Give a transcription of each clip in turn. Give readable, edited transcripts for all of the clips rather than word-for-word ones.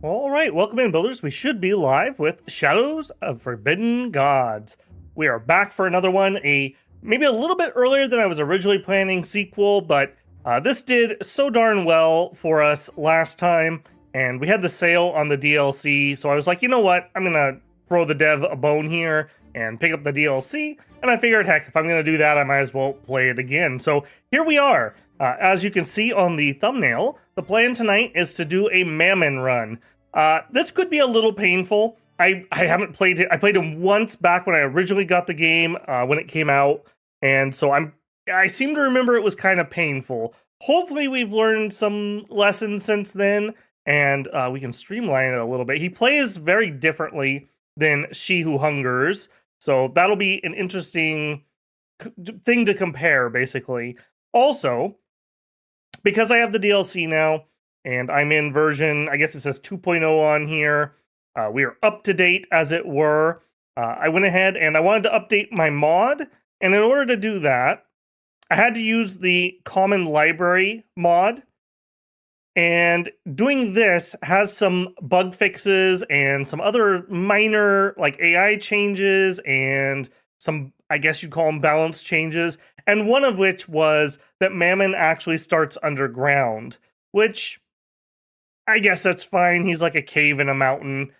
All right, welcome in, builders. We should be live with Shadows of Forbidden Gods. We are back for another one, maybe a little bit earlier than I was originally planning sequel, but this did so darn well for us last time, and we had the sale on the DLC, so I was like, you know what, I'm gonna throw the dev a bone here and pick up the DLC, and I figured, heck, if I'm gonna do that, I might as well play it again. So here we are. As you can see on the thumbnail, the plan tonight is to do a Mammon run. This could be a little painful. I haven't played it. I played him once back when I originally got the game, when it came out, and so I seem to remember it was kind of painful. Hopefully we've learned some lessons since then, and we can streamline it a little bit. He plays very differently than She Who Hungers, so that'll be an interesting thing to compare, basically. Also, because I have the DLC now, and I'm in version, I guess it says 2.0 on here, we are up to date, as it were. I went ahead and I wanted to update my mod, and in order to do that, I had to use the Common Library mod, and doing this has some bug fixes and some other minor, like, AI changes and some, I guess you'd call them balance changes, and one of which was that Mammon actually starts underground, which I guess that's fine. He's like a cave in a mountain.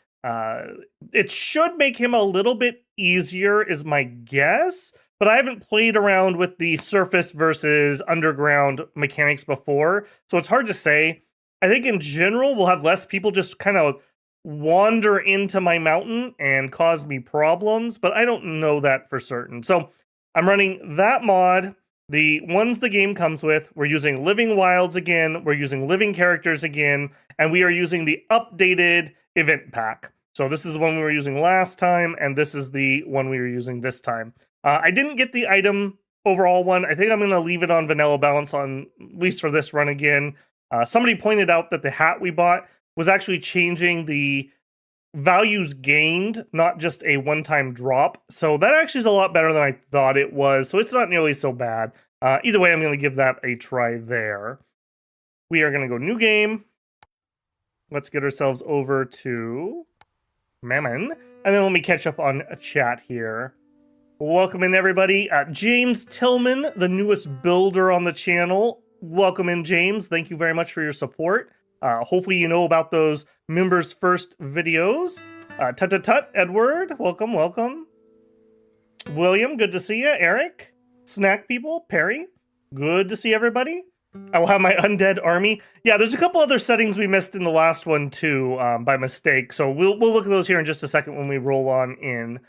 It should make him a little bit easier, is my guess, but I haven't played around with the surface versus underground mechanics before, so it's hard to say. I think in general, we'll have less people just kind of wander into my mountain and cause me problems, but I don't know that for certain. So I'm running that mod, the ones the game comes with. We're using Living Wilds again, we're using living characters again, and we are using the updated event pack. So this is the one we were using last time, and this is the one we were using this time. I didn't get the item overall one. I think I'm going to leave it on vanilla balance, on at least for this run again. Somebody pointed out that the hat we bought was actually changing the values gained, not just a one-time drop. So that actually is a lot better than I thought it was. So it's not nearly so bad. Either way, I'm going to give that a try there. We are going to go new game. Let's get ourselves over to Mammon. And then let me catch up on a chat here. Welcome in, everybody. James Tillman, the newest builder on the channel. Welcome in, James. Thank you very much for your support. Hopefully you know about those members first videos. Tut, Edward, welcome, welcome. William, good to see you. Eric, Snack People, Perry, good to see everybody. I will have my undead army. Yeah, there's a couple other settings we missed in the last one too, by mistake. So we'll look at those here in just a second when we roll on in.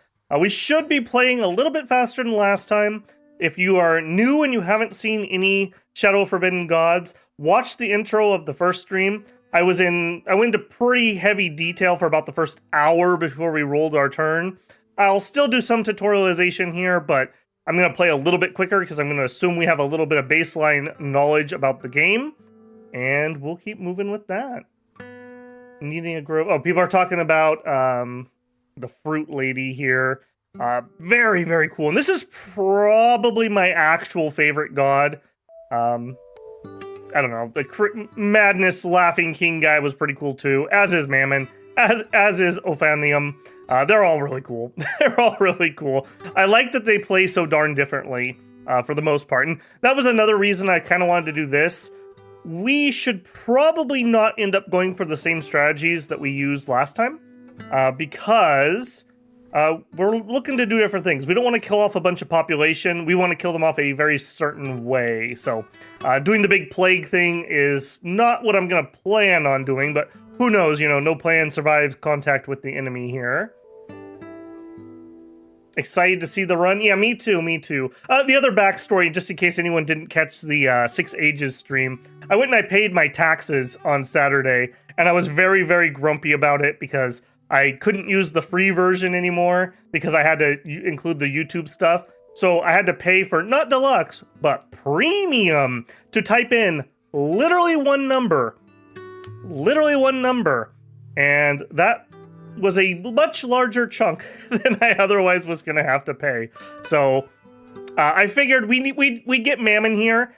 We should be playing a little bit faster than last time. If you are new and you haven't seen any Shadow of Forbidden Gods, watch the intro of the first stream. I went into pretty heavy detail for about the first hour before we rolled our turn. I'll still do some tutorialization here, but I'm going to play a little bit quicker because I'm going to assume we have a little bit of baseline knowledge about the game, and we'll keep moving with that. Needing a grove. Oh, people are talking about the fruit lady here. Very, very cool. And this is probably my actual favorite god. I don't know, the Madness Laughing King guy was pretty cool too, as is Mammon, as is Ophanium. They're all really cool. They're all really cool. I like that they play so darn differently, for the most part. And that was another reason I kind of wanted to do this. We should probably not end up going for the same strategies that we used last time, because we're looking to do different things. We don't want to kill off a bunch of population. We want to kill them off a very certain way. So doing the big plague thing is not what I'm going to plan on doing, but who knows, you know, no plan survives contact with the enemy here. Excited to see the run? Yeah, me too, me too. The other backstory, just in case anyone didn't catch the 6 Ages stream, I went and I paid my taxes on Saturday, and I was very, very grumpy about it because I couldn't use the free version anymore because I had to include the YouTube stuff. So I had to pay for, not deluxe, but premium, to type in literally one number. Literally one number. And that was a much larger chunk than I otherwise was going to have to pay. So I figured we'd get Mammon here.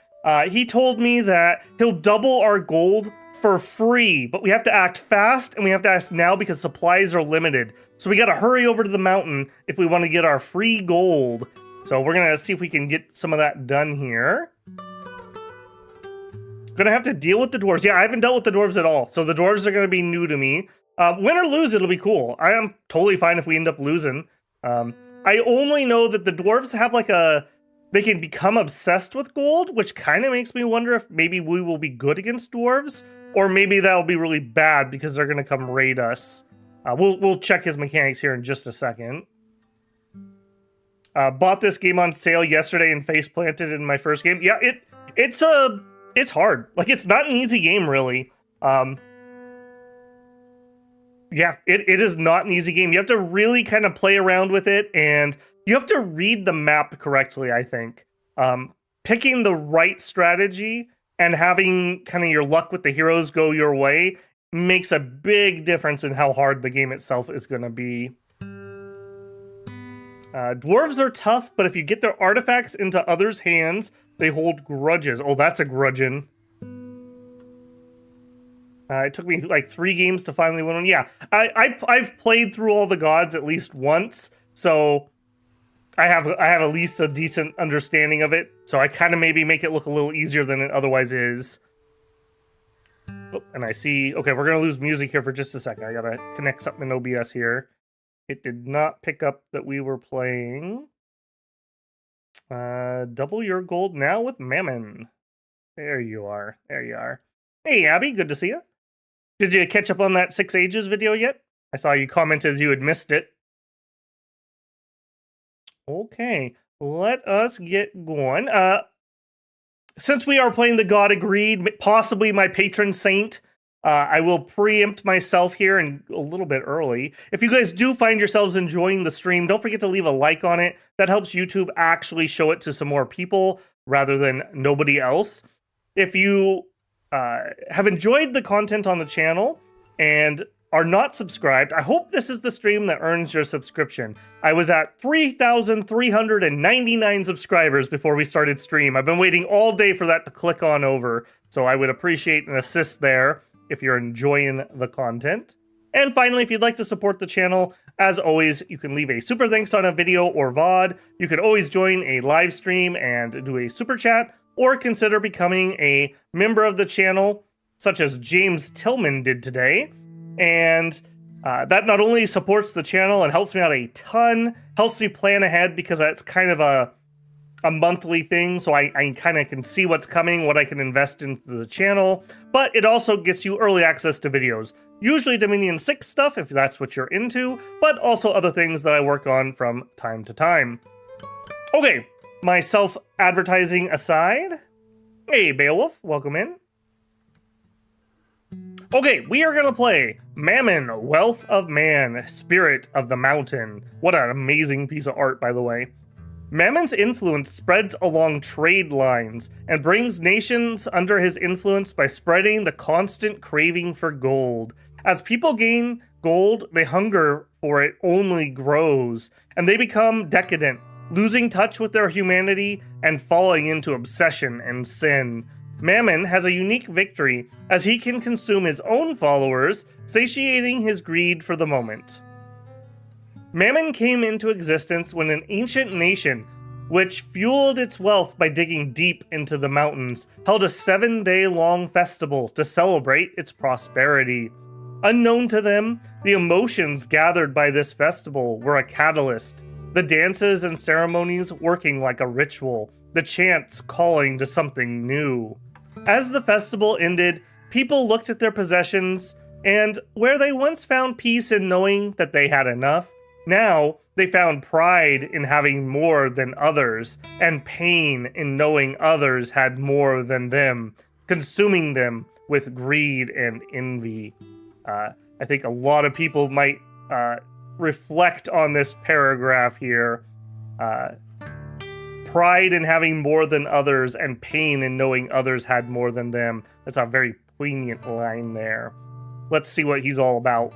He told me that he'll double our gold for free, but we have to act fast and we have to act now because supplies are limited. So we got to hurry over to the mountain if we want to get our free gold. So we're going to see if we can get some of that done here. Gonna have to deal with the dwarves. Yeah, I haven't dealt with the dwarves at all. So the dwarves are going to be new to me. Win or lose, it'll be cool. I am totally fine if we end up losing. I only know that the dwarves have like they can become obsessed with gold, which kind of makes me wonder if maybe we will be good against dwarves, or maybe that'll be really bad because they're gonna come raid us. We'll check his mechanics here in just a second. Bought this game on sale yesterday and face planted in my first game. Yeah, it's hard. Like, it's not an easy game, really. Yeah, it is not an easy game. You have to really kind of play around with it, and you have to read the map correctly, I think. Picking the right strategy and having kind of your luck with the heroes go your way makes a big difference in how hard the game itself is going to be. Dwarves are tough, but if you get their artifacts into others' hands, they hold grudges. Oh, that's a grudgin'. It took me like 3 games to finally win one. Yeah, I've played through all the gods at least once, so I have at least a decent understanding of it. So I kind of maybe make it look a little easier than it otherwise is. Oh, and I see. Okay, we're gonna lose music here for just a second. I gotta connect something in OBS here. It did not pick up that we were playing. Double your gold now with Mammon. There you are. There you are. Hey, Abby, good to see you. Did you catch up on that 6 Ages video yet? I saw you commented you had missed it. Okay, let us get going. Since we are playing the God Agreed, possibly my patron saint, I will preempt myself here and a little bit early. If you guys do find yourselves enjoying the stream, don't forget to leave a like on it. That helps YouTube actually show it to some more people rather than nobody else. If you have enjoyed the content on the channel and are not subscribed, I hope this is the stream that earns your subscription. I was at 3,399 subscribers before we started stream. I've been waiting all day for that to click on over, so I would appreciate an assist there if you're enjoying the content. And finally, if you'd like to support the channel, as always, you can leave a super thanks on a video or VOD. You can always join a live stream and do a super chat, or consider becoming a member of the channel, such as James Tillman did today. And that not only supports the channel and helps me out a ton, helps me plan ahead because that's kind of a monthly thing, so I kind of can see what's coming, what I can invest into the channel, but it also gets you early access to videos. Usually Dominion 6 stuff, if that's what you're into, but also other things that I work on from time to time. Okay. My self-advertising aside, hey Beowulf, welcome in. Okay, we are gonna play Mammon, Wealth of Man, Spirit of the Mountain. What an amazing piece of art, by the way. Mammon's influence spreads along trade lines and brings nations under his influence by spreading the constant craving for gold. As people gain gold, the hunger for it only grows, and they become decadent, losing touch with their humanity and falling into obsession and sin. Mammon has a unique victory as he can consume his own followers, satiating his greed for the moment. Mammon came into existence when an ancient nation, which fueled its wealth by digging deep into the mountains, held a 7-day-long festival to celebrate its prosperity. Unknown to them, the emotions gathered by this festival were a catalyst. The dances and ceremonies working like a ritual, the chants calling to something new. As the festival ended, people looked at their possessions, and where they once found peace in knowing that they had enough, now they found pride in having more than others, and pain in knowing others had more than them, consuming them with greed and envy. I think a lot of people might reflect on this paragraph here. Pride in having more than others and pain in knowing others had more than them. That's a very poignant line there. Let's see what he's all about.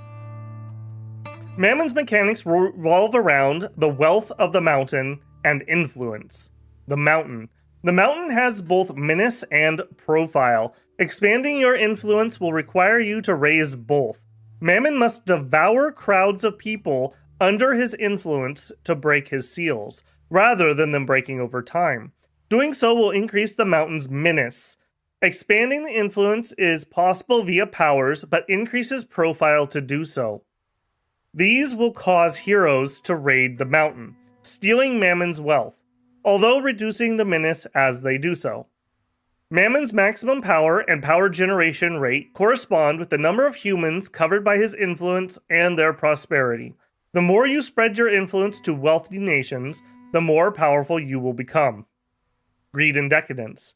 Mammon's mechanics revolve around the wealth of the mountain and influence. The mountain. The mountain has both menace and profile, Expanding your influence will require you to raise both. Mammon must devour crowds of people under his influence to break his seals, rather than them breaking over time. Doing so will increase the mountain's menace. Expanding the influence is possible via powers, but increases profile to do so. These will cause heroes to raid the mountain, stealing Mammon's wealth, although reducing the menace as they do so. Mammon's maximum power and power generation rate correspond with the number of humans covered by his influence and their prosperity. The more you spread your influence to wealthy nations, the more powerful you will become. Greed and decadence.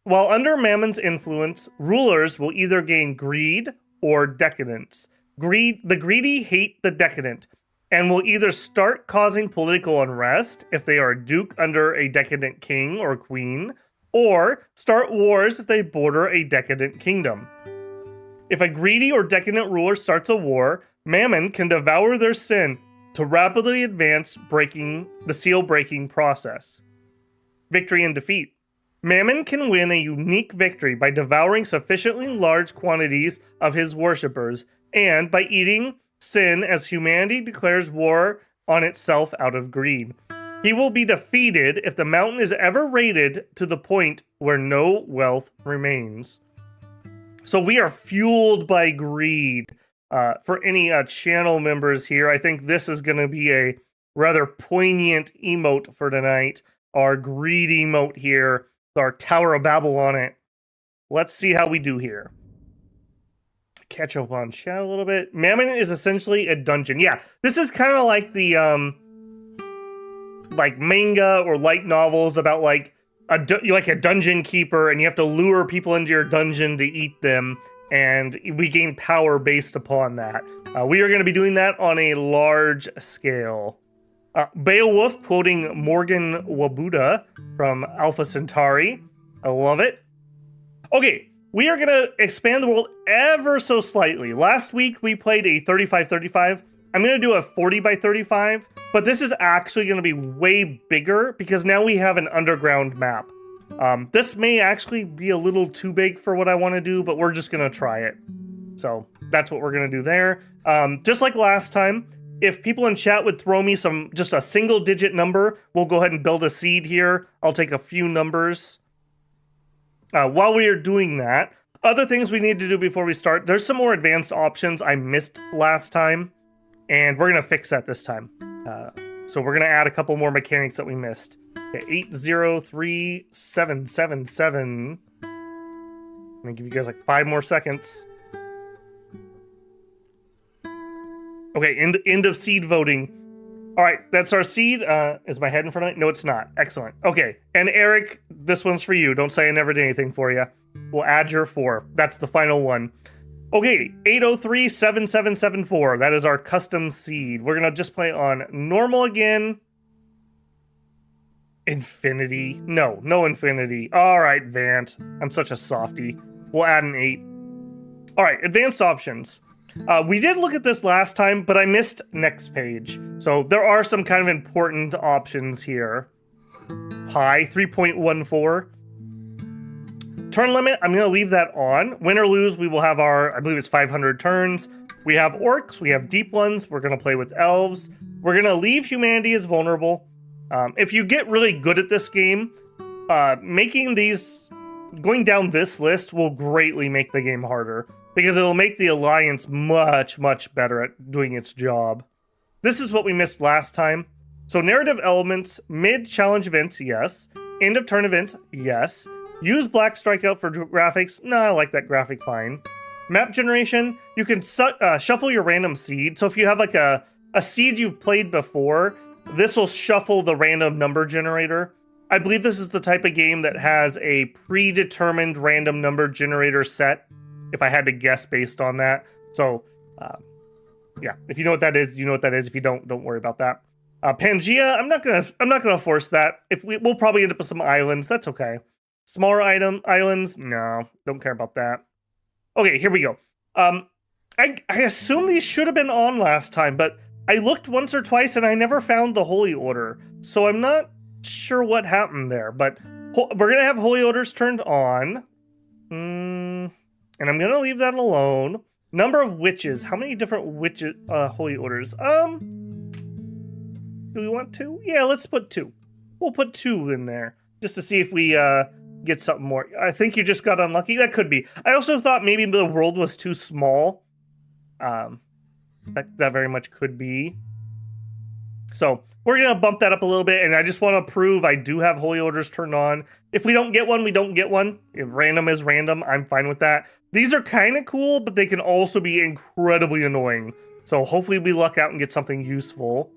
While under Mammon's influence, rulers will either gain greed or decadence. The greedy hate the decadent, and will either start causing political unrest if they are a duke under a decadent king or queen, or start wars if they border a decadent kingdom. If a greedy or decadent ruler starts a war, Mammon can devour their sin to rapidly advance the seal-breaking process. Victory and defeat. Mammon can win a unique victory by devouring sufficiently large quantities of his worshippers, and by eating sin as humanity declares war on itself out of greed. He will be defeated if the mountain is ever raided to the point where no wealth remains. So we are fueled by greed. For any channel members here, I think this is going to be a rather poignant emote for tonight. Our greed emote here, our Tower of Babel on it. Let's see how we do here. Catch up on chat a little bit. Mammon is essentially a dungeon. Yeah, this is kind of like the like manga or light novels about like you're like a dungeon keeper and you have to lure people into your dungeon to eat them, and we gain power based upon that. We are going to be doing that on a large scale. Beowulf quoting Morgan Wabuda from Alpha Centauri. I love it. Okay, we are going to expand the world ever so slightly. Last week we played a 35-35. I'm going to do a 40x35, but this is actually going to be way bigger because now we have an underground map. This may actually be a little too big for what I want to do, but we're just going to try it. So that's what we're going to do there. Just like last time, if people in chat would throw me just a single digit number, we'll go ahead and build a seed here. I'll take a few numbers. While we are doing that, other things we need to do before we start, there's some more advanced options I missed last time, and we're going to fix that this time. So we're going to add a couple more mechanics that we missed. Okay, 803777. I'm going to give you guys like 5 more seconds. Okay, end of seed voting. All right, that's our seed. Is my head in front of it? No, it's not. Excellent. Okay, and Eric, this one's for you. Don't say I never did anything for you. We'll add your 4. That's the final one. Okay, 8037774. That is our custom seed. We're going to just play on normal again. Infinity. No infinity. All right, Vant. I'm such a softie. We'll add an 8. All right, advanced options. We did look at this last time, but I missed next page. So there are some kind of important options here. Pi 3.14. Turn limit, I'm going to leave that on. Win or lose, we will have our, I believe it's 500 turns. We have orcs, we have deep ones, we're going to play with elves. We're going to leave humanity as vulnerable. If you get really good at this game, going down this list will greatly make the game harder, because it'll make the Alliance much, much better at doing its job. This is what we missed last time. So narrative elements, mid-challenge events, yes. End of turn events, yes. Use black strikeout for graphics. No, I like that graphic fine. Map generation, you can shuffle your random seed. So if you have like a seed you've played before, this will shuffle the random number generator. I believe this is the type of game that has a predetermined random number generator set, if I had to guess based on that. So, yeah, if you know what that is, you know what that is. If you don't worry about that. Pangea, I'm not gonna force that. We'll probably end up with some islands. That's okay. Smaller islands, no, don't care about that. Okay, here we go. I assume these should have been on last time, but I looked once or twice and I never found the Holy Order. So I'm not sure what happened there, but we're gonna have Holy Orders turned on. And I'm gonna leave that alone. Number of witches. How many different witches, holy orders? Do we want 2? Yeah, let's put 2. We'll put 2 in there just to see if we get something more. I think you just got unlucky. That could be. I also thought maybe the world was too small. That very much could be. So we're gonna bump that up a little bit, and I just want to prove I do have holy orders turned on. If we don't get one, we don't get one. If random is random, I'm fine with that. These are kind of cool, but they can also be incredibly annoying. So hopefully we luck out and get something useful.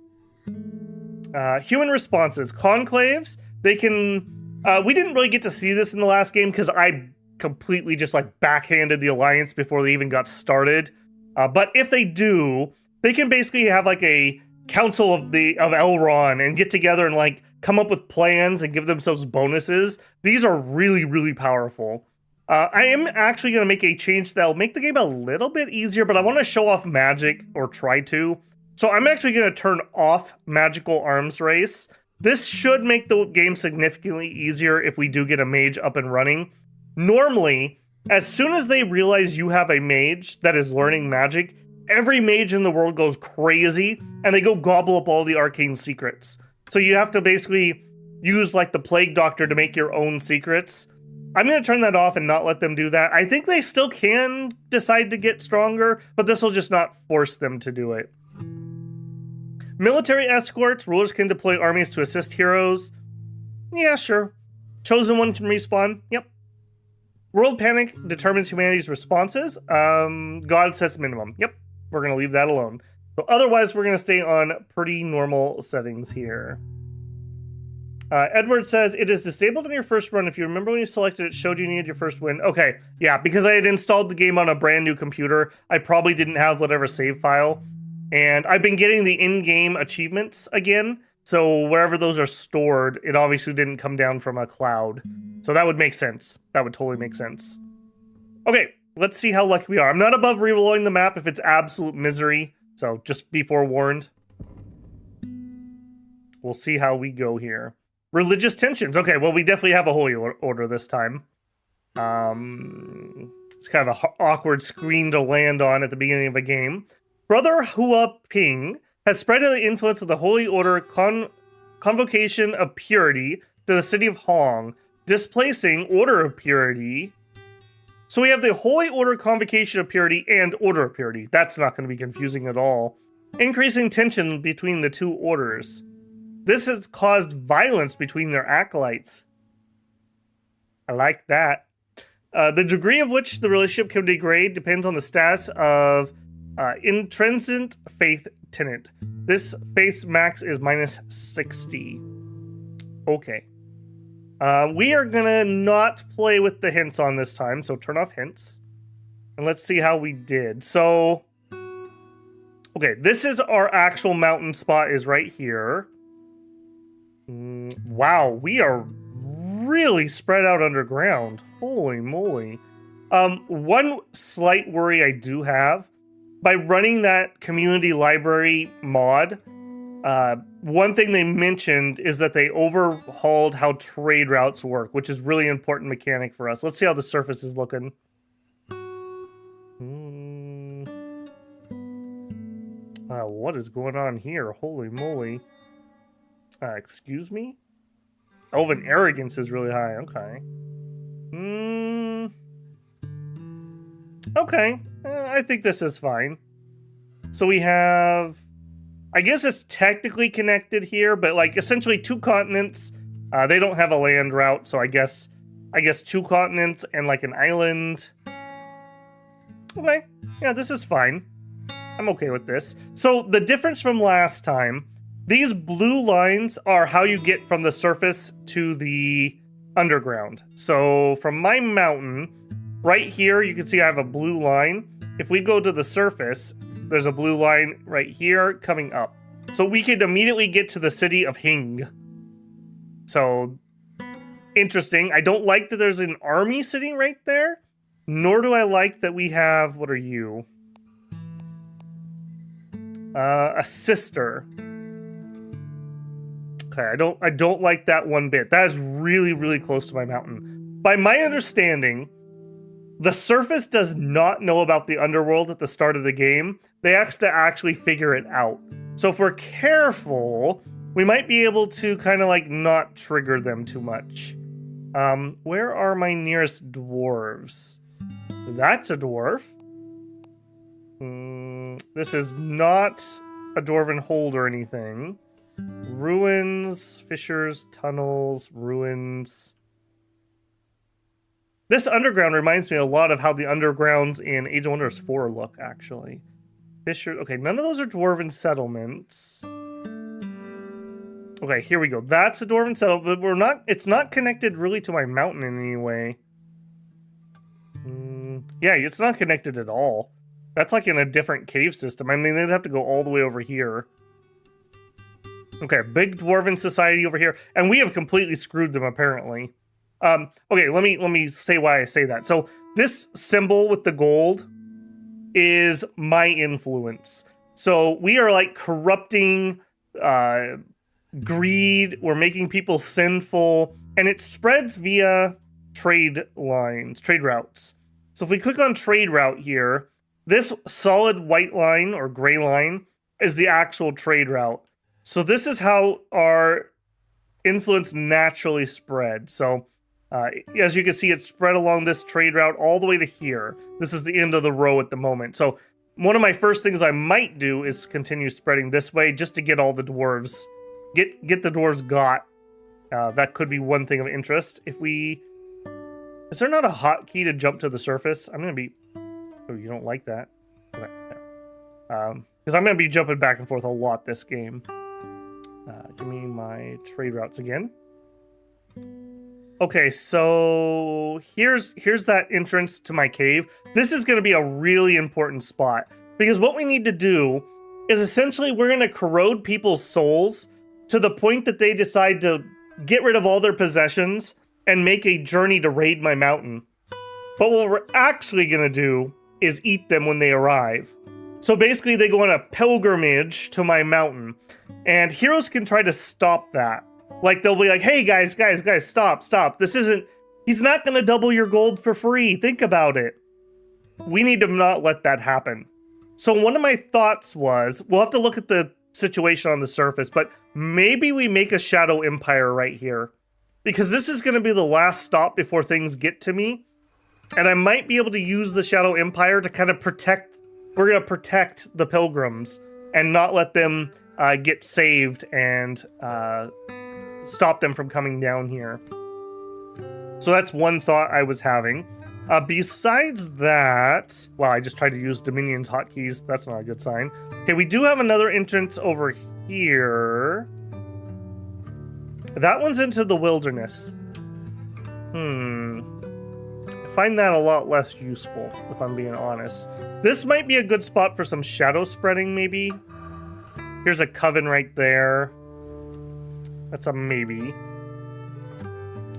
Human responses. Conclaves, they can... we didn't really get to see this in the last game because I completely just like backhanded the Alliance before they even got started. But if they do, they can basically have like a council of Elrond and get together and like come up with plans and give themselves bonuses. These are really, really powerful. I am actually going to make a change that'll make the game a little bit easier, but I want to show off magic, or try to. So I'm actually going to turn off magical arms race. This should make the game significantly easier if we do get a mage up and running. Normally, as soon as they realize you have a mage that is learning magic, every mage in the world goes crazy, and they go gobble up all the arcane secrets. So you have to basically use like the Plague Doctor to make your own secrets. I'm going to turn that off and not let them do that. I think they still can decide to get stronger, but this will just not force them to do it. Military escorts. Rulers can deploy armies to assist heroes. Yeah, sure. Chosen one can respawn. Yep. World panic determines humanity's responses. God sets minimum. Yep. We're going to leave that alone. So otherwise, we're going to stay on pretty normal settings here. Edward says, it is disabled in your first run. If you remember when you selected it, showed you needed your first win. Okay, yeah, because I had installed the game on a brand new computer, I probably didn't have whatever save file. And I've been getting the in-game achievements again. So wherever those are stored, it obviously didn't come down from a cloud. So that would make sense. That would totally make sense. Okay, let's see how lucky we are. I'm not above rerolling the map if it's absolute misery. So just be forewarned. We'll see how we go here. Religious tensions. Okay, well, we definitely have a holy order this time. It's kind of an awkward screen to land on at the beginning of a game. Brother Hua Ping has spread the influence of the Holy Order Convocation of Purity to the city of Hong, displacing Order of Purity. So we have the Holy Order Convocation of Purity and Order of Purity. That's not going to be confusing at all. Increasing tension between the two orders. This has caused violence between their acolytes. I like that. The degree of which the relationship can degrade depends on the status of intrinsic faith tenant. This faith's max is -60. Okay. We are gonna not play with the hints on this time, so turn off hints. And let's see how we did. So, okay, this is our actual mountain spot, is right here. Wow, we are really spread out underground. Holy moly. One slight worry I do have, by running that community library mod, one thing they mentioned is that they overhauled how trade routes work, which is really important mechanic for us. Let's see how the surface is looking. What is going on here? Holy moly. Excuse me? Elven arrogance is really high. Okay. Okay. I think this is fine. So we have... I guess it's technically connected here, but like essentially 2 continents. They don't have a land route, so I guess 2 continents and like an island. Okay. Yeah, this is fine. I'm okay with this. So the difference from last time, these blue lines are how you get from the surface to the underground. So from my mountain, right here, you can see I have a blue line. If we go to the surface, there's a blue line right here coming up. So we could immediately get to the city of Hing. So, interesting. I don't like that there's an army sitting right there. Nor do I like that we have, what are you? A sister. Okay, I don't like that one bit. That is really, really close to my mountain. By my understanding, The surface does not know about the underworld at the start of the game. They have to actually figure it out. So if we're careful, we might be able to kind of like not trigger them too much. Where are my nearest dwarves? That's a dwarf. This is not a dwarven hold or anything. Ruins, fissures, tunnels, ruins. This underground reminds me a lot of how the undergrounds in Age of Wonders 4 look, actually. Fissures. Okay, none of those are dwarven settlements. Okay, here we go. That's a dwarven settlement, but it's not connected really to my mountain in any way. Yeah, it's not connected at all. That's like in a different cave system. I mean, they'd have to go all the way over here. Okay, big dwarven society over here. And we have completely screwed them, apparently. Okay, let me say why I say that. So this symbol with the gold is my influence. So we are like corrupting greed. We're making people sinful, and it spreads via trade lines, trade routes. So if we click on trade route here, this solid white line or gray line is the actual trade route. So this is how our influence naturally spreads. So as you can see, it's spread along this trade route all the way to here. This is the end of the row at the moment. So one of my first things I might do is continue spreading this way just to get all the dwarves, get the dwarves got. That could be one thing of interest. If we, is there not a hotkey to jump to the surface? I'm gonna be, oh, you don't like that? Okay. Because I'm gonna be jumping back and forth a lot this game. Give me my trade routes again. Okay, so here's that entrance to my cave. This is going to be a really important spot because what we need to do is essentially we're going to corrode people's souls to the point that they decide to get rid of all their possessions and make a journey to raid my mountain. But what we're actually going to do is eat them when they arrive. So basically they go on a pilgrimage to my mountain, and heroes can try to stop that. Like, they'll be like, hey, guys, stop. This isn't, he's not going to double your gold for free. Think about it. We need to not let that happen. So one of my thoughts was, we'll have to look at the situation on the surface, but maybe we make a Shadow Empire right here. Because this is going to be the last stop before things get to me. And I might be able to use the Shadow Empire to kind of protect, we're going to protect the pilgrims and not let them get saved and stop them from coming down here. So that's one thought I was having. Besides that, wow, I just tried to use Dominion's hotkeys. That's not a good sign. Okay, we do have another entrance over here. That one's into the wilderness. I find that a lot less useful, if I'm being honest. This might be a good spot for some shadow spreading, maybe. Here's a coven right there. That's a maybe.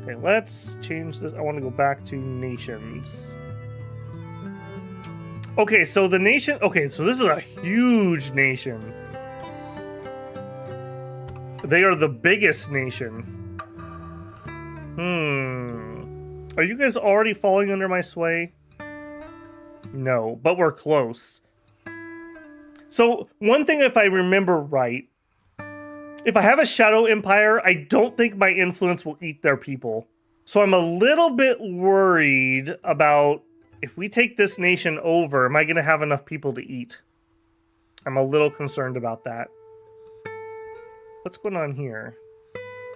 Okay, let's change this. I want to go back to nations. Okay, so the nation... Okay, so this is a huge nation. They are the biggest nation. Are you guys already falling under my sway? No, but we're close. So, one thing, if I remember right, if I have a Shadow Empire, I don't think my influence will eat their people. So I'm a little bit worried about, if we take this nation over, am I going to have enough people to eat? I'm a little concerned about that. What's going on here?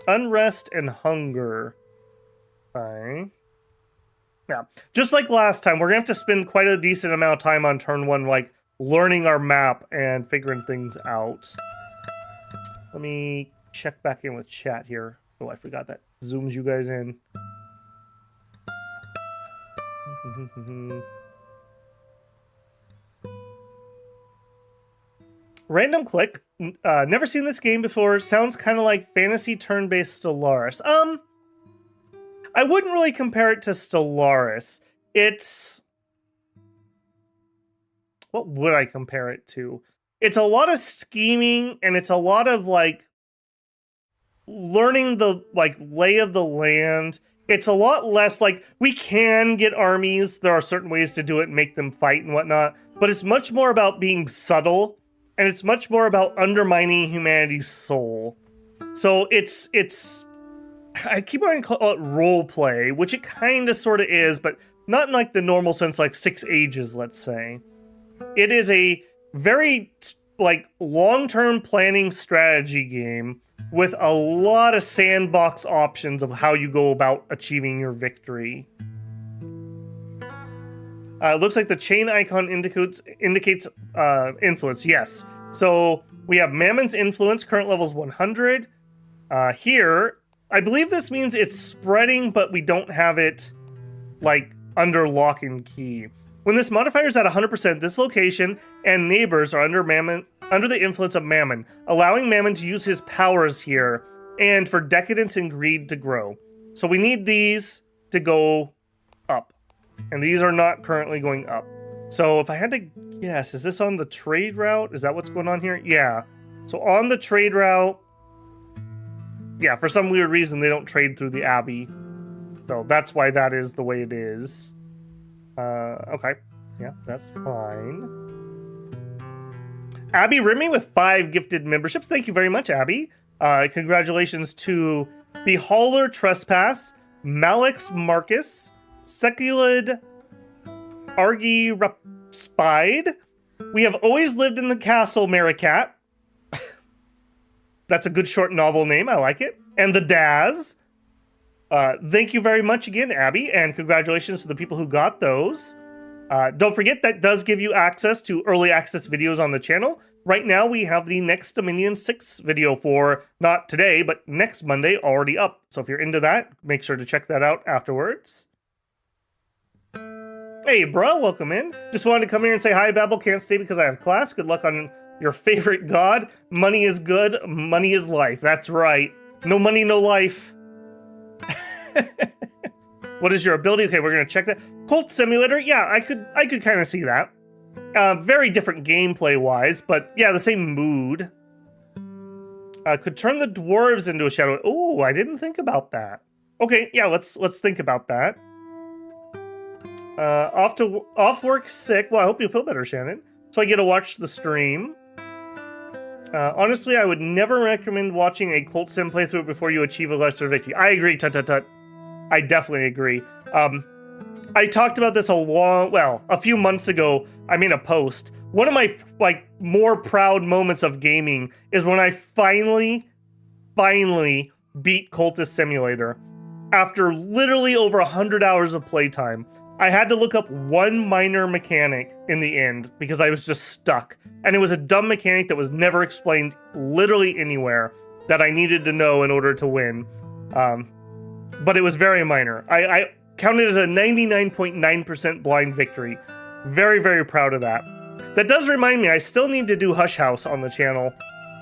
Unrest and hunger. Okay. Yeah, just like last time, we're going to have to spend quite a decent amount of time on turn one, like, learning our map and figuring things out. Let me check back in with chat here. Oh, I forgot that zooms you guys in. Random click. Never seen this game before. Sounds kind of like fantasy turn-based Stellaris. I wouldn't really compare it to Stellaris. It's... What would I compare it to? It's a lot of scheming, and it's a lot of, like, learning the, like, lay of the land It's a lot less like we can get armies. There are certain ways to do it and make them fight and whatnot, but it's much more about being subtle, and it's much more about undermining humanity's soul. So it's I keep on calling it role play, which it kind of sort of is, but not in like the normal sense, like 6 Ages, let's say. It is a very like long-term planning strategy game with a lot of sandbox options of how you go about achieving your victory. It looks like the chain icon indicates influence. Yes. So we have Mammon's influence, current level is 100. Here, I believe this means it's spreading, but we don't have it like under lock and key. When this modifier is at 100%, this location and neighbors are under the influence of Mammon, allowing Mammon to use his powers here and for decadence and greed to grow. So we need these to go up, and these are not currently going up. So if I had to guess, is this on the trade route? Is that what's going on here? Yeah. So on the trade route, yeah, for some weird reason, they don't trade through the Abbey. So that's why that is the way it is. Okay. Yeah, that's fine. Abby Rimmy with 5 gifted memberships. Thank you very much, Abby. Congratulations to Behauler Trespass, Malix Marcus, Seculid Argy Spide. We have always lived in the castle, Maricat. That's a good short novel name. I like it. And the Daz. Thank you very much again, Abby, and congratulations to the people who got those. Don't forget, that does give you access to early access videos on the channel. Right now, we have the next Dominion 6 video for, not today, but next Monday already up. So if you're into that, make sure to check that out afterwards. Hey, bro, welcome in. Just wanted to come here and say hi, Babel. Can't stay because I have class. Good luck on your favorite god. Money is good. Money is life. That's right. No money, no life. What is your ability? Okay, we're gonna check that. Cult Simulator, yeah, I could kind of see that. Very different gameplay wise, but yeah, the same mood. Could turn the dwarves into a shadow. Oh, I didn't think about that. Okay, yeah, let's think about that. Off work sick. Well, I hope you feel better, Shannon. So I get to watch the stream. Honestly, I would never recommend watching a Cult Sim playthrough before you achieve a lesser victory. I agree, tut. I definitely agree. I talked about this a few months ago. I made a post. One of my more proud moments of gaming is when I finally beat Cultist Simulator after literally over 100 hours of playtime. I had to look up one minor mechanic in the end because I was just stuck. And it was a dumb mechanic that was never explained literally anywhere that I needed to know in order to win. But it was very minor. I counted as a 99.9% blind victory. Very, very proud of that. That does remind me, I still need to do Hush House on the channel.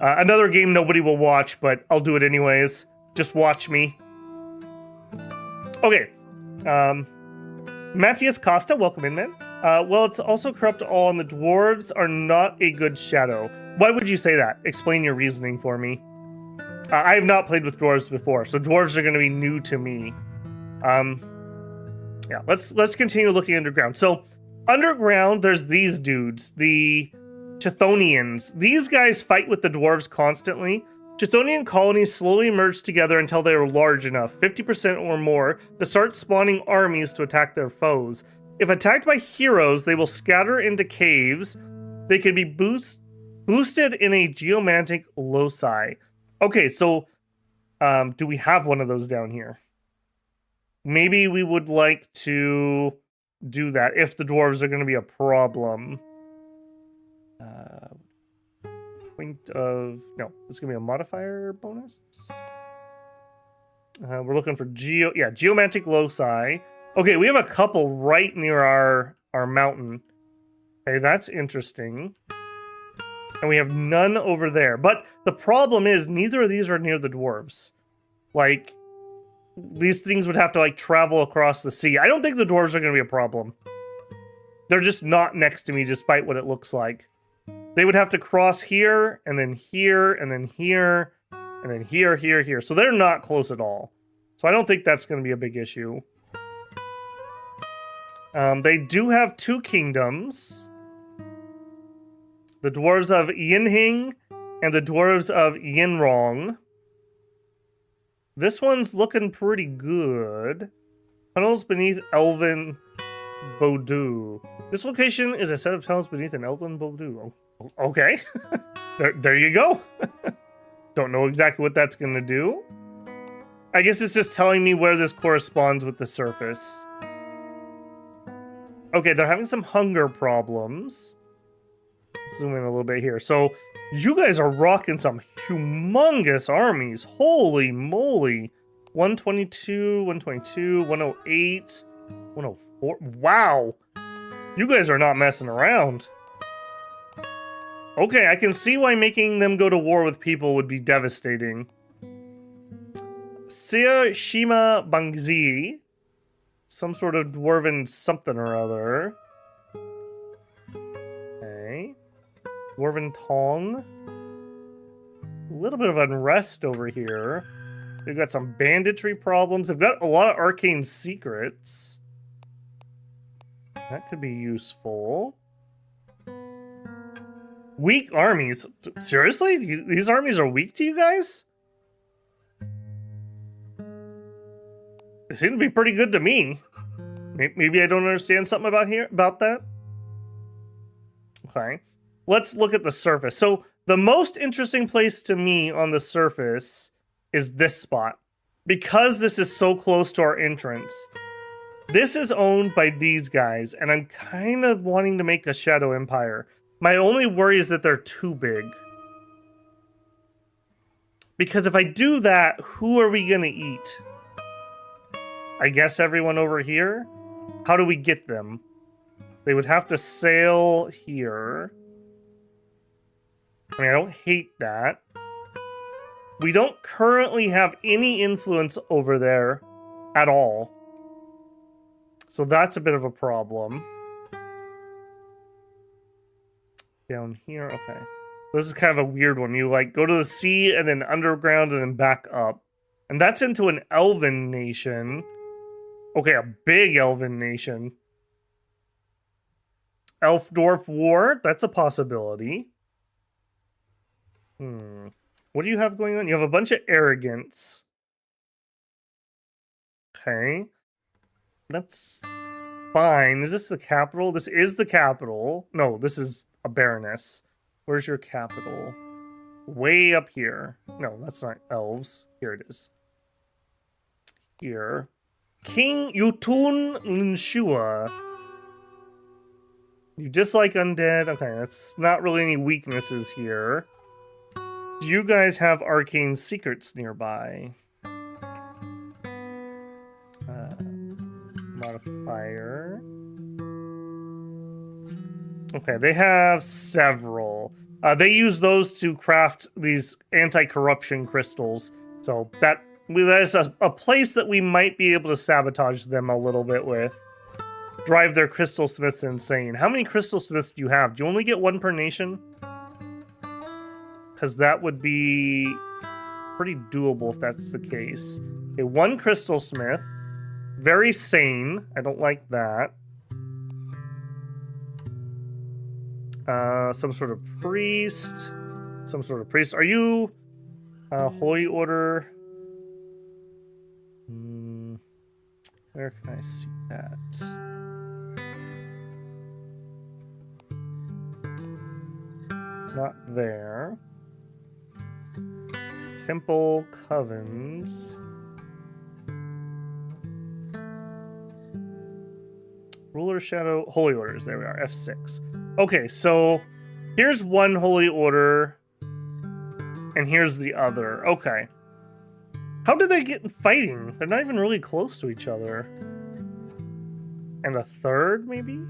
Another game nobody will watch, but I'll do it anyways. Just watch me. Okay. Matthias Costa, welcome in, man. Well, it's also corrupt all, and the dwarves are not a good shadow. Why would you say that? Explain your reasoning for me. I have not played with dwarves before, so dwarves are going to be new to me. Yeah, let's continue looking underground. So, underground, there's these dudes, the Chthonians. These guys fight with the dwarves constantly. Chthonian colonies slowly merge together until they are large enough, 50% or more, to start spawning armies to attack their foes. If attacked by heroes, they will scatter into caves. They can be boosted in a geomantic loci. Okay, so do we have one of those down here? Maybe we would like to do that if the dwarves are going to be a problem. Point of... No, it's going to be a modifier bonus. We're looking for geomantic loci. Okay, we have a couple right near our mountain. Okay, that's interesting. And we have none over there. But the problem is neither of these are near the dwarves. Like, these things would have to, like, travel across the sea. I don't think the dwarves are going to be a problem. They're just not next to me, despite what it looks like. They would have to cross here, and then here, and then here, and then here, here, here. So they're not close at all. So I don't think that's going to be a big issue. They do have 2 kingdoms. The dwarves of Yinhing and the dwarves of Yinrong. This one's looking pretty good. Tunnels beneath Elven Bodu. This location is a set of tunnels beneath an Elven Bodu. Okay. there you go. Don't know exactly what that's going to do. I guess it's just telling me where this corresponds with the surface. Okay, they're having some hunger problems. Zoom in a little bit here. So, you guys are rocking some humongous armies. Holy moly. 122, 122, 108, 104. Wow. You guys are not messing around. Okay, I can see why making them go to war with people would be devastating. Sia Shima Bangzi. Some sort of dwarven something or other. Okay. Dwarven Tong. A little bit of unrest over here. They've got some banditry problems. They've got a lot of arcane secrets. That could be useful. Weak armies. Seriously? These armies are weak to you guys? They seem to be pretty good to me. Maybe I don't understand something about that. Okay. Let's look at the surface. So the most interesting place to me on the surface is this spot. Because this is so close to our entrance. This is owned by these guys, and I'm kind of wanting to make a Shadow Empire. My only worry is that they're too big. Because if I do that, who are we gonna eat? I guess everyone over here? How do we get them? They would have to sail here. I mean, I don't hate that. We don't currently have any influence over there at all. So that's a bit of a problem. Down here, okay. This is kind of a weird one. You like go to the sea and then underground and then back up. And that's into an elven nation. Okay, a big elven nation. Elf-Dwarf War, that's a possibility. What do you have going on? You have a bunch of arrogance. Okay. That's fine. Is this the capital? This is the capital. No, this is a baroness. Where's your capital? Way up here. No, that's not elves. Here it is. Here. King Yutun Linshua. You dislike undead. Okay, that's not really any weaknesses here. Do you guys have arcane secrets nearby? Modifier. Okay, they have several. They use those to craft these anti-corruption crystals. So that is a place that we might be able to sabotage them a little bit with. Drive their crystal smiths insane. How many crystal smiths do you have? Do you only get one per nation? Because that would be pretty doable if that's the case. Okay, one crystal smith. Very sane. I don't like that. Some sort of priest. Some sort of priest. Are you Holy Order? Where can I see that? Not there. Temple Covens. Ruler Shadow Holy Orders. There we are. F6. Okay, so here's one Holy Order, and here's the other. Okay. How did they get fighting? They're not even really close to each other. And a third, maybe?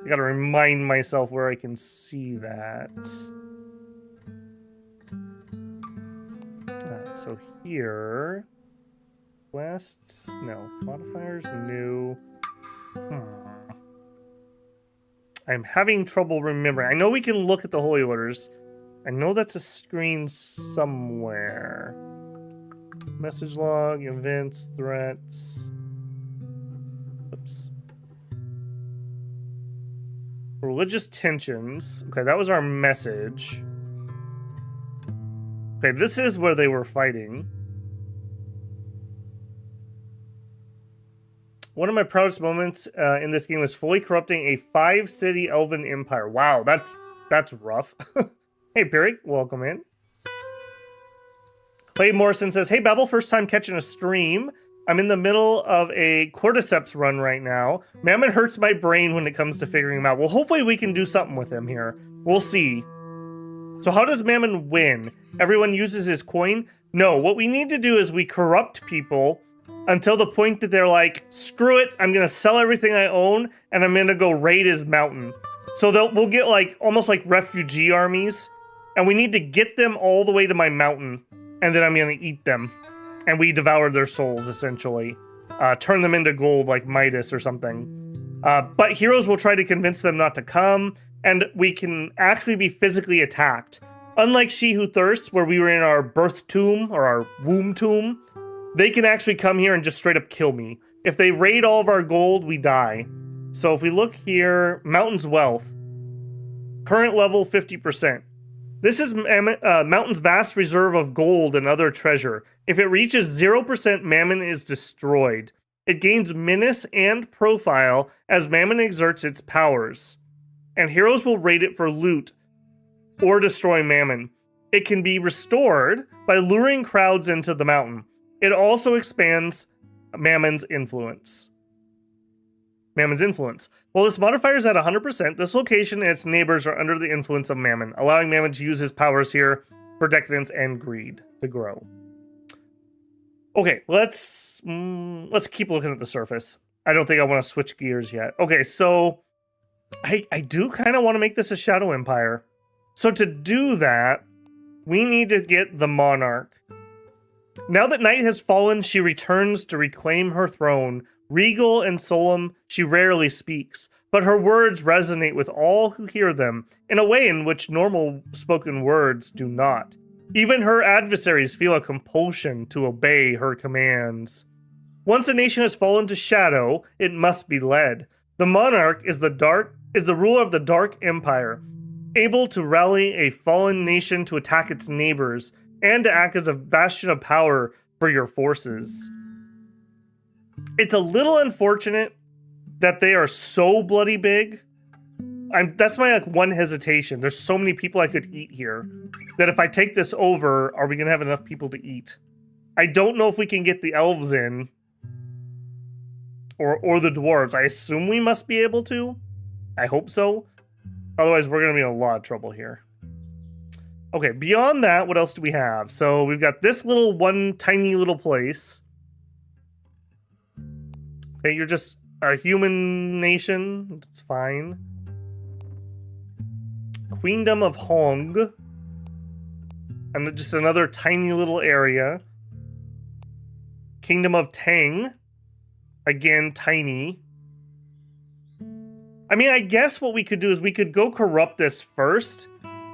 I gotta remind myself where I can see that. So here... West? No. Modifiers? New. I'm having trouble remembering. I know we can look at the Holy Orders. I know that's a screen somewhere. Message log, events, threats. Oops. Religious tensions. Okay, that was our message. Okay, this is where they were fighting. One of my proudest moments in this game was fully corrupting a 5-city elven empire. Wow, that's rough. Hey, Pirik, welcome in. Clay Morrison says, hey, Babel, first time catching a stream. I'm in the middle of a cordyceps run right now. Mammon hurts my brain when it comes to figuring him out. Well, hopefully we can do something with him here. We'll see. So how does Mammon win? Everyone uses his coin? No, what we need to do is we corrupt people until the point that they're like, screw it, I'm gonna sell everything I own and I'm gonna go raid his mountain. So we'll get like almost like refugee armies, and we need to get them all the way to my mountain, and then I'm gonna eat them. And we devour their souls, essentially. Turn them into gold like Midas or something. But heroes will try to convince them not to come, and we can actually be physically attacked. Unlike She Who Thirsts, where we were in our birth tomb, or our womb tomb, they can actually come here and just straight up kill me. If they raid all of our gold, we die. So if we look here, Mountain's Wealth. Current level 50%. This is Mountain's vast reserve of gold and other treasure. If it reaches 0%, Mammon is destroyed. It gains menace and profile as Mammon exerts its powers. And heroes will raid it for loot or destroy Mammon. It can be restored by luring crowds into the mountain. It also expands Mammon's influence. While this modifier is at 100%, this location and its neighbors are under the influence of Mammon, allowing Mammon to use his powers here for decadence and greed to grow. Okay, let's keep looking at the surface. I don't think I want to switch gears yet. Okay, so I do kind of want to make this a Shadow Empire. So to do that, we need to get the Monarch. Now that night has fallen, she returns to reclaim her throne. Regal and solemn, she rarely speaks, but her words resonate with all who hear them in a way in which normal spoken words do not. Even her adversaries feel a compulsion to obey her commands. Once a nation has fallen to shadow, it must be led. The monarch is the ruler of the Dark Empire, able to rally a fallen nation to attack its neighbors and to act as a bastion of power for your forces. It's a little unfortunate that they are so bloody big. That's my one hesitation. There's so many people I could eat here that if I take this over, are we going to have enough people to eat? I don't know if we can get the elves in or the dwarves. I assume we must be able to. I hope so. Otherwise, we're going to be in a lot of trouble here. Okay, beyond that, what else do we have? So we've got this one tiny little place. Okay, you're just a human nation. It's fine. Queendom of Hong. And just another tiny little area. Kingdom of Tang. Again, tiny. I mean, I guess what we could do is we could go corrupt this first.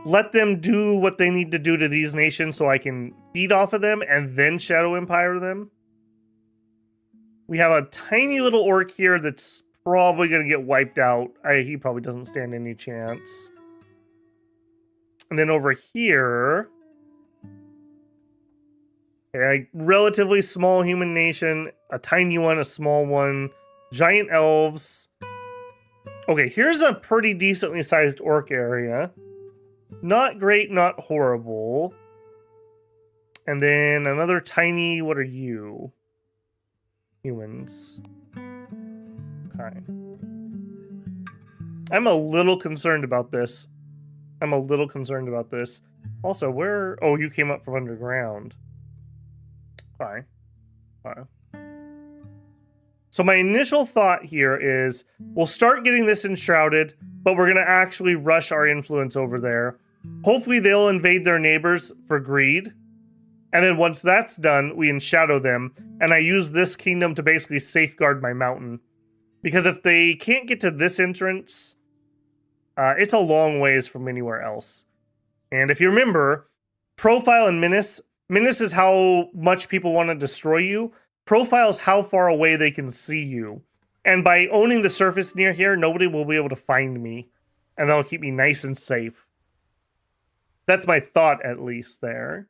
Let them do what they need to do to these nations so I can feed off of them and then Shadow Empire them. We have a tiny little orc here that's probably going to get wiped out. He probably doesn't stand any chance. And then over here, a relatively small human nation, a tiny one, a small one, giant elves. Okay, here's a pretty decently sized orc area. Not great, not horrible. And then another tiny, what are you? Humans. Okay. I'm a little concerned about this. Also, where... Oh, you came up from underground. Fine. So my initial thought here is we'll start getting this enshrouded, but we're going to actually rush our influence over there. Hopefully they'll invade their neighbors for greed. And then once that's done, we enshadow them. And I use this kingdom to basically safeguard my mountain. Because if they can't get to this entrance, it's a long ways from anywhere else. And if you remember, profile and menace is how much people want to destroy you. Profile is how far away they can see you. And by owning the surface near here, nobody will be able to find me. And that'll keep me nice and safe. That's my thought, at least, there.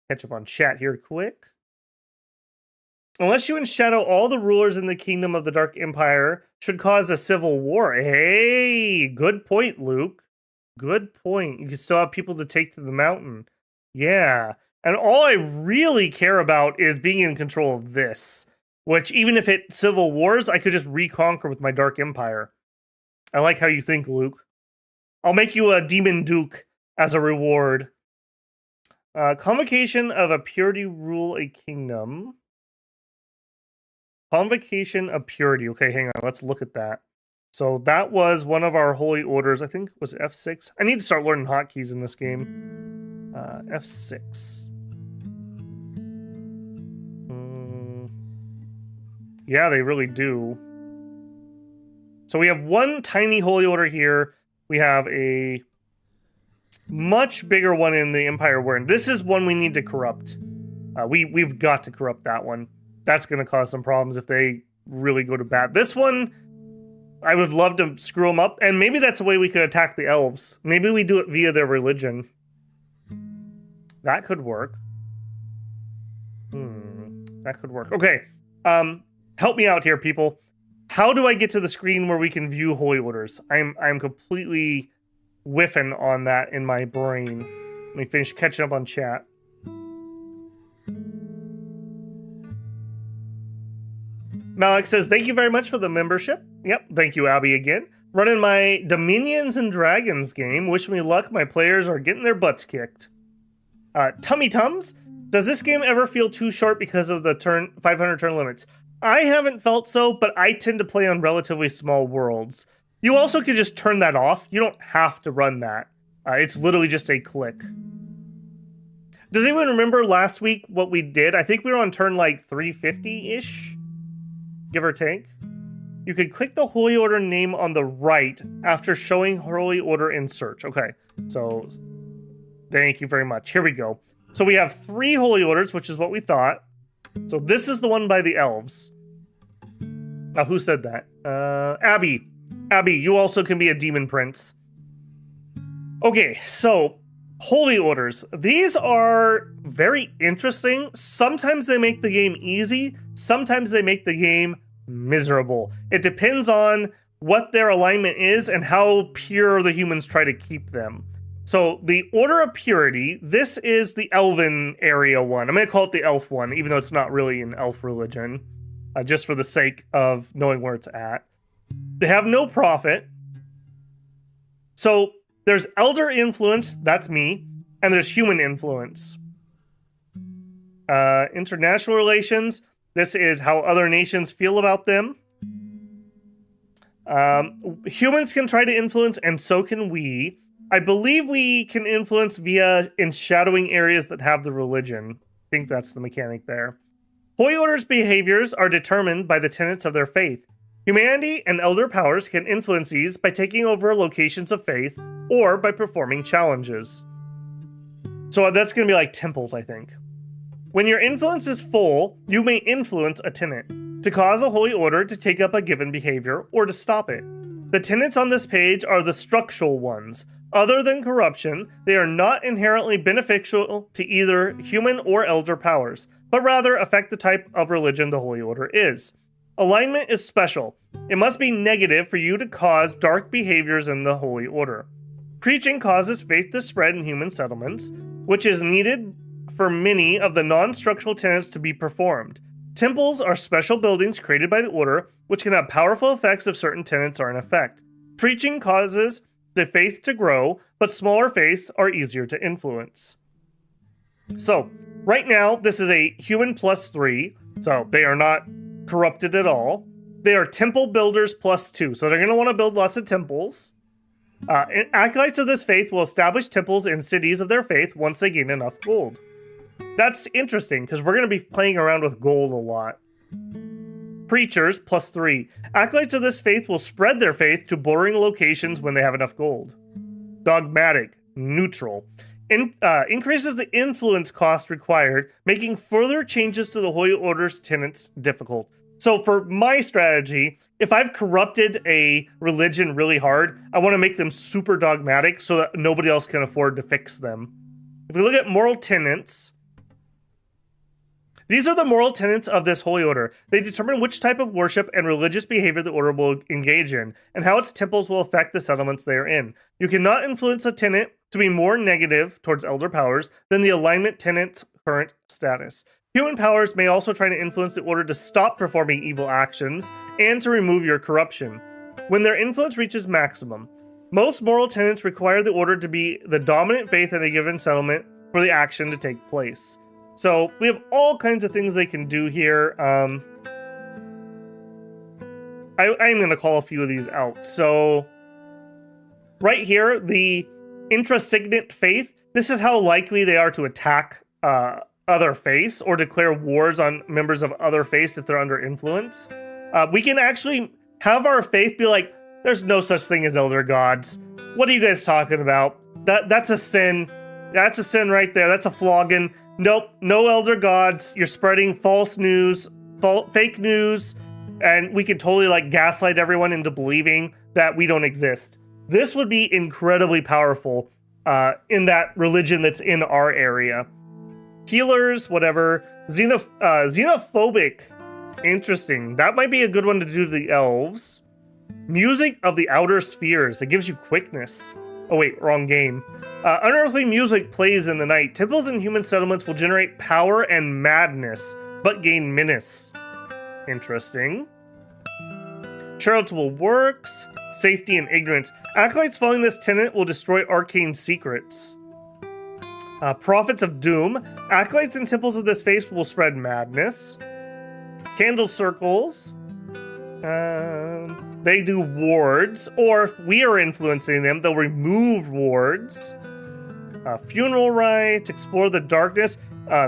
Catch up on chat here quick. Unless you enshadow all the rulers in the kingdom of the Dark Empire, should cause a civil war. Hey, good point, Luke. Good point. You can still have people to take to the mountain. Yeah. And all I really care about is being in control of this. Which, even if it civil wars, I could just reconquer with my Dark Empire. I like how you think, Luke. I'll make you a Demon Duke as a reward. Convocation of a Purity rule a kingdom. Convocation of Purity. Okay, hang on. Let's look at that. So that was one of our holy orders. I think it was F6. I need to start learning hotkeys in this game. F6. Yeah, they really do. So we have one tiny holy order here. We have a much bigger one in the Empire we're in. This is one we need to corrupt. We've got to corrupt that one. That's going to cause some problems if they really go to bat. This one, I would love to screw them up. And maybe that's a way we could attack the elves. Maybe we do it via their religion. That could work. That could work. Okay. Help me out here, people. How do I get to the screen where we can view holy orders? I'm completely whiffing on that in my brain. Let me finish catching up on chat. Malik says, thank you very much for the membership. Yep, thank you, Abby, again. Running my Dominions and Dragons game. Wish me luck. My players are getting their butts kicked. Tummy Tums, does this game ever feel too short because of the 500 turn limits? I haven't felt so, but I tend to play on relatively small worlds. You also could just turn that off. You don't have to run that. It's literally just a click. Does anyone remember last week what we did? I think we were on turn like 350-ish, give or take. You could click the Holy Order name on the right after showing Holy Order in search. Okay, so thank you very much. Here we go. So we have 3 Holy Orders, which is what we thought. So this is the one by the elves. Who said that? Abby. Abby, you also can be a demon prince. Okay, so holy orders. These are very interesting. Sometimes they make the game easy. Sometimes they make the game miserable. It depends on what their alignment is and how pure the humans try to keep them. So the Order of Purity, this is the Elven area one. I'm going to call it the Elf one, even though it's not really an elf religion, just for the sake of knowing where it's at. They have no profit. So there's Elder Influence, that's me, and there's Human Influence. International Relations, this is how other nations feel about them. Humans can try to influence, and so can we. I believe we can influence via enshadowing areas that have the religion. I think that's the mechanic there. Holy Order's behaviors are determined by the tenets of their faith. Humanity and elder powers can influence these by taking over locations of faith or by performing challenges. So that's going to be like temples, I think. When your influence is full, you may influence a tenet to cause a holy order to take up a given behavior or to stop it. The tenets on this page are the structural ones. Other than corruption, they are not inherently beneficial to either human or elder powers, but rather affect the type of religion the holy order is. Alignment is special. It must be negative for you to cause dark behaviors in the holy order. Preaching causes faith to spread in human settlements, which is needed for many of the non-structural tenets to be performed. Temples are special buildings created by the order, which can have powerful effects if certain tenets are in effect. Preaching causes the faith to grow, but smaller faiths are easier to influence. So, right now, this is a human +3, so they are not corrupted at all. They are temple builders +2, so they're going to want to build lots of temples. Acolytes of this faith will establish temples in cities of their faith once they gain enough gold. That's interesting, because we're going to be playing around with gold a lot. Preachers +3. Acolytes of this faith will spread their faith to bordering locations when they have enough gold. dogmatic, neutral. Increases the influence cost required, making further changes to the Holy Order's tenets difficult. So for my strategy, if I've corrupted a religion really hard, I want to make them super dogmatic so that nobody else can afford to fix them. If we look at moral tenets, these are the moral tenets of this holy order. They determine which type of worship and religious behavior the order will engage in, and how its temples will affect the settlements they are in. You cannot influence a tenet to be more negative towards elder powers than the alignment tenet's current status. Human powers may also try to influence the order to stop performing evil actions and to remove your corruption when their influence reaches maximum. Most moral tenets require the order to be the dominant faith in a given settlement for the action to take place. So we have all kinds of things they can do here. I'm going to call a few of these out. So right here, the intrasignate faith, this is how likely they are to attack other faiths or declare wars on members of other faiths if they're under influence. We can actually have our faith be like, there's no such thing as elder gods. What are you guys talking about? That's a sin. That's a sin right there. That's a flogging. Nope, no elder gods. You're spreading false news, fake news, and we can totally like gaslight everyone into believing that we don't exist. This would be incredibly powerful in that religion that's in our area. Healers, whatever. Xenophobic. Interesting. That might be a good one to do to the elves. Music of the outer spheres. It gives you quickness. Oh wait, wrong game. Unearthly music plays in the night. Temples and human settlements will generate power and madness, but gain menace. Interesting. Charitable works. Safety and ignorance. Acolytes following this tenet will destroy arcane secrets. Prophets of doom. Acolytes and temples of this faith will spread madness. Candle circles. They do wards, or if we are influencing them, they'll remove wards. Funeral rites, explore the darkness.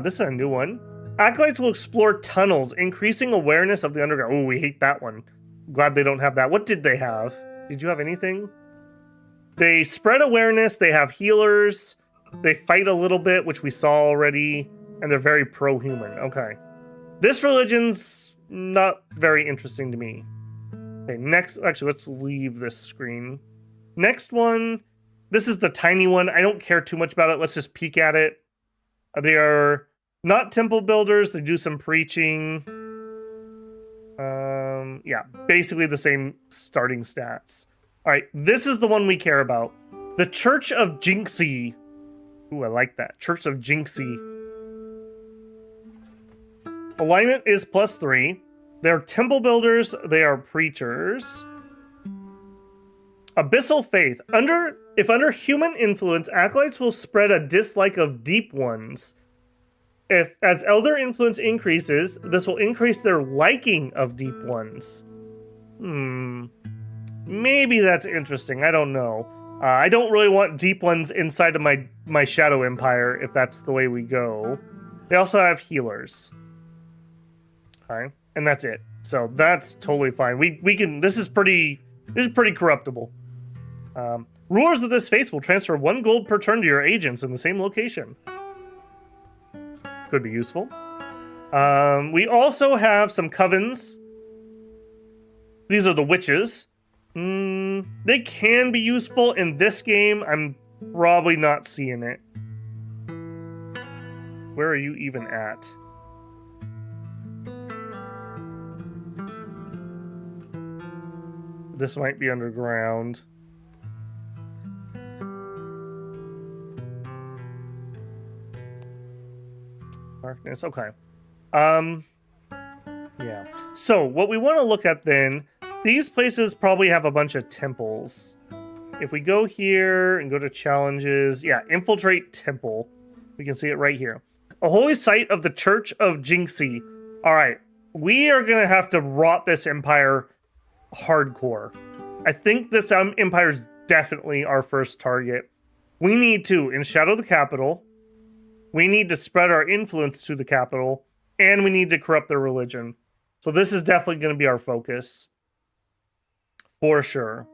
This is a new one. Acolytes will explore tunnels, increasing awareness of the underground. Oh, we hate that one. Glad they don't have that. What did they have? Did you have anything? They spread awareness. They have healers. They fight a little bit, which we saw already, and they're very pro-human. Okay. This religion's not very interesting to me. Okay, next, actually, let's leave this screen. Next one, this is the tiny one. I don't care too much about it. Let's just peek at it. They are not temple builders. They do some preaching. Yeah, basically the same starting stats. All right, this is the one we care about. The Church of Jinxie. Ooh, I like that. Church of Jinxie. Alignment is +3. They're temple builders. They are preachers. Abyssal faith. If under human influence, acolytes will spread a dislike of deep ones. If as elder influence increases, this will increase their liking of deep ones. Maybe that's interesting. I don't know. I don't really want deep ones inside of my shadow empire if that's the way we go. They also have healers. Okay, and that's it. So that's totally fine. We can. This is pretty corruptible. Rulers of this faith will transfer 1 gold per turn to your agents in the same location. Could be useful. We also have some covens. These are the witches. They can be useful in this game. I'm probably not seeing it. Where are you even at? This might be underground. Darkness, okay. Yeah. So what we want to look at then, these places probably have a bunch of temples. If we go here and go to challenges, yeah, infiltrate temple. We can see it right here. A holy site of the Church of Jinxie. All right, we are going to have to rot this empire hardcore. I think this empire is definitely our first target. We need to enshadow the capital. We need to spread our influence to the capital. And we need to corrupt their religion. So this is definitely going to be our focus. For sure.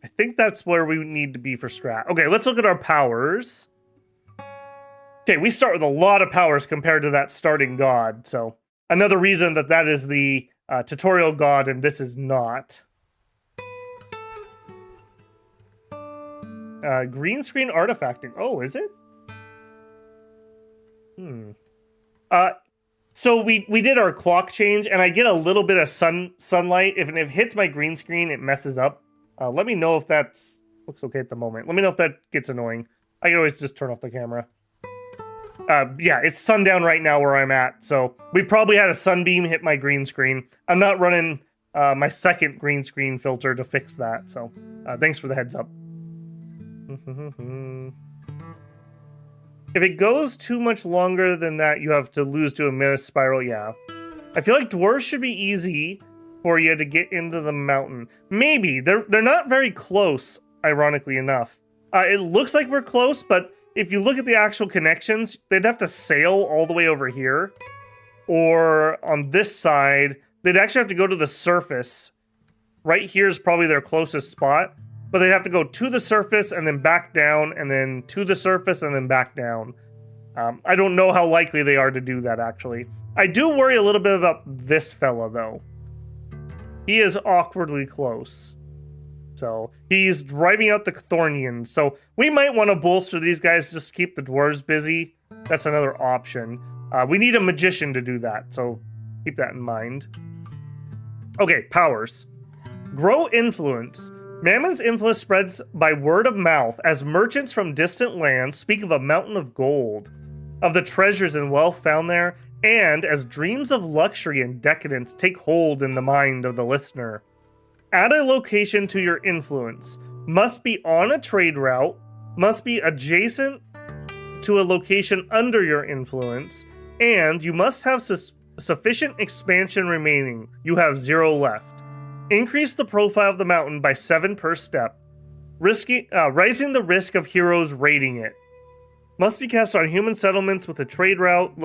I think that's where we need to be for strat. Okay, let's look at our powers. Okay, we start with a lot of powers compared to that starting god. So another reason that that is the tutorial god and this is not. Green screen artifacting. Oh, is it? So we did our clock change, and I get a little bit of sunlight. If it hits my green screen, it messes up. Let me know if that's looks okay at the moment. Let me know if that gets annoying. I can always just turn off the camera. Yeah, it's sundown right now where I'm at, so we probably had a sunbeam hit my green screen. I'm not running my second green screen filter to fix that, so thanks for the heads up. If it goes too much longer than that, you have to lose to a mist spiral. Yeah. I feel like dwarves should be easy for you to get into the mountain. Maybe. They're not very close, ironically enough. It looks like we're close, but if you look at the actual connections, they'd have to sail all the way over here. Or on this side, they'd actually have to go to the surface. Right here is probably their closest spot. But they have to go to the surface and then back down and then to the surface and then back down. I don't know how likely they are to do that, actually. I do worry a little bit about this fella, though. He is awkwardly close. So he's driving out the Chthonians. So we might want to bolster these guys just to keep the dwarves busy. That's another option. We need a magician to do that, so keep that in mind. Okay, powers. Grow influence. Mammon's influence spreads by word of mouth as merchants from distant lands speak of a mountain of gold, of the treasures and wealth found there, and as dreams of luxury and decadence take hold in the mind of the listener. Add a location to your influence. Must be on a trade route, must be adjacent to a location under your influence, and you must have sufficient expansion remaining. You have 0 left. Increase the profile of the mountain by 7 per step, raising the risk of heroes raiding it. Must be cast on human settlements with a trade route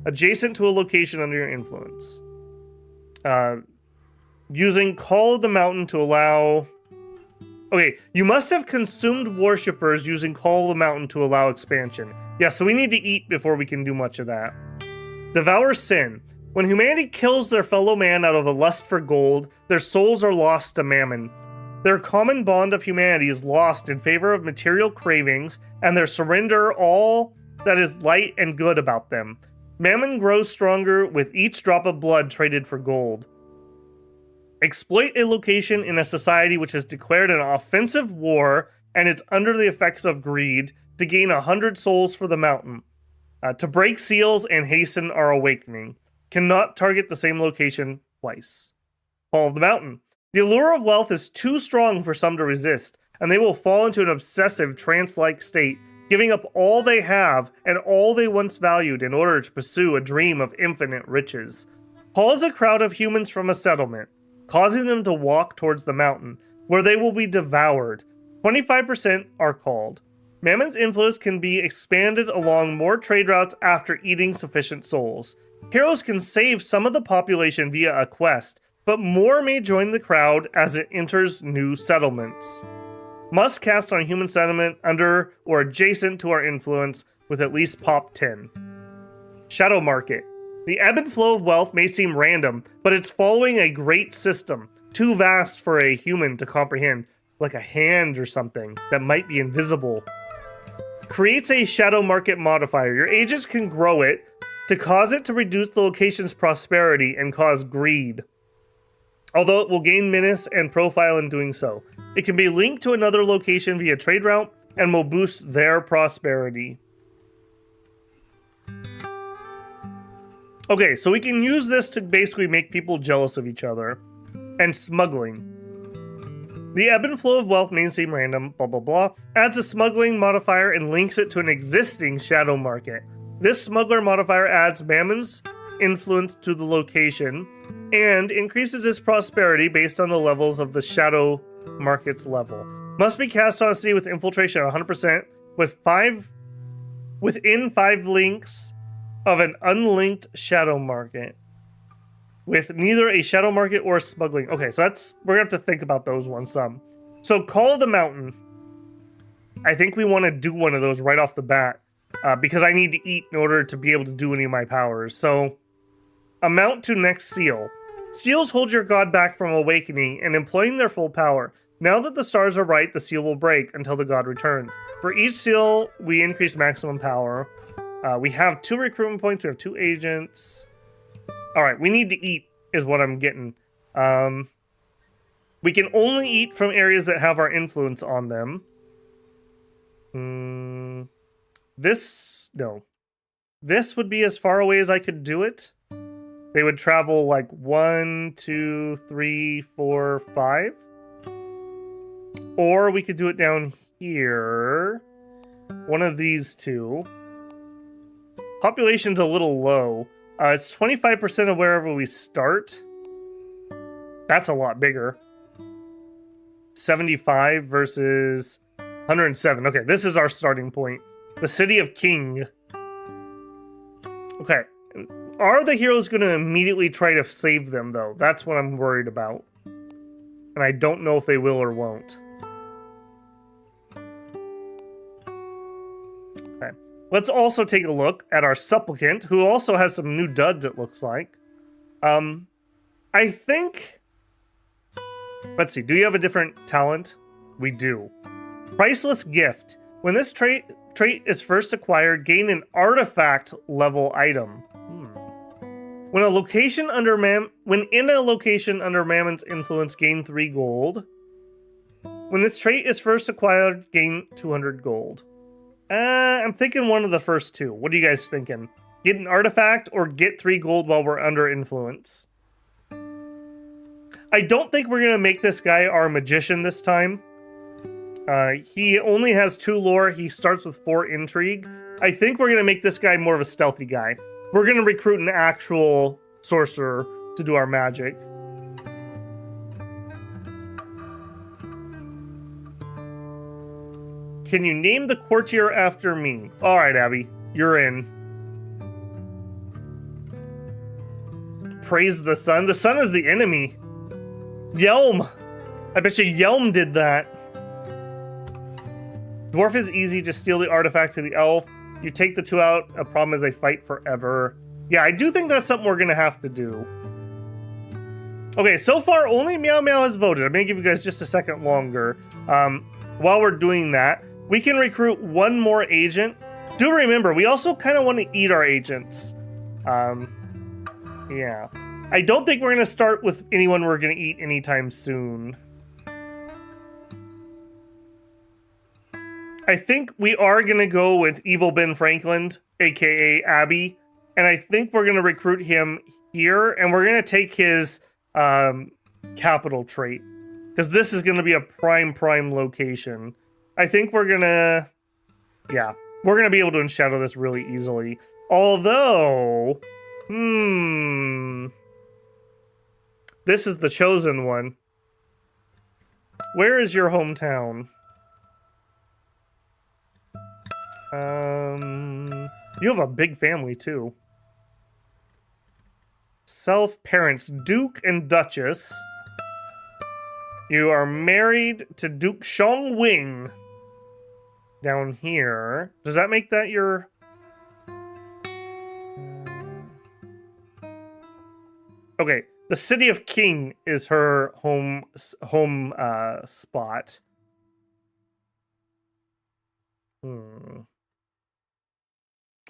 adjacent to a location under your influence. Using Call of the Mountain to allow... Okay, you must have consumed worshippers using Call of the Mountain to allow expansion. Yeah, so we need to eat before we can do much of that. Devour Sin. When humanity kills their fellow man out of a lust for gold, their souls are lost to Mammon. Their common bond of humanity is lost in favor of material cravings, and their surrender all that is light and good about them. Mammon grows stronger with each drop of blood traded for gold. Exploit a location in a society which has declared an offensive war and is under the effects of greed to gain 100 souls for the mountain. To break seals and hasten our awakening. Cannot target the same location twice. Call of the Mountain. The allure of wealth is too strong for some to resist, and they will fall into an obsessive trance-like state, giving up all they have and all they once valued in order to pursue a dream of infinite riches. Calls a crowd of humans from a settlement, causing them to walk towards the mountain, where they will be devoured. 25% are called. Mammon's influence can be expanded along more trade routes after eating sufficient souls. Heroes can save some of the population via a quest, but more may join the crowd as it enters new settlements. Must cast on human settlement under or adjacent to our influence with at least pop 10. Shadow Market. The ebb and flow of wealth may seem random, but it's following a great system, too vast for a human to comprehend, like a hand or something that might be invisible. Creates a Shadow Market modifier. Your agents can grow it to cause it to reduce the location's prosperity and cause greed, although it will gain menace and profile in doing so. It can be linked to another location via trade route and will boost their prosperity. Okay, so we can use this to basically make people jealous of each other. And smuggling. The ebb and flow of wealth may seem random, blah blah blah, adds a smuggling modifier and links it to an existing shadow market. This smuggler modifier adds Mammon's influence to the location and increases its prosperity based on the levels of the shadow market's level. Must be cast on a city with infiltration 100% within 5 links of an unlinked shadow market with neither a shadow market or smuggling. Okay, so we're gonna have to think about those ones some. So Call of the Mountain. I think we want to do one of those right off the bat because I need to eat in order to be able to do any of my powers. So amount to next seal. Seals hold your god back from awakening and employing their full power. Now that the stars are right, the seal will break until the god returns. For each seal, we increase maximum power. We have 2 recruitment points. We have 2 agents. All right, we need to eat is what I'm getting. We can only eat from areas that have our influence on them. This would be as far away as I could do it. They would travel like 1, 2, 3, 4, 5. Or we could do it down here. One of these two. Population's a little low. It's 25% of wherever we start. That's a lot bigger. 75 versus 107. Okay, this is our starting point. The City of King. Okay. Are the heroes going to immediately try to save them, though? That's what I'm worried about. And I don't know if they will or won't. Okay. Let's also take a look at our supplicant, who also has some new duds, it looks like. I think... Let's see. Do you have a different talent? We do. Priceless Gift. When this trait is first acquired, gain an artifact level item. When in a location under Mammon's influence, gain 3 gold. When this trait is first acquired, gain 200 gold. I'm thinking one of the first two. What are you guys thinking? Get an artifact or get 3 gold while we're under influence? I don't think we're going to make this guy our magician this time. He only has 2 lore. He starts with 4 intrigue. I think we're going to make this guy more of a stealthy guy. We're going to recruit an actual sorcerer to do our magic. Can you name the courtier after me? All right, Abby, you're in. Praise the sun. The sun is the enemy. Yelm. I bet you Yelm did that. Dwarf is easy. Just steal the artifact to the elf. You take the 2 out. A problem is they fight forever. Yeah, I do think that's something we're going to have to do. Okay, so far only Meow Meow has voted. I'm going to give you guys just a second longer. While we're doing that, we can recruit 1 more agent. Do remember, we also kind of want to eat our agents. Yeah. I don't think we're going to start with anyone we're going to eat anytime soon. I think we are going to go with Evil Ben Franklin, aka Abby. And I think we're going to recruit him here. And we're going to take his capital trait. Because this is going to be a prime location. I think we're going to... Yeah. We're going to be able to unshadow this really easily. Although... This is the chosen one. Where is your hometown? You have a big family, too. Parents, Duke and Duchess. You are married to Duke Shong Wing. Down here. Does that make that your... Okay, the City of King is her home spot.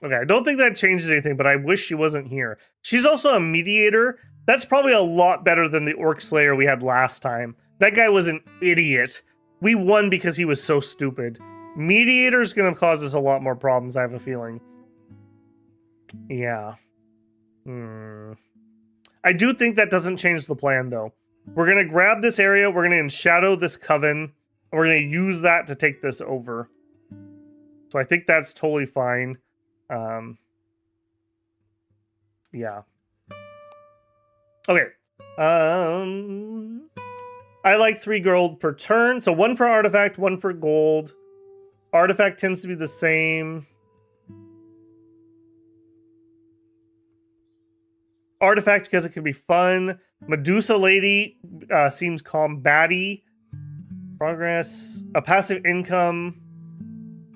Okay, I don't think that changes anything, but I wish she wasn't here. She's also a mediator. That's probably a lot better than the Orc Slayer we had last time. That guy was an idiot. We won because he was so stupid. Mediator's gonna cause us a lot more problems, I have a feeling. Yeah. I do think that doesn't change the plan, though. We're gonna grab this area, we're gonna enshadow this coven, and we're gonna use that to take this over. So I think that's totally fine. Yeah. Okay. I like 3 gold per turn. So 1 for artifact, 1 for gold. Artifact tends to be the same. Artifact because it can be fun. Medusa Lady seems combat-y. Progress. A passive income.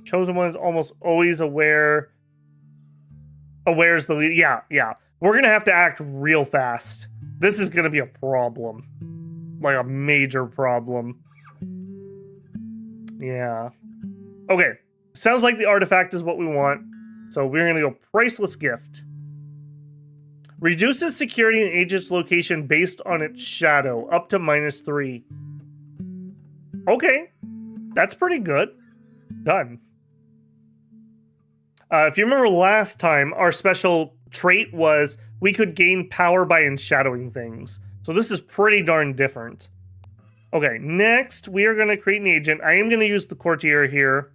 Chosen one is almost always aware. Aware's the lead. Yeah. We're going to have to act real fast. This is going to be a problem. Like a major problem. Yeah. Okay. Sounds like the artifact is what we want. So we're going to go priceless gift. Reduces security in agent's location based on its shadow, up to -3. Okay. That's pretty good. Done. If you remember last time, our special trait was we could gain power by enshadowing things. So this is pretty darn different. Okay, next we are going to create an agent. I am going to use the courtier here.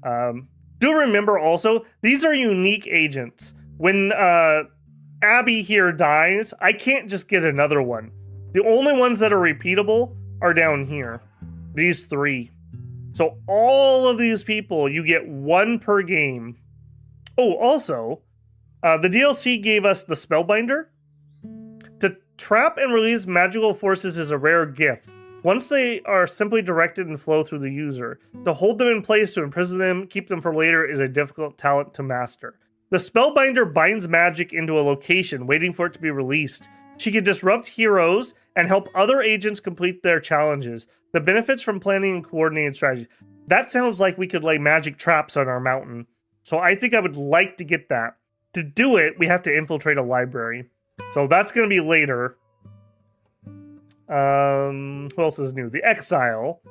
Do remember also, these are unique agents. When Abby here dies, I can't just get another one. The only ones that are repeatable are down here. These 3. So all of these people, you get 1 per game. Oh, also, the DLC gave us the Spellbinder. To trap and release magical forces is a rare gift. Once they are simply directed and flow through the user. To hold them in place, to imprison them, keep them for later is a difficult talent to master. The Spellbinder binds magic into a location, waiting for it to be released. She can disrupt heroes and help other agents complete their challenges. The benefits from planning and coordinated strategy. That sounds like we could lay magic traps on our mountain. So I think I would like to get that. To do it, we have to infiltrate a library. So that's going to be later. Who else is new? The Exile.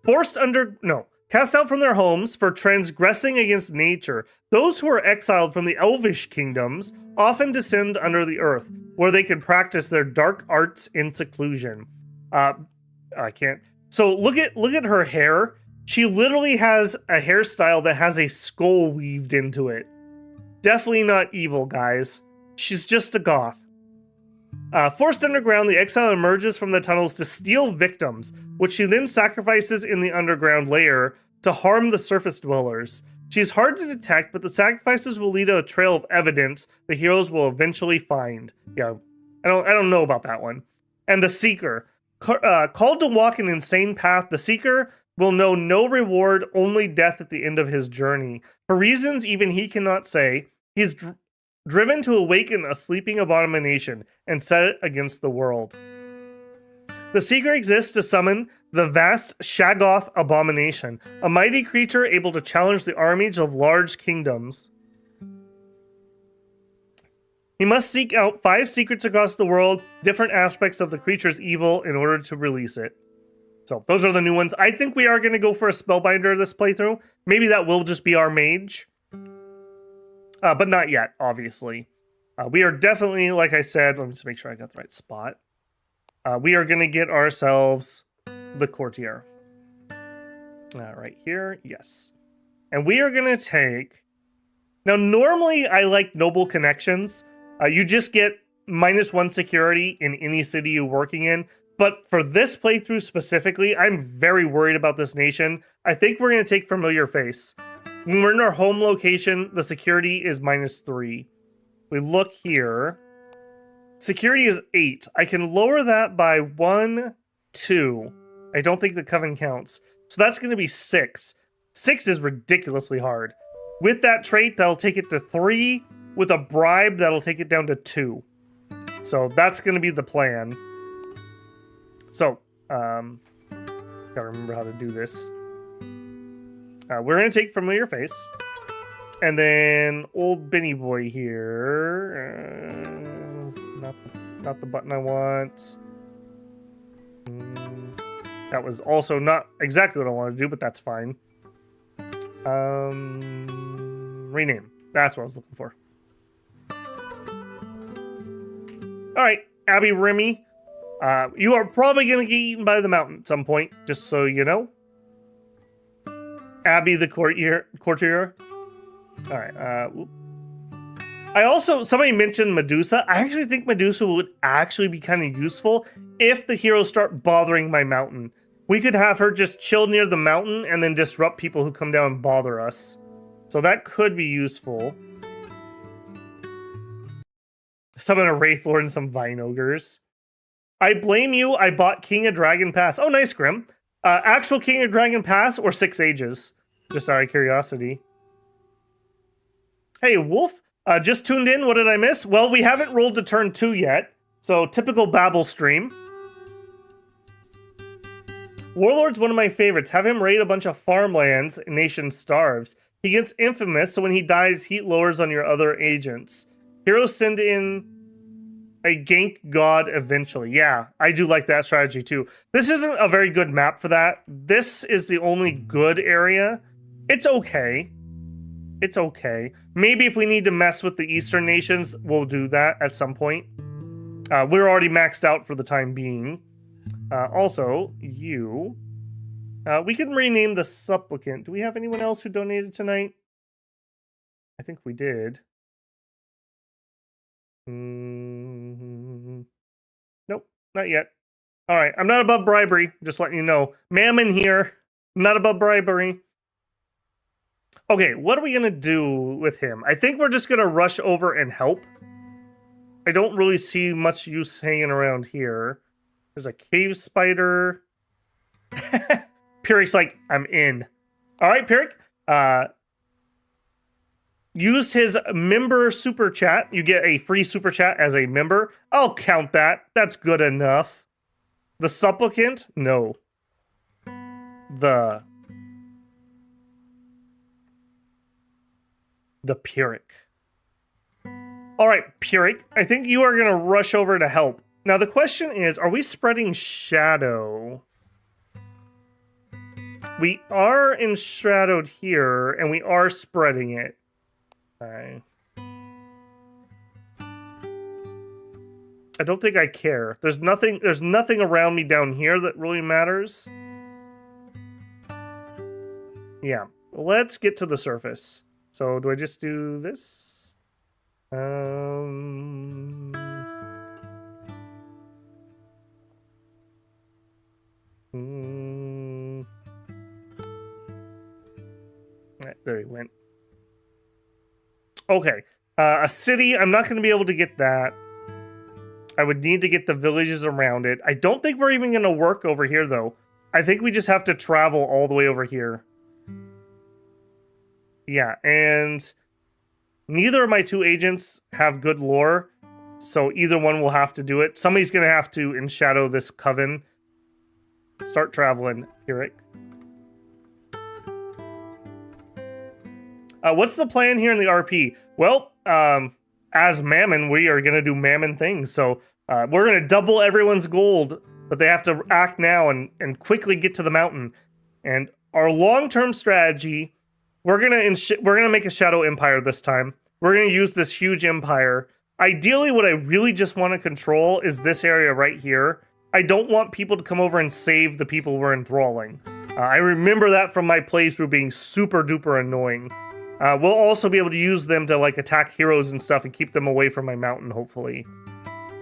Cast out from their homes for transgressing against nature. Those who are exiled from the elvish kingdoms often descend under the earth, where they can practice their dark arts in seclusion. I can't. So look at her hair. She literally has a hairstyle that has a skull weaved into it. Definitely not evil, guys. She's just a goth. Forced underground, the exile emerges from the tunnels to steal victims, which she then sacrifices in the underground layer to harm the surface dwellers. She's hard to detect, but the sacrifices will lead to a trail of evidence the heroes will eventually find. Yeah, I don't know about that one. And the Seeker. Called to walk an insane path, the Seeker will know no reward, only death at the end of his journey. For reasons even he cannot say, he's driven to awaken a sleeping abomination and set it against the world. The Seeker exists to summon the vast Shaggoth abomination, a mighty creature able to challenge the armies of large kingdoms. He must seek out 5 secrets across the world, different aspects of the creature's evil, in order to release it. So those are the new ones. I think we are going to go for a Spellbinder this playthrough. Maybe that will just be our mage. But not yet, obviously. We are definitely, like I said, let me just make sure I got the right spot. We are going to get ourselves the courtier. Right here, yes. And we are going to take... Now, normally I like noble connections. You just get -1 security in any city you're working in. But for this playthrough specifically, I'm very worried about this nation. I think we're going to take Familiar Face. When we're in our home location, the security is -3. We look here. Security is 8. I can lower that by 1, 2. I don't think the Coven counts. So that's going to be 6. 6 is ridiculously hard. With that trait, that'll take it to 3. With a bribe, that'll take it down to 2. So that's going to be the plan. So, gotta remember how to do this. We're going to take Familiar Face. And then old Benny Boy here. Not the button I want. That was also not exactly what I want to do, but that's fine. Rename. That's what I was looking for. Alright, Abby Remy. You are probably going to get eaten by the mountain at some point, just so you know. Abby the courtier. Alright, somebody mentioned Medusa. I actually think Medusa would actually be kind of useful if the heroes start bothering my mountain. We could have her just chill near the mountain and then disrupt people who come down and bother us. So that could be useful. Summon a Wraithlord and some Vine Ogres. I blame you, I bought King of Dragon Pass. Oh, nice, Grim. Actual King of Dragon Pass or 6 Ages? Just out of curiosity. Hey, Wolf, just tuned in. What did I miss? Well, we haven't rolled to turn 2 yet. So, typical Babel stream. Warlord's one of my favorites. Have him raid a bunch of farmlands, nation starves. He gets infamous, so when he dies, heat lowers on your other agents. Heroes send in a gank god eventually. Yeah, I do like that strategy too. This isn't a very good map for that. This is the only good area. It's okay. It's okay. Maybe if we need to mess with the Eastern nations, we'll do that at some point. We're already maxed out for the time being. Also, you... we can rename the supplicant. Do we have anyone else who donated tonight? I think we did. Nope, not yet. All right, I'm not above bribery. Just letting you know. Mammon here. Not above bribery. Okay, what are we going to do with him? I think we're just going to rush over and help. I don't really see much use hanging around here. There's a cave spider. Pyrrhic's like, I'm in. All right, Pyrrhic. Used his member super chat. You get a free super chat as a member. I'll count that. That's good enough. The supplicant? No. The Pyrrhic. All right, Pyrrhic. I think you are going to rush over to help. Now, the question is, are we spreading shadow? We are enshadowed here, and we are spreading it. Okay. I don't think I care. There's nothing around me down here that really matters. Yeah. Let's get to the surface. So, do I just do this? There he went. Okay. A city, I'm not going to be able to get that. I would need to get the villages around it. I don't think we're even going to work over here, though. I think we just have to travel all the way over here. Yeah, and neither of my two agents have good lore, so either one will have to do it. Somebody's going to have to enshadow this coven. Start traveling, Pyrrhic. What's the plan here in the RP? Well, as Mammon, we are going to do Mammon things. So we're going to double everyone's gold, but they have to act now and quickly get to the mountain. And our long-term strategy, we're gonna make a Shadow Empire this time. We're going to use this huge empire. Ideally, what I really just want to control is this area right here. I don't want people to come over and save the people we're enthralling. I remember that from my playthrough being super duper annoying. We'll also be able to use them to like attack heroes and stuff and keep them away from my mountain, hopefully.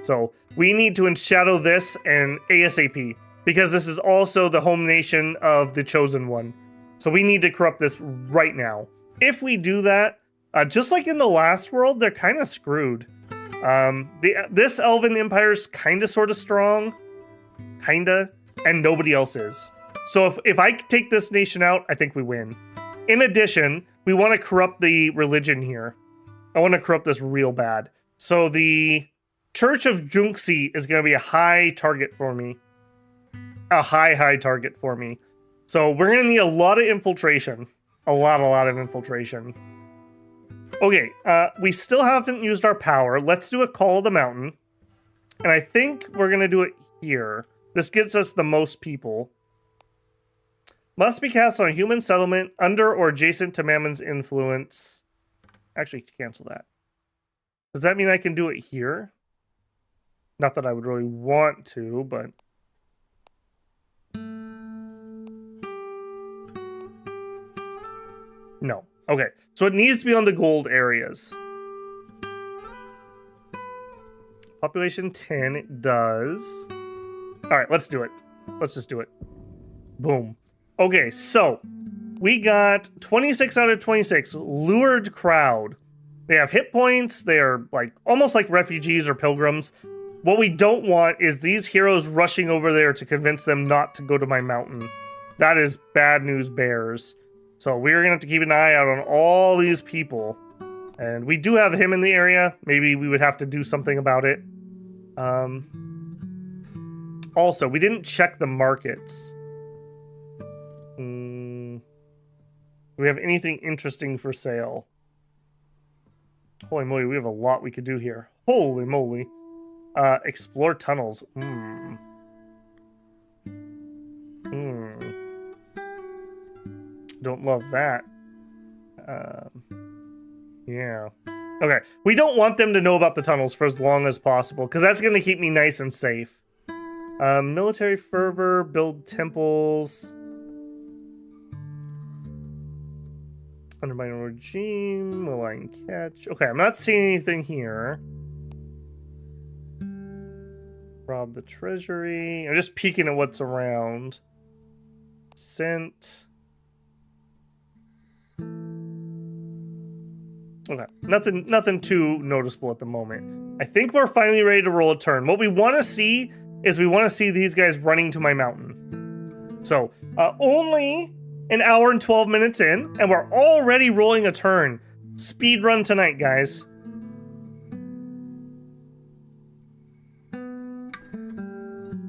So we need to enshadow this and ASAP, because this is also the home nation of the Chosen One. So we need to corrupt this right now. If we do that, just like in the last world, they're kind of screwed. This Elven Empire's kind of sort of strong, kinda, and nobody else is. So if I take this nation out, I think we win. In addition, we want to corrupt the religion here. I want to corrupt this real bad. So the Church of Junxi is going to be a high target for me. A high target for me. So we're going to need a lot of infiltration. A lot of infiltration. Okay, we still haven't used our power. Let's do a Call of the Mountain. And I think we're going to do it here. This gets us the most people. Must be cast on a human settlement under or adjacent to Mammon's influence. Actually, cancel that. Does that mean I can do it here? Not that I would really want to, but... No. Okay, so it needs to be on the gold areas. Population 10, it does. Alright, let's do it. Let's just do it. Boom. Okay, so we got 26 out of 26. Lured crowd. They have hit points. They are like almost like refugees or pilgrims. What we don't want is these heroes rushing over there to convince them not to go to my mountain. That is bad news bears. So we're going to have to keep an eye out on all these people. And we do have him in the area. Maybe we would have to do something about it. Also, we didn't check the markets. Do we have anything interesting for sale? Holy moly, we have a lot we could do here. Holy moly. Explore tunnels. Don't love that. Yeah. Okay. We don't want them to know about the tunnels for as long as possible, because that's going to keep me nice and safe. Military fervor, build temples. Undermine regime, malign catch. Okay, I'm not seeing anything here. Rob the treasury. I'm just peeking at what's around. Scent. Okay, nothing too noticeable at the moment. I think we're finally ready to roll a turn. What we want to see is we want to see these guys running to my mountain. So, only an hour and 12 minutes in, and we're already rolling a turn. Speed run tonight, guys.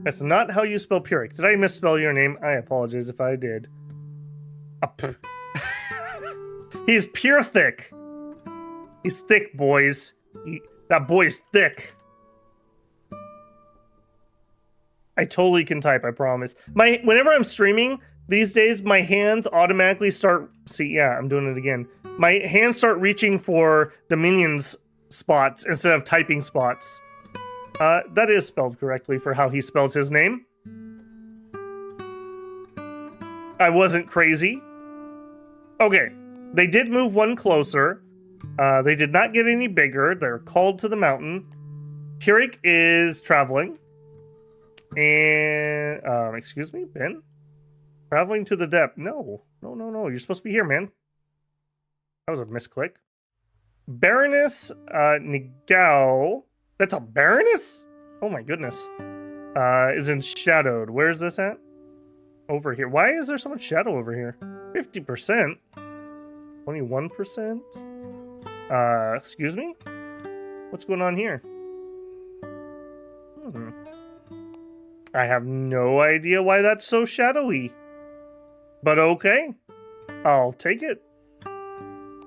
That's not how you spell Pyrrhic. Did I misspell your name? I apologize if I did. He's pure thick. He's thick, boys. That boy's thick. I totally can type, I promise. Whenever I'm streaming these days, my hands automatically start... See, yeah, I'm doing it again. My hands start reaching for Dominion's spots instead of typing spots. That is spelled correctly for how he spells his name. I wasn't crazy. Okay, they did move one closer. They did not get any bigger. They're called to the mountain. Pyrrhic is traveling. And, excuse me, Ben? Traveling to the depth. No. You're supposed to be here, man. That was a misclick. Baroness, Nigao. That's a Baroness? Oh my goodness. Is enshadowed. Where is this at? Over here. Why is there so much shadow over here? 50%? 21%? Excuse me? What's going on here? I have no idea why that's so shadowy. But okay. I'll take it.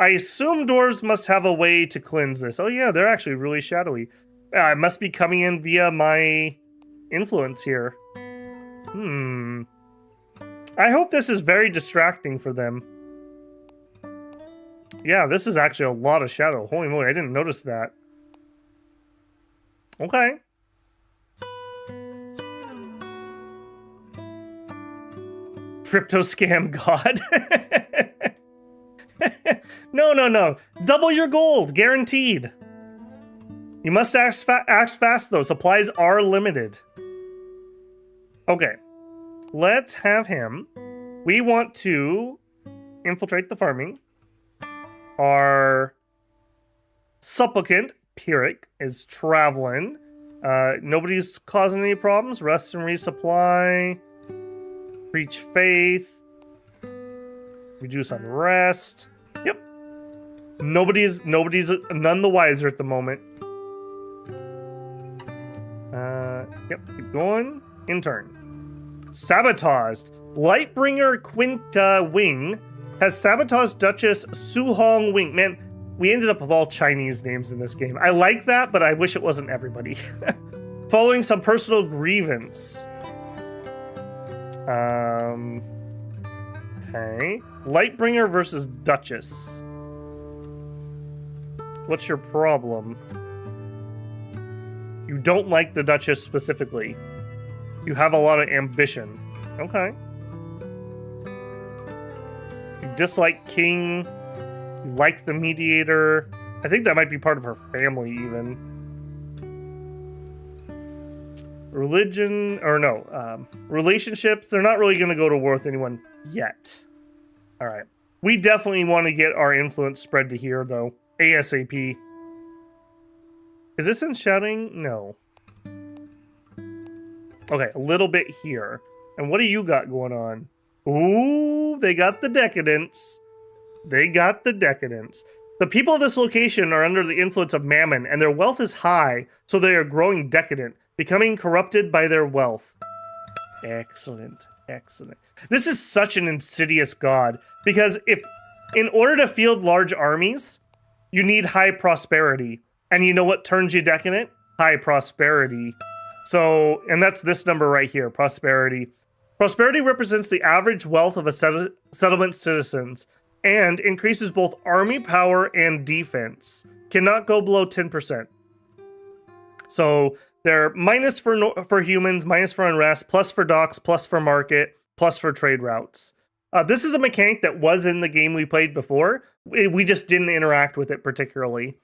I assume dwarves must have a way to cleanse this. Oh yeah, they're actually really shadowy. It must be coming in via my influence here. I hope this is very distracting for them. Yeah, this is actually a lot of shadow. Holy moly, I didn't notice that. Okay. Crypto scam god. No. Double your gold, guaranteed. You must act fast, though. Supplies are limited. Okay. Let's have him. We want to infiltrate the farming. Our supplicant, Pyrrhic, is traveling. Nobody's causing any problems. Rest and resupply. Preach faith. Reduce unrest. Yep. Nobody's none the wiser at the moment. Yep, keep going. Intern. Sabotaged. Lightbringer Quinta Wing has sabotaged Duchess Su Hong Wing. Man, we ended up with all Chinese names in this game. I like that, but I wish it wasn't everybody. Following some personal grievance. Okay. Lightbringer versus Duchess. What's your problem? You don't like the Duchess specifically. You have a lot of ambition. Okay. You dislike King. You like the mediator. I think that might be part of her family even. Religion, or no, relationships, they're not really going to go to war with anyone yet. All right. We definitely want to get our influence spread to here, though. ASAP. Is this in shouting? No. Okay, a little bit here. And what do you got going on? Ooh, they got the decadence. They got the decadence. The people of this location are under the influence of Mammon, and their wealth is high, so they are growing decadent, becoming corrupted by their wealth. Excellent, excellent. This is such an insidious god, because in order to field large armies, you need high prosperity. And you know what turns you decadent? High prosperity. So, and that's this number right here, prosperity. Prosperity represents the average wealth of a settlement's citizens and increases both army power and defense. Cannot go below 10%. So they're minus for humans, minus for unrest, plus for docks, plus for market, plus for trade routes. This is a mechanic that was in the game we played before. We just didn't interact with it particularly.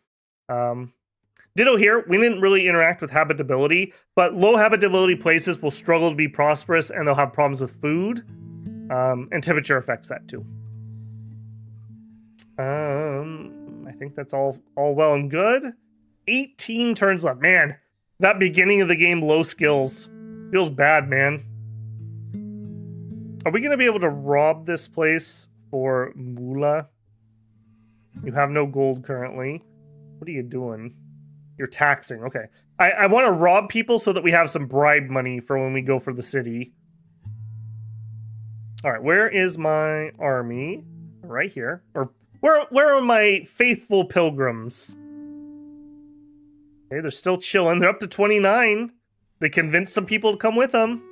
Ditto here, we didn't really interact with habitability, but low habitability places will struggle to be prosperous and they'll have problems with food. And temperature affects that too. I think that's all well and good. 18 turns left. Man, that beginning of the game, low skills. Feels bad, man. Are we going to be able to rob this place for moolah? You have no gold currently. What are you doing? You're taxing. Okay. I want to rob people so that we have some bribe money for when we go for the city. All right. Where is my army? Right here. Or where are my faithful pilgrims? Okay, they're still chilling. They're up to 29. They convinced some people to come with them.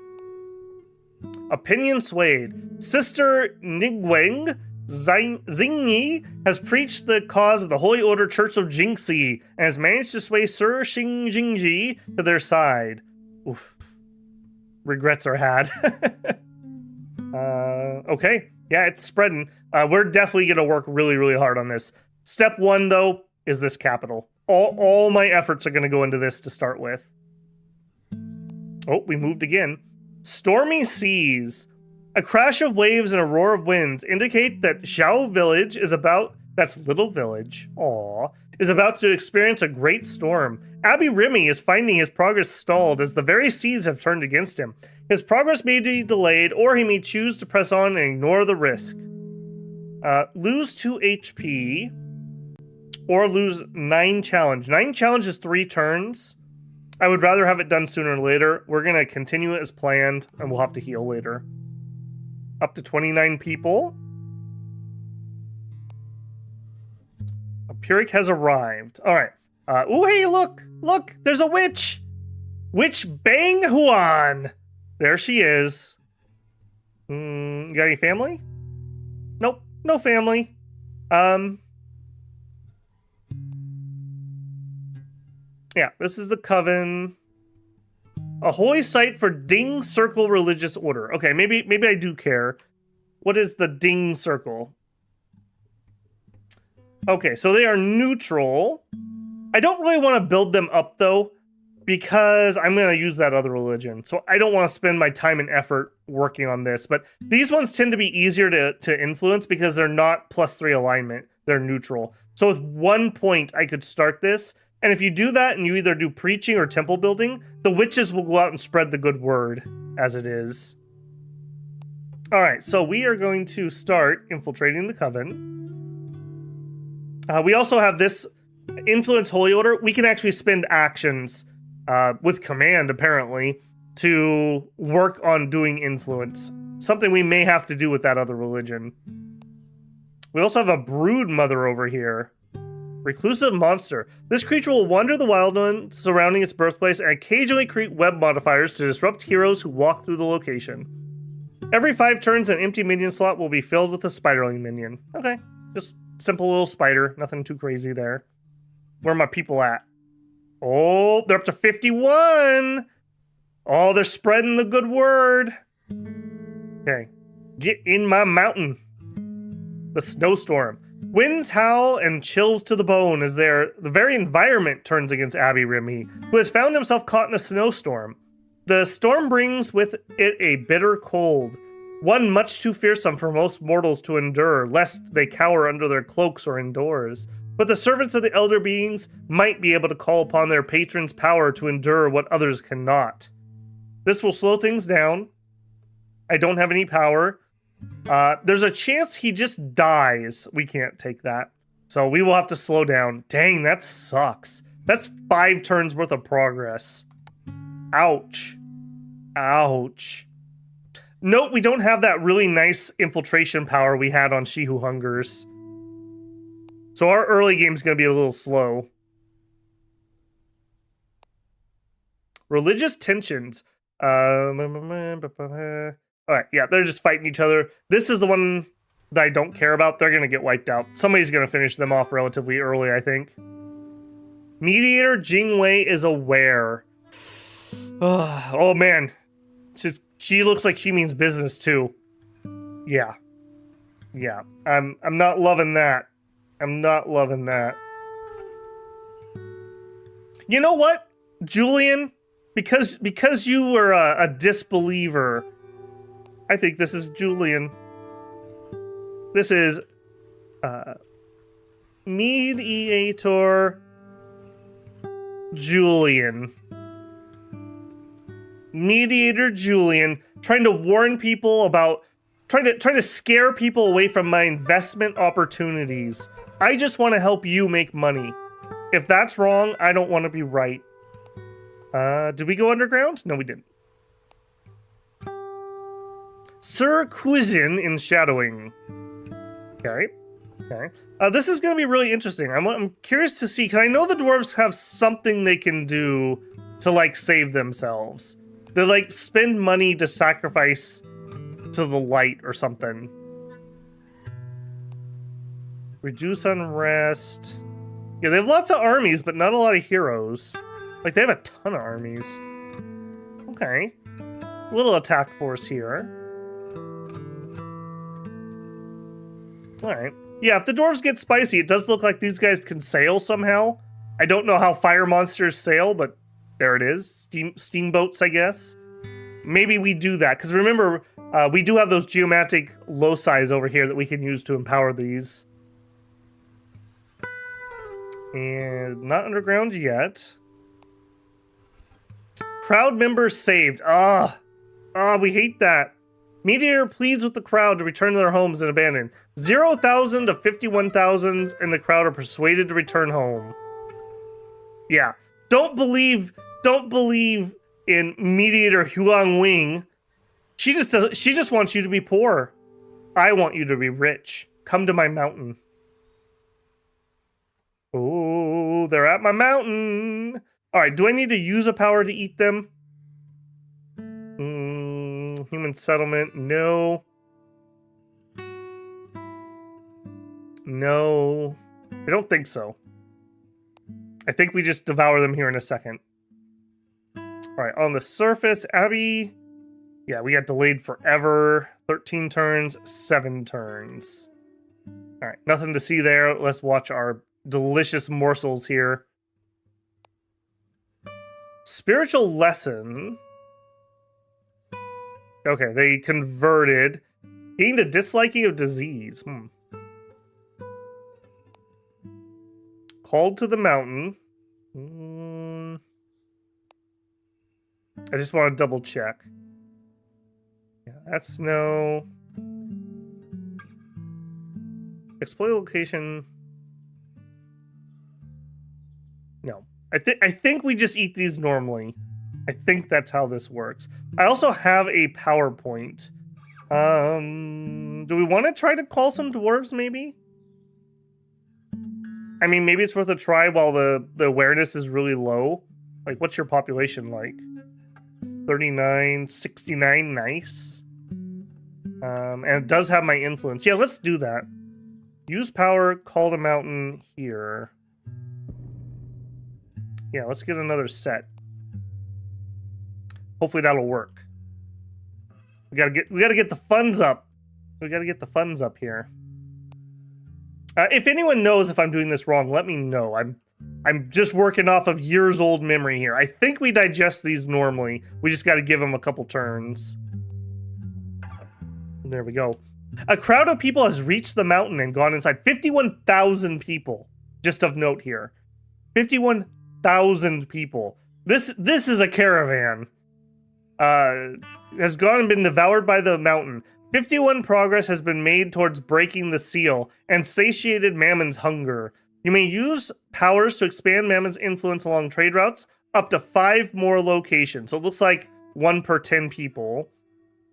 Opinion swayed. Sister Nigweng Xingyi has preached the cause of the Holy Order Church of Jingxi and has managed to sway Sir Xingjingji to their side. Oof. Regrets are had. Okay. Yeah, it's spreading. We're definitely going to work really, really hard on this. Step one, though, is this capital. All my efforts are going to go into this to start with. Oh, we moved again. Stormy seas. A crash of waves and a roar of winds indicate that Xiao Village is about... That's Little Village. Aww. Is about to experience a great storm. Abbey Remy is finding his progress stalled as the very seas have turned against him. His progress may be delayed, or he may choose to press on and ignore the risk. Lose 2 HP, or lose 9 challenge. 9 challenge is 3 turns. I would rather have it done sooner or later. We're going to continue it as planned, and we'll have to heal later. Up to 29 people. A Pyrrhic has arrived. All right. Oh, hey, look. Look, there's a witch. Witch Bang Huan. There she is. You got any family? Nope, no family. Yeah, this is the coven. A holy site for Ding Circle Religious Order. Okay, maybe I do care. What is the Ding Circle? Okay, so they are neutral. I don't really want to build them up, though, because I'm going to use that other religion. So I don't want to spend my time and effort working on this. But these ones tend to be easier to influence because they're not +3 alignment. They're neutral. So with 1 point, I could start this. And if you do that and you either do preaching or temple building, the witches will go out and spread the good word as it is. All right, so we are going to start infiltrating the coven. We also have this influence holy order. We can actually spend actions with command, apparently, to work on doing influence. Something we may have to do with that other religion. We also have a brood mother over here. Reclusive monster. This creature will wander the wildland surrounding its birthplace and occasionally create web modifiers to disrupt heroes who walk through the location. Every 5 turns, an empty minion slot will be filled with a spiderling minion. Okay, just simple little spider. Nothing too crazy there. Where are my people at? Oh, they're up to 51! Oh, they're spreading the good word. Okay, get in my mountain. The snowstorm. Winds howl and chills to the bone as the very environment turns against Abbey Remy, who has found himself caught in a snowstorm. The storm brings with it a bitter cold, one much too fearsome for most mortals to endure, lest they cower under their cloaks or indoors. But the servants of the elder beings might be able to call upon their patron's power to endure what others cannot. This will slow things down. I don't have any power. There's a chance he just dies. We can't take that. So we will have to slow down. Dang, that sucks. That's 5 turns worth of progress. Ouch. Ouch. Note we don't have that really nice infiltration power we had on She Who Hungers. So our early game's going to be a little slow. Religious tensions. Alright, yeah, they're just fighting each other. This is the one that I don't care about. They're going to get wiped out. Somebody's going to finish them off relatively early, I think. Mediator Jingwei is aware. Oh, man. She looks like she means business, too. Yeah. Yeah. I'm not loving that. I'm not loving that. You know what, Julian? Because you were a disbeliever, I think this is Julian. This is Mediator Julian. Mediator Julian, trying to warn people about, trying to scare people away from my investment opportunities. I just want to help you make money. If that's wrong, I don't want to be right. Did we go underground? No, we didn't. Sir Cuisin in shadowing. Okay. Okay. This is going to be really interesting. I'm curious to see, because I know the dwarves have something they can do to, like, save themselves. They, like, spend money to sacrifice to the light or something. Reduce unrest. Yeah, they have lots of armies, but not a lot of heroes. Like, they have a ton of armies. Okay. Little attack force here. Alright. Yeah, if the dwarves get spicy, it does look like these guys can sail somehow. I don't know how fire monsters sail, but there it is. Steamboats, I guess. Maybe we do that, because remember, we do have those geometric loci over here that we can use to empower these. And not underground yet. Crowd members saved. We hate that. Mediator pleads with the crowd to return to their homes and abandon. 0,000 to 51,000 in the crowd are persuaded to return home. Yeah. Don't believe in Mediator Huang Wing. She just wants you to be poor. I want you to be rich. Come to my mountain. Oh, they're at my mountain. All right, do I need to use a power to eat them? Human settlement, no. No, I don't think so. I think we just devour them here in a second. All right, on the surface, Abby. Yeah, we got delayed forever. 13 turns, 7 turns. All right, nothing to see there. Let's watch our delicious morsels here. Spiritual lesson. Okay, they converted. Gained a disliking of disease. Called to the mountain. I just want to double check. Yeah, that's no. Exploit location. No. I think we just eat these normally. I think that's how this works. I also have a PowerPoint. Do we want to try to call some dwarves, maybe? I mean, maybe it's worth a try while the awareness is really low. Like, what's your population like? 39, 69, nice. And it does have my influence. Yeah, let's do that. Use power, call to mountain here. Yeah, let's get another set. Hopefully that'll work. We gotta get the funds up. We gotta get the funds up here. If anyone knows if I'm doing this wrong, let me know. I'm just working off of years old memory here. I think we digest these normally. We just got to give them a couple turns. There we go. A crowd of people has reached the mountain and gone inside. 51,000 people. Just of note here. 51,000 people. This is a caravan. Has gone and been devoured by the mountain. 51 progress has been made towards breaking the seal and satiated Mammon's hunger. You may use powers to expand Mammon's influence along trade routes up to 5 more locations. So it looks like 1 per 10 people.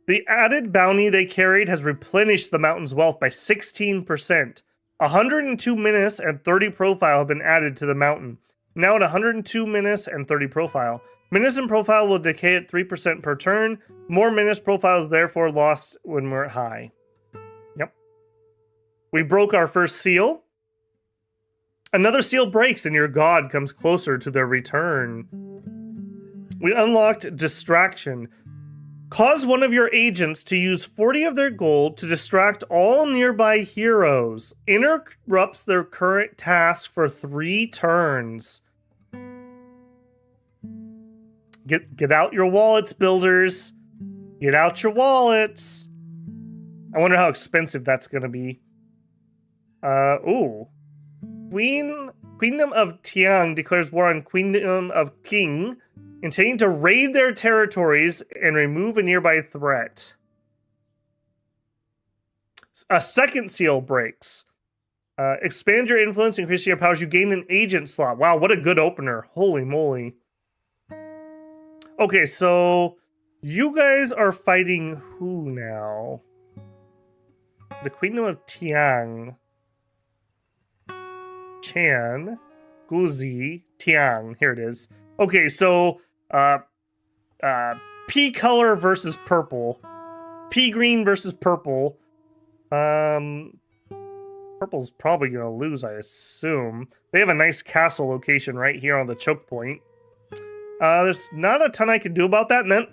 The added bounty they carried has replenished the mountain's wealth by 16%. 102 menace and 30 profile have been added to the mountain. Now at 102 menace and 30 profile. Menace and profile will decay at 3% per turn. More menace profiles therefore lost when we're at high. Yep. We broke our first seal. Another seal breaks and your god comes closer to their return. We unlocked Distraction. Cause one of your agents to use 40 of their gold to distract all nearby heroes. Interrupts their current task for 3 turns. Get out your wallets, builders. Get out your wallets. I wonder how expensive that's gonna be. Ooh. Queendom of Tiang declares war on Queendom of Qing, intending to raid their territories and remove a nearby threat. A second seal breaks. Expand your influence, increase your powers. You gain an agent slot. Wow, what a good opener. Holy moly. Okay, so you guys are fighting who now? The Queendom of Tiang. Chan. Guzi. Tiang. Here it is. Okay, so pea color versus purple. Pea green versus purple. Purple's probably gonna lose, I assume. They have a nice castle location right here on the choke point. There's not a ton I can do about that, and then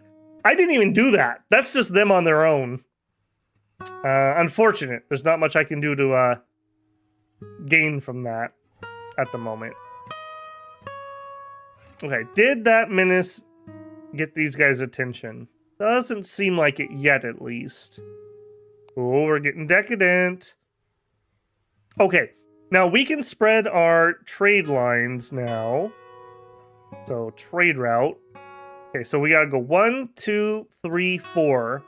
I didn't even do that. That's just them on their own. Unfortunate. There's not much I can do to gain from that at the moment. Okay, did that menace get these guys' attention? Doesn't seem like it yet, at least. Oh, we're getting decadent. Okay, now we can spread our trade lines now. So, trade route. Okay, so we gotta go 1, 2, 3, 4.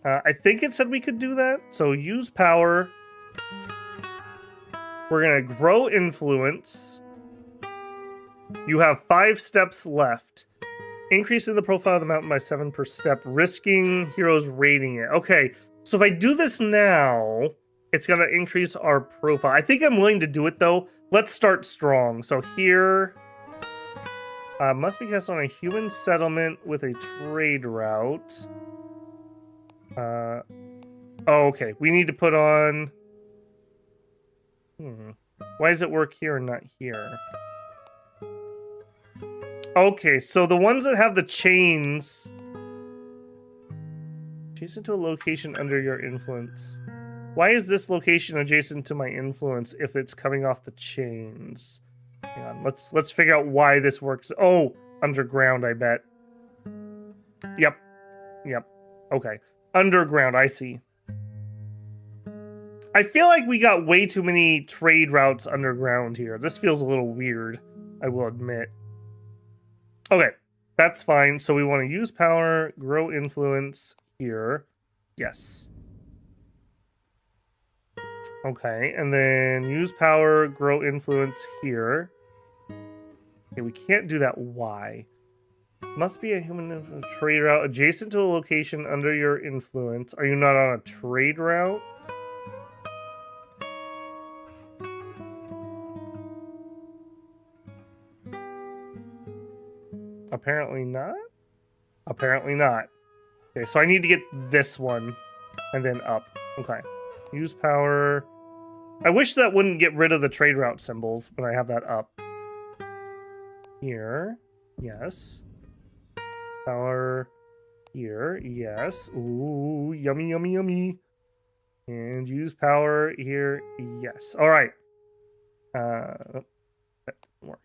I think it said we could do that. So, use power. We're gonna grow influence. You have 5 steps left. Increasing the profile of the mountain by 7 per step, risking heroes raiding it. Okay, so if I do this now, it's gonna increase our profile. I think I'm willing to do it though. Let's start strong. So here, must be cast on a human settlement with a trade route. Oh, okay. We need to put on... Why does it work here and not here? Okay, so the ones that have the chains... Adjacent to a location under your influence. Why is this location adjacent to my influence if it's coming off the chains? Hang on, let's figure out why this works. Oh, underground, I bet. Yep. Okay. Underground, I see. I feel like we got way too many trade routes underground here. This feels a little weird, I will admit. Okay, that's fine. So we want to use power, grow influence here. Yes. Okay, and then use power, grow influence here. Okay, we can't do that. Why? Must be a human trade route adjacent to a location under your influence. Are you not on a trade route? Apparently not. Apparently not. Okay, so I need to get this one and then up. Okay. Use power. I wish that wouldn't get rid of the trade route symbols, but I have that up. Here. Yes. Power. Here. Yes. Ooh, yummy, yummy, yummy. And use power here. Yes. All right. That didn't work.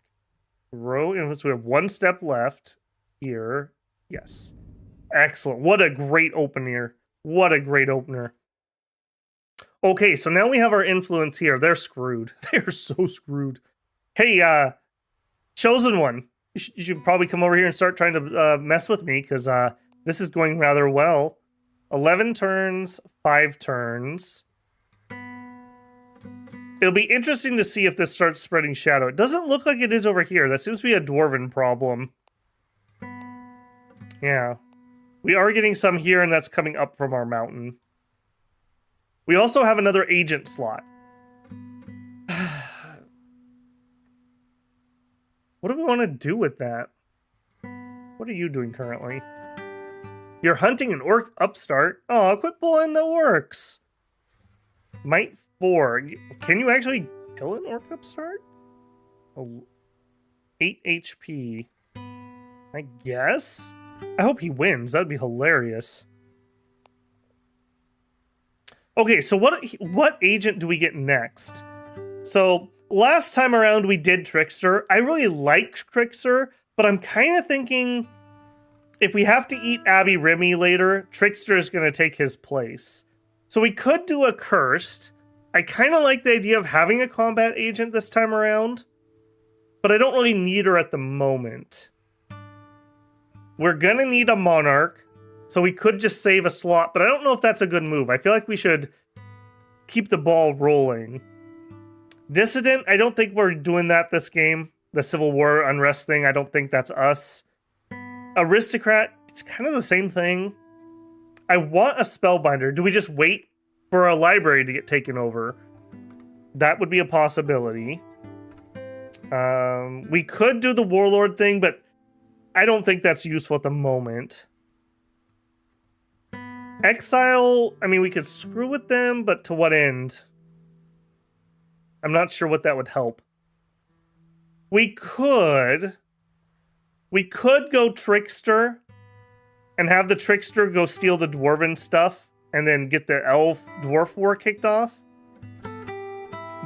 Grow influence. We have 1 step left. Here. Yes. Excellent. What a great opener. What a great opener. Okay, so now we have our influence here. They're screwed. They're so screwed. Hey, Chosen One. You should probably come over here and start trying to mess with me, because this is going rather well. 11 turns, 5 turns. It'll be interesting to see if this starts spreading shadow. It doesn't look like it is over here. That seems to be a dwarven problem. Yeah. We are getting some here, and that's coming up from our mountain. We also have another agent slot. What do we want to do with that? What are you doing currently? You're hunting an orc upstart. Oh, quit pulling the orcs. Might 4. Can you actually kill an orc upstart? 8 HP. I guess? I hope he wins. That would be hilarious. Okay, so what agent do we get next? So, last time around we did Trickster. I really like Trickster, but I'm kind of thinking if we have to eat Abby Remy later, Trickster is going to take his place. So we could do a Cursed. I kind of like the idea of having a combat agent this time around, but I don't really need her at the moment. We're going to need a Monarch, so we could just save a slot, but I don't know if that's a good move. I feel like we should keep the ball rolling. Dissident, I don't think we're doing that this game. The Civil War unrest thing, I don't think that's us. Aristocrat, it's kind of the same thing. I want a Spellbinder. Do we just wait for a library to get taken over? That would be a possibility. We could do the Warlord thing, but I don't think that's useful at the moment. Exile, I mean, we could screw with them, but to what end? I'm not sure what that would help. We could go Trickster and have the Trickster go steal the Dwarven stuff and then get the Elf-Dwarf war kicked off.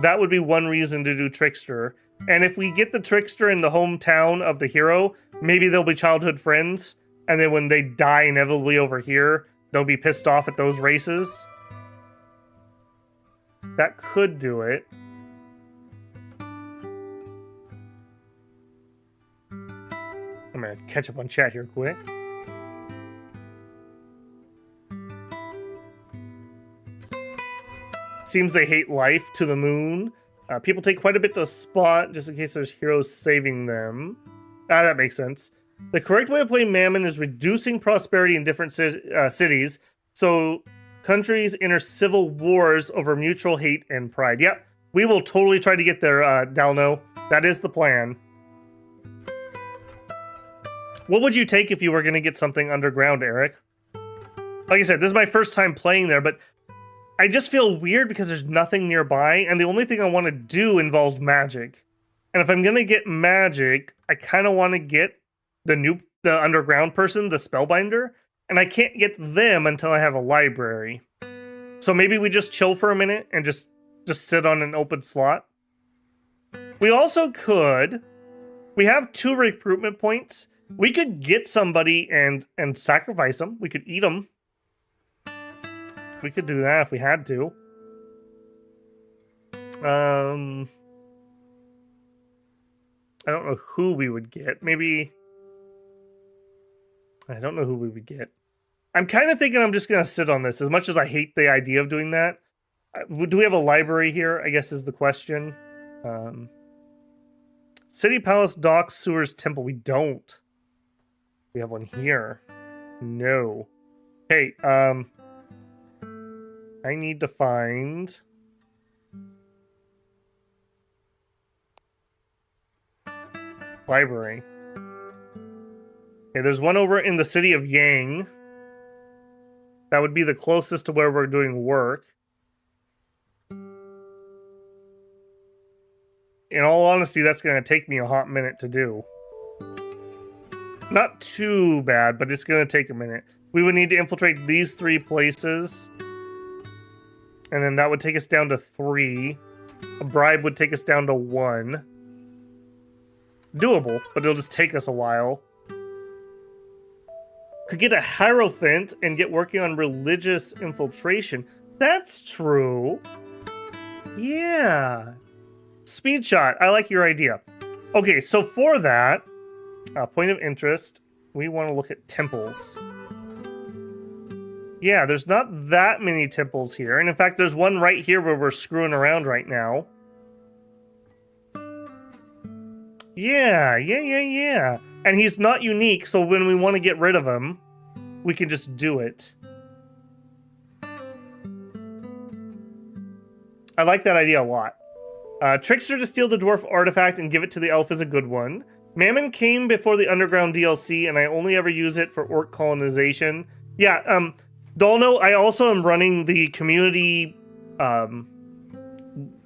That would be one reason to do Trickster. And if we get the Trickster in the hometown of the hero, maybe they'll be childhood friends, and then when they die inevitably over here, they'll be pissed off at those races. That could do it. I'm gonna catch up on chat here quick. Seems they hate life to the moon. People take quite a bit to spot just in case there's heroes saving them. That makes sense. The correct way to play Mammon is reducing prosperity in different cities, so countries enter civil wars over mutual hate and pride. Yep, we will totally try to get there, Dalno. That is the plan. What would you take if you were going to get something underground, Eric? Like I said, this is my first time playing there, but I just feel weird because there's nothing nearby, and the only thing I want to do involves magic. And if I'm going to get magic, I kind of want to get the underground person, the Spellbinder, and I can't get them until I have a library. So maybe we just chill for a minute and just sit on an open slot. We also could... We have 2 recruitment points. We could get somebody and sacrifice them. We could eat them. We could do that if we had to. I don't know who we would get. Maybe... I don't know who we would get. I'm kind of thinking I'm just going to sit on this, as much as I hate the idea of doing that. Do we have a library here, I guess is the question. City, Palace, Docks, Sewers, Temple. We don't. We have one here. No. Hey, I need to find... library. Okay, there's one over in the city of Yang. That would be the closest to where we're doing work. In all honesty, that's going to take me a hot minute to do. Not too bad, but it's going to take a minute. We would need to infiltrate these 3 places. And then that would take us down to 3. A bribe would take us down to 1. Doable, but it'll just take us a while. Could get a Hierophant and get working on religious infiltration. That's true. Yeah. Speed shot. I like your idea. Okay, so for that, point of interest, we want to look at temples. Yeah, there's not that many temples here. And in fact, there's one right here where we're screwing around right now. Yeah. And he's not unique, so when we want to get rid of him, we can just do it. I like that idea a lot. Trickster to steal the dwarf artifact and give it to the elf is a good one. Mammon came before the underground DLC, and I only ever use it for orc colonization. Yeah, Dolno, I also am running the community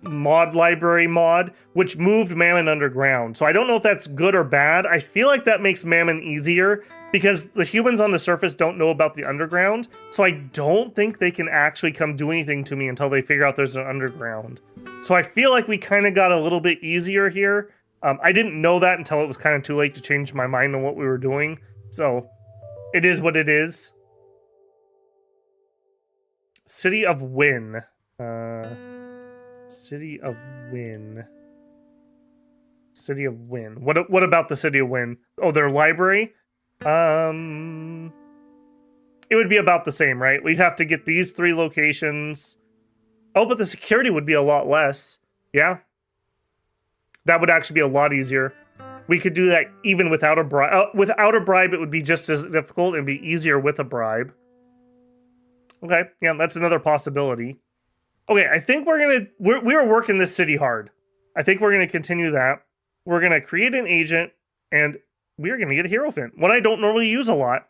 mod library mod, which moved Mammon underground. So I don't know if that's good or bad. I feel like that makes Mammon easier because the humans on the surface don't know about the underground. So I don't think they can actually come do anything to me until they figure out there's an underground. So I feel like we kind of got a little bit easier here. I didn't know that until it was kind of too late to change my mind on what we were doing. So it is what it is. City of Wynn. City of Wynn. City of Wynn. What about the City of Wynn? Oh, their library? It would be about the same, right? We'd have to get these 3 locations. Oh, but the security would be a lot less. Yeah. That would actually be a lot easier. We could do that even without a bribe. Without a bribe, it would be just as difficult and be easier with a bribe. Okay, yeah, that's another possibility. Okay, I think we are working this city hard. I think we're gonna continue that. We're gonna create an agent, and we're gonna get a Hierophant, one I don't normally use a lot.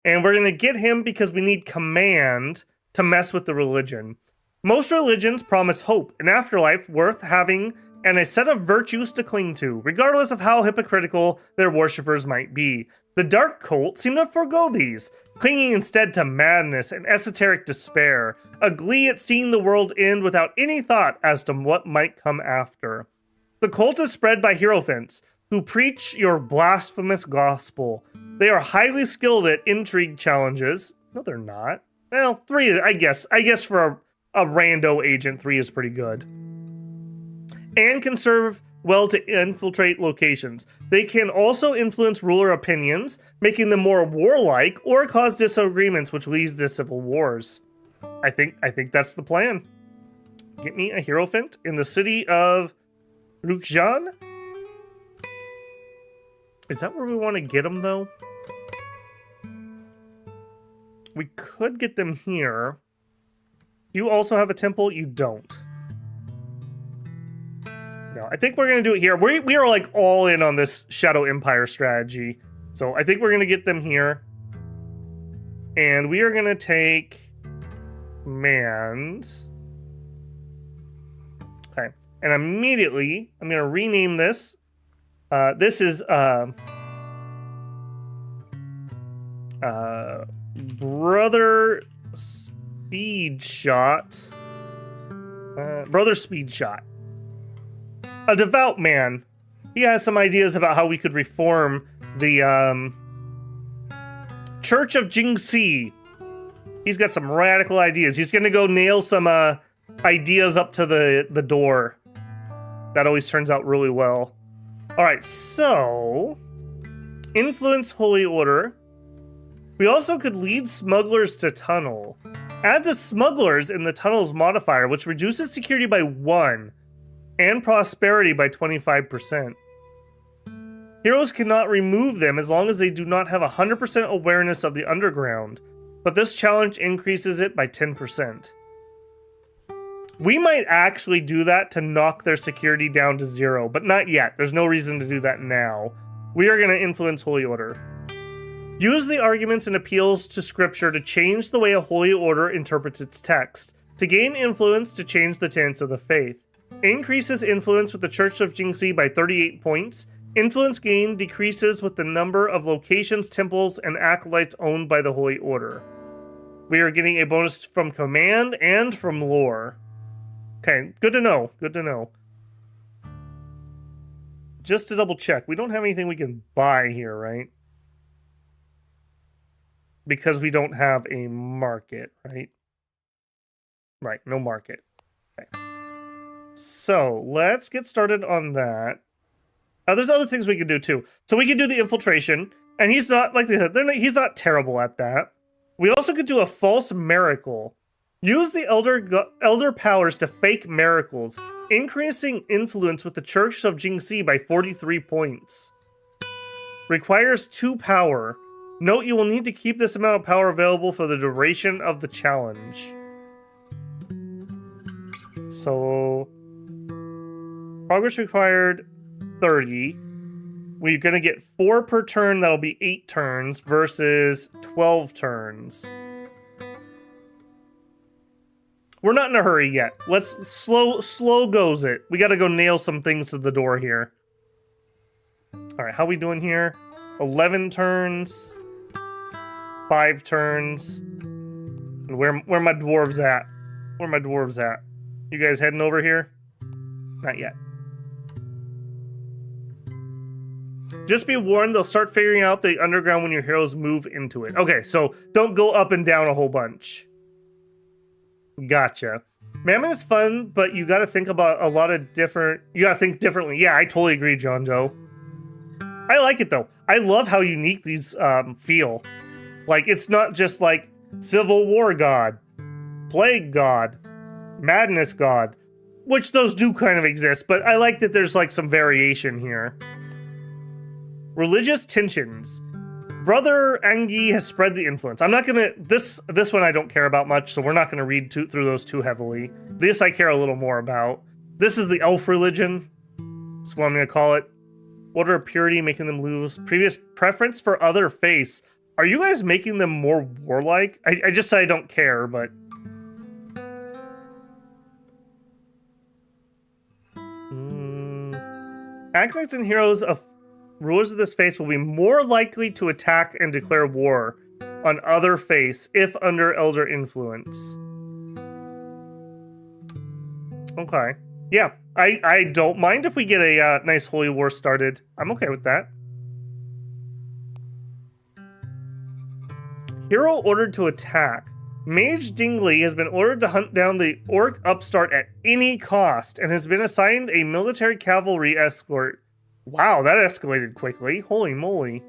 And we're gonna get him because we need command to mess with the religion. Most religions promise hope, an afterlife worth having, and a set of virtues to cling to, regardless of how hypocritical their worshippers might be. The dark cult seem to forego these, clinging instead to madness and esoteric despair, a glee at seeing the world end without any thought as to what might come after. The cult is spread by Hierophants, who preach your blasphemous gospel. They are highly skilled at intrigue challenges. No, they're not. Well, 3, I guess for a rando agent, 3 is pretty good. And can serve well to infiltrate locations. They can also influence ruler opinions, making them more warlike, or cause disagreements, which leads to civil wars. I think that's the plan. Get me a Hierophant in the city of Rukjan. Is that where we want to get them, though? We could get them here. You also have a temple? You don't. No, I think we're going to do it here. We are like all in on this Shadow Empire strategy. So I think we're going to get them here. And we are going to take command. Okay. And immediately, I'm going to rename this. This is Brother Speed Shot. Brother Speed Shot. A devout man. He has some ideas about how we could reform the Church of Jingxi. He's got some radical ideas. He's gonna go nail some ideas up to the door. That always turns out really well. Alright, so influence Holy Order. We also could lead smugglers to tunnel. Adds a smugglers in the tunnels modifier, which reduces security by 1. And prosperity by 25%. Heroes cannot remove them as long as they do not have 100% awareness of the underground, but this challenge increases it by 10%. We might actually do that to knock their security down to 0, but not yet. There's no reason to do that now. We are going to influence Holy Order. Use the arguments and appeals to Scripture to change the way a Holy Order interprets its text, to gain influence to change the tenets of the faith. Increases influence with the Church of Jingxi by 38 points. Influence gain decreases with the number of locations, temples, and acolytes owned by the Holy Order. We are getting a bonus from command and from lore. Okay, good to know. Good to know. Just to double check, we don't have anything we can buy here, right? Because we don't have a market, right? Right, no market. Okay. So, let's get started on that. There's other things we can do too. So we can do the infiltration, and he's not, like they said, he's not terrible at that. We also could do a false miracle. Use the elder powers to fake miracles, increasing influence with the Church of Jingxi by 43 points. Requires 2 power. Note you will need to keep this amount of power available for the duration of the challenge. So, progress required 30. We're going to get 4 per turn. That'll be 8 turns versus 12 turns. We're not in a hurry yet. Let's slow goes it. We got to go nail some things to the door here. All right, how we doing here? 11 turns. 5 turns. And where my dwarves at? Where my dwarves at? You guys heading over here? Not yet. Just be warned, they'll start figuring out the underground when your heroes move into it. Okay, so don't go up and down a whole bunch. Gotcha. Mammon is fun, but you gotta think about a lot of different... You gotta think differently. Yeah, I totally agree, John Joe. I like it, though. I love how unique these feel. Like, it's not just like Civil War God, Plague God, Madness God, which those do kind of exist, but I like that there's like some variation here. Religious tensions. Brother Angi has spread the influence. I'm not gonna... This one I don't care about much, so we're not gonna read through those too heavily. This I care a little more about. This is the elf religion. That's what I'm gonna call it. Order of purity, making them lose. Previous preference for other faiths. Are you guys making them more warlike? I just said I don't care, but... Acolytes and heroes of rulers of this faith will be more likely to attack and declare war on other faiths if under elder influence. Okay. Yeah, I don't mind if we get a nice holy war started. I'm okay with that. Hero ordered to attack. Mage Dingley has been ordered to hunt down the orc upstart at any cost and has been assigned a military cavalry escort. Wow, that escalated quickly. Holy moly.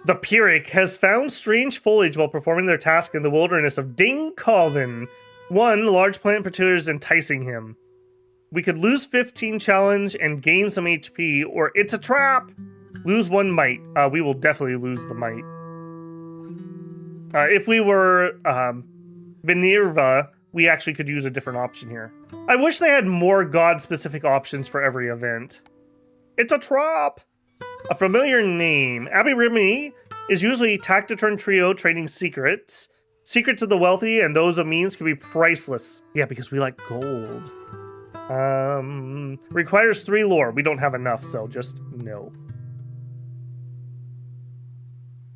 The Pyrrhic has found strange foliage while performing their task in the wilderness of Ding Colvin. One large plant in particular is enticing him. We could lose 15 challenge and gain some HP, or it's a trap! Lose 1 might. We will definitely lose the might. If we were Minerva, we actually could use a different option here. I wish they had more god-specific options for every event. It's a trap! A familiar name. Abbey Rimini is usually Tactiturn Trio trading secrets. Secrets of the wealthy and those of means can be priceless. Yeah, because we like gold. Requires 3 lore. We don't have enough, so just no.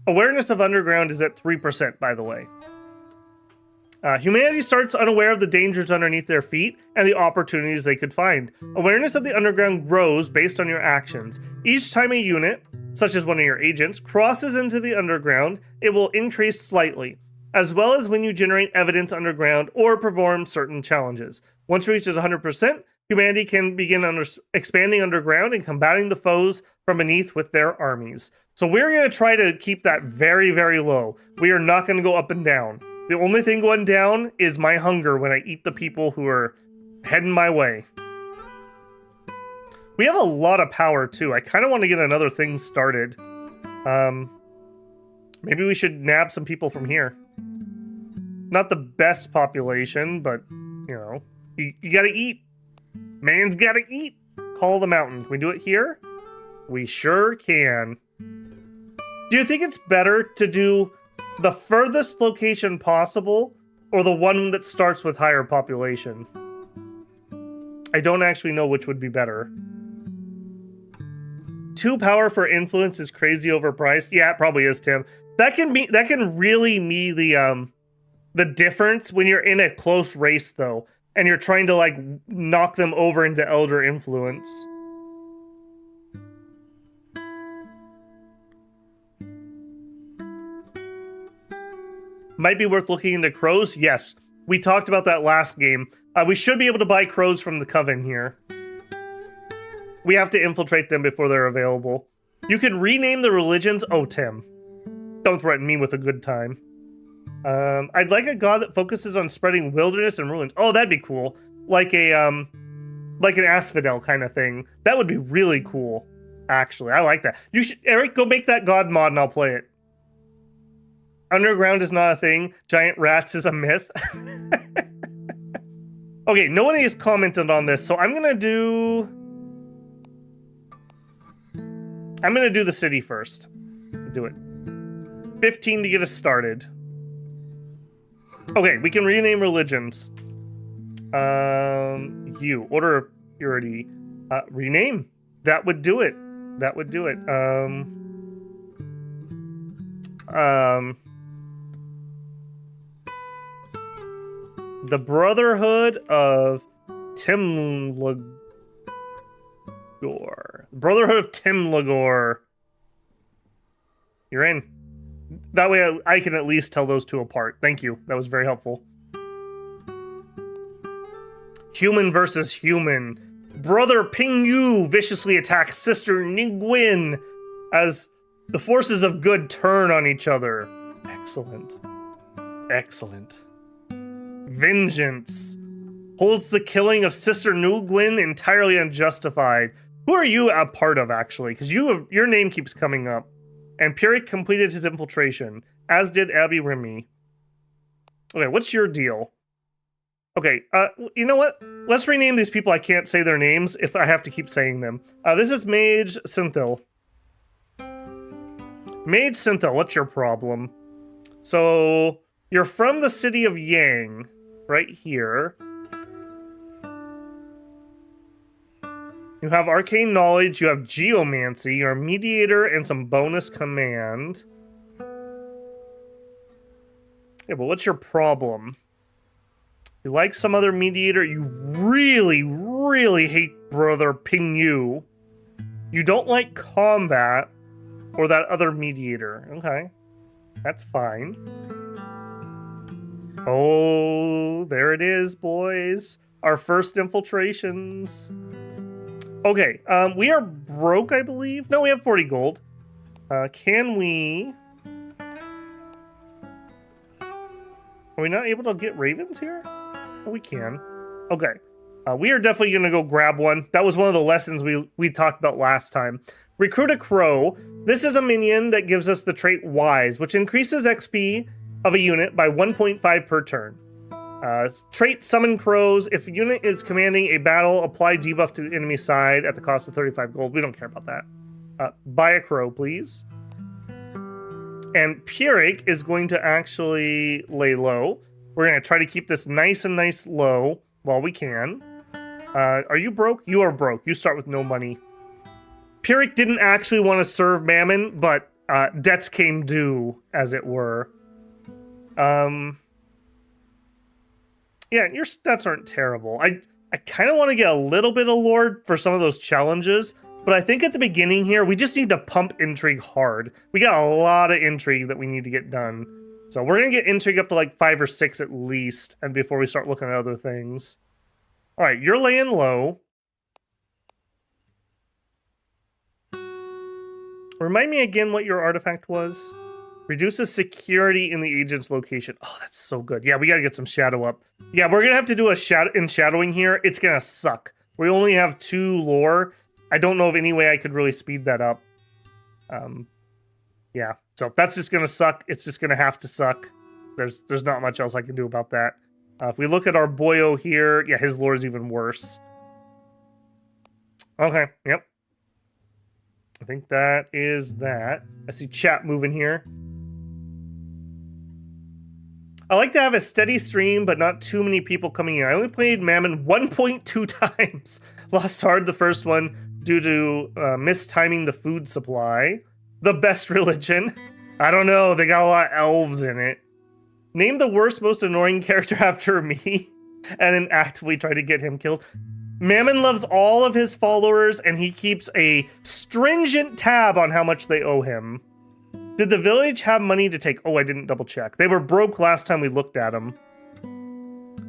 Awareness of underground is at 3%, by the way. Humanity starts unaware of the dangers underneath their feet and the opportunities they could find. Awareness of the underground grows based on your actions. Each time a unit, such as one of your agents, crosses into the underground, it will increase slightly, as well as when you generate evidence underground or perform certain challenges. Once it reaches 100%, humanity can begin expanding underground and combating the foes from beneath with their armies. So we're going to try to keep that very, very low. We are not going to go up and down. The only thing going down is my hunger when I eat the people who are heading my way. We have a lot of power, too. I kind of want to get another thing started. Maybe we should nab some people from here. Not the best population, but, you know, you gotta eat. Man's gotta eat. Call the mountain. Can we do it here? We sure can. Do you think it's better to do the furthest location possible or the one that starts with higher population? I don't actually know which would be better. 2 power for influence is crazy overpriced. Yeah, it probably is, Tim. That can really be the difference when you're in a close race, though, and you're trying to like knock them over into elder influence. Might be worth looking into crows. Yes, we talked about that last game. We should be able to buy crows from the coven here. We have to infiltrate them before they're available. You can rename the religions. Oh, Tim. Don't threaten me with a good time. I'd like a god that focuses on spreading wilderness and ruins. Oh, that'd be cool. Like an asphodel kind of thing. That would be really cool. Actually, I like that. You should, Eric, go make that god mod and I'll play it. Underground is not a thing. Giant rats is a myth. Okay, no one has commented on this, so I'm gonna do the city first. Do it. 15 to get us started. Okay, we can rename religions. Order of purity. Rename. That would do it. That would do it. The Brotherhood of Timlagor. Brotherhood of Timlagor. You're in. That way I can at least tell those two apart. Thank you. That was very helpful. Human versus human. Brother Ping Yu viciously attacks Sister Ningguin as the forces of good turn on each other. Excellent. Excellent. Vengeance holds the killing of Sister Ningguin entirely unjustified. Who are you a part of, actually? Because your name keeps coming up. And Pyrrhic completed his infiltration, as did Abby Remy. Okay, what's your deal? Okay, you know what? Let's rename these people. I can't say their names if I have to keep saying them. This is Mage Synthil. Mage Synthil, what's your problem? So, you're from the city of Yang, right here. You have arcane knowledge, you have geomancy, you're a mediator, and some bonus command. Yeah, but what's your problem? You like some other mediator, you really, really hate Brother Ping Yu. You don't like combat or that other mediator. Okay, that's fine. Oh, there it is, boys. Our first infiltrations. Okay, we are broke, I believe. No, we have 40 gold. Can we... Are we not able to get ravens here? Oh, we can. Okay. We are definitely going to go grab one. That was one of the lessons we talked about last time. Recruit a crow. This is a minion that gives us the trait Wise, which increases XP of a unit by 1.5 per turn. Trait Summon Crows. If a unit is commanding a battle, apply debuff to the enemy side at the cost of 35 gold. We don't care about that. Buy a crow, please. And Pyrrhic is going to actually lay low. We're going to try to keep this nice and nice low while we can. Are you broke? You are broke. You start with no money. Pyrrhic didn't actually want to serve Mammon, but debts came due, as it were. Yeah, your stats aren't terrible. I kind of want to get a little bit of Lord for some of those challenges, but I think at the beginning here, we just need to pump Intrigue hard. We got a lot of Intrigue that we need to get done. So we're going to get Intrigue up to like 5 or 6 at least, and before we start looking at other things. All right, you're laying low. Remind me again what your artifact was. Reduces security in the agent's location. Oh, that's so good. Yeah, we gotta get some shadow up. Yeah, we're gonna have to do a shadowing here. It's gonna suck. We only have 2 lore. I don't know of any way I could really speed that up. Yeah, so that's just gonna suck. It's just gonna have to suck. There's not much else I can do about that. If we look at our boyo here, yeah, his lore is even worse. Okay, yep. I think that is that. I see chat moving here. I like to have a steady stream, but not too many people coming in. I only played Mammon 1.2 times. Lost hard the first one due to mistiming the food supply. The best religion. I don't know, they got a lot of elves in it. Name the worst, most annoying character after me, and then actively try to get him killed. Mammon loves all of his followers, and he keeps a stringent tab on how much they owe him. Did the village have money to take? Oh, I didn't double check. They were broke last time we looked at them.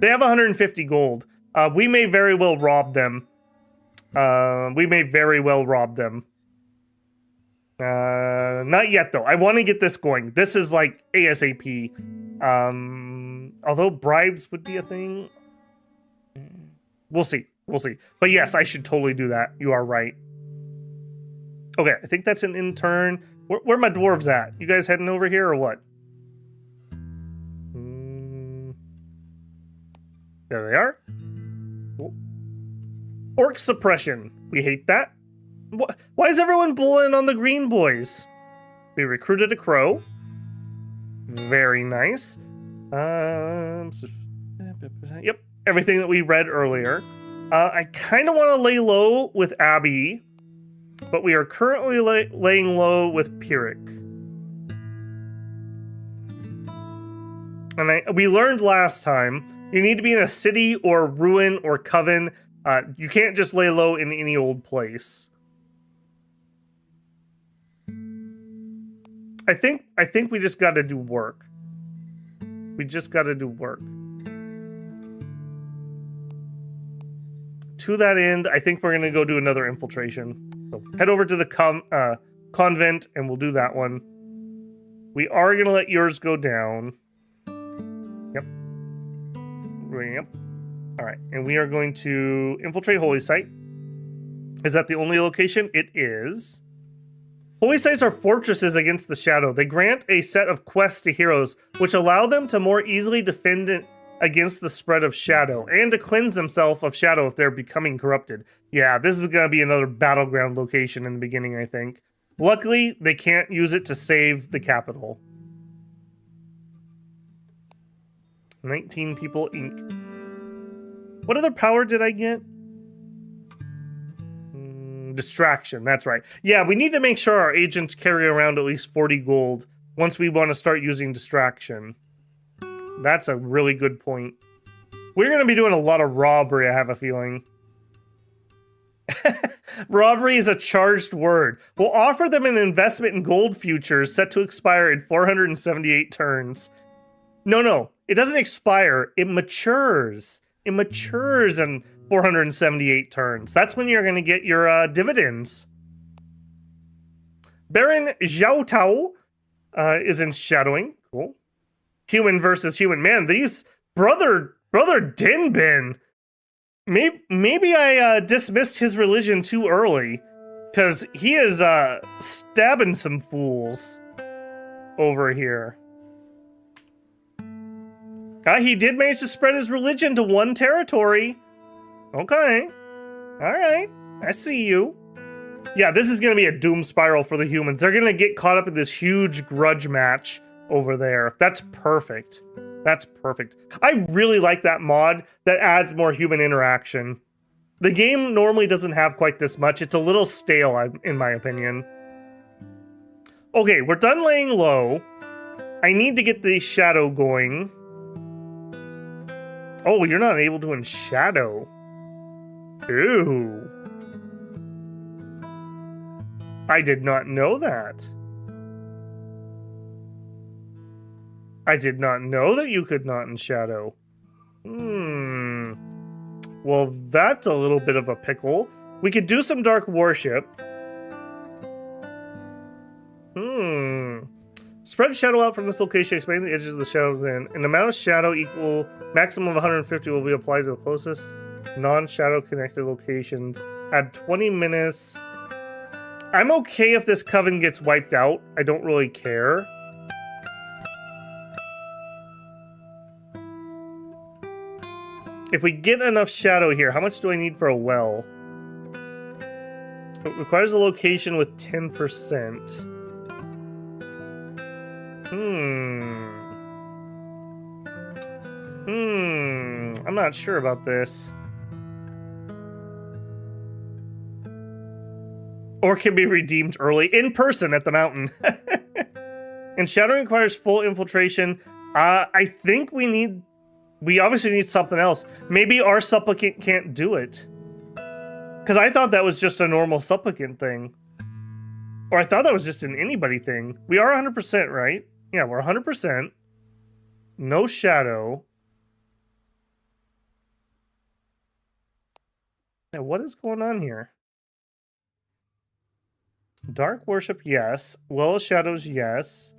They have 150 gold. We may very well rob them. We may very well rob them. Not yet, though. I want to get this going. This is like ASAP. Although bribes would be a thing. We'll see. We'll see. But yes, I should totally do that. You are right. Okay, I think that's an intern. Where are my dwarves at? You guys heading over here or what? There they are. Cool. Orc suppression. We hate that. Why is everyone bullying on the green boys? We recruited a crow. Very nice. Yep, everything that we read earlier. I kind of want to lay low with Abby, but we are currently laying low with Pyrrhic. And we learned last time, you need to be in a city or ruin or coven. You can't just lay low in any old place. I think we just got to do work. We just got to do work. To that end, I think we're going to go do another infiltration. So head over to the convent and we'll do that one. We are going to let yours go down. Yep. Yep. All right. And we are going to infiltrate Holy Site. Is that the only location? It is. Holy Sites are fortresses against the shadow. They grant a set of quests to heroes, which allow them to more easily defend against the spread of shadow, and to cleanse themselves of shadow if they're becoming corrupted. Yeah, this is going to be another battleground location in the beginning, I think. Luckily, they can't use it to save the capital. 19 people Inc. What other power did I get? Distraction, that's right. Yeah, we need to make sure our agents carry around at least 40 gold once we want to start using distraction. That's a really good point. We're going to be doing a lot of robbery, I have a feeling. Robbery is a charged word. We'll offer them an investment in gold futures set to expire in 478 turns. No, it doesn't expire. It matures. It matures in 478 turns. That's when you're going to get your dividends. Baron Zhaotao is in shadowing. Cool. Human versus human. Man, these brother Dinbin. Maybe I dismissed his religion too early, because he is stabbing some fools over here. He did manage to spread his religion to one territory. Okay. All right. I see you. Yeah, this is going to be a doom spiral for the humans. They're going to get caught up in this huge grudge match over there. That's perfect. That's perfect. I really like that mod that adds more human interaction. The game normally doesn't have quite this much. It's a little stale, in my opinion. Okay, we're done laying low. I need to get the shadow going. Oh, you're not able to unshadow. Ooh. I did not know that. I did not know that you could not unshadow. Well, that's a little bit of a pickle. We could do some dark worship. Spread shadow out from this location, expand the edges of the shadows in. An amount of shadow equal maximum of 150 will be applied to the closest non-shadow connected locations. Add 20 minutes. I'm okay if this coven gets wiped out. I don't really care. If we get enough shadow here, how much do I need for a well? It requires a location with 10%. I'm not sure about this. Or can be redeemed early in person at the mountain. And shadowing requires full infiltration. I think we obviously need something else. Maybe our supplicant can't do it. Because I thought that was just a normal supplicant thing. Or I thought that was just an anybody thing. We are 100%, right? Yeah, we're 100%. No shadow. Now, what is going on here? Dark worship, yes. Well of shadows, yes.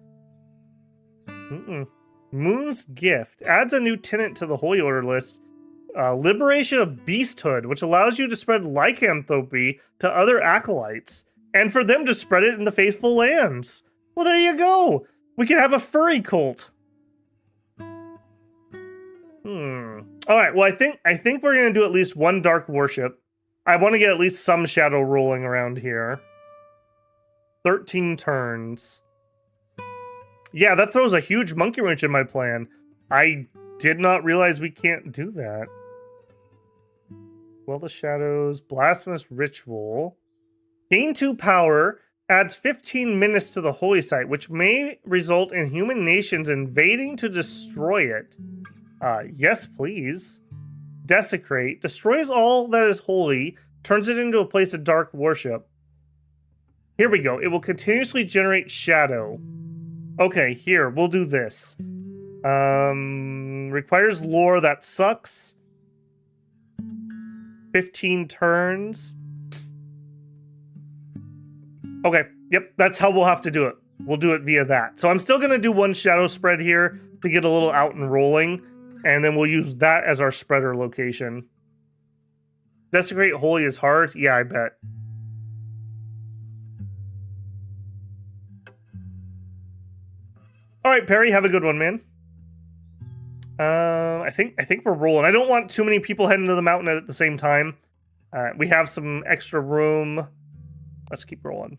Moon's gift adds a new tenant to the holy order list. Liberation of beasthood, which allows you to spread lycanthropy to other acolytes, and for them to spread it in the faithful lands. Well, there you go. We can have a furry cult. All right. Well, I think we're gonna do at least one dark worship. I want to get at least some shadow rolling around here. 13 turns. Yeah, that throws a huge monkey wrench in my plan. I did not realize we can't do that. Well, the shadows, blasphemous ritual. Gain 2 power, adds 15 minutes to the holy site, which may result in human nations invading to destroy it. Yes, please. Desecrate, destroys all that is holy, turns it into a place of dark worship. Here we go. It will continuously generate shadow. Okay, here, we'll do this. Requires lore, that sucks. 15 turns. Okay, yep, that's how we'll have to do it. We'll do it via that. So I'm still going to do one shadow spread here to get a little out and rolling, and then we'll use that as our spreader location. Desecrate holy is hard? Yeah, I bet. All right, Perry, have a good one, man. I think we're rolling. I don't want too many people heading to the mountain at the same time. We have some extra room. Let's keep rolling.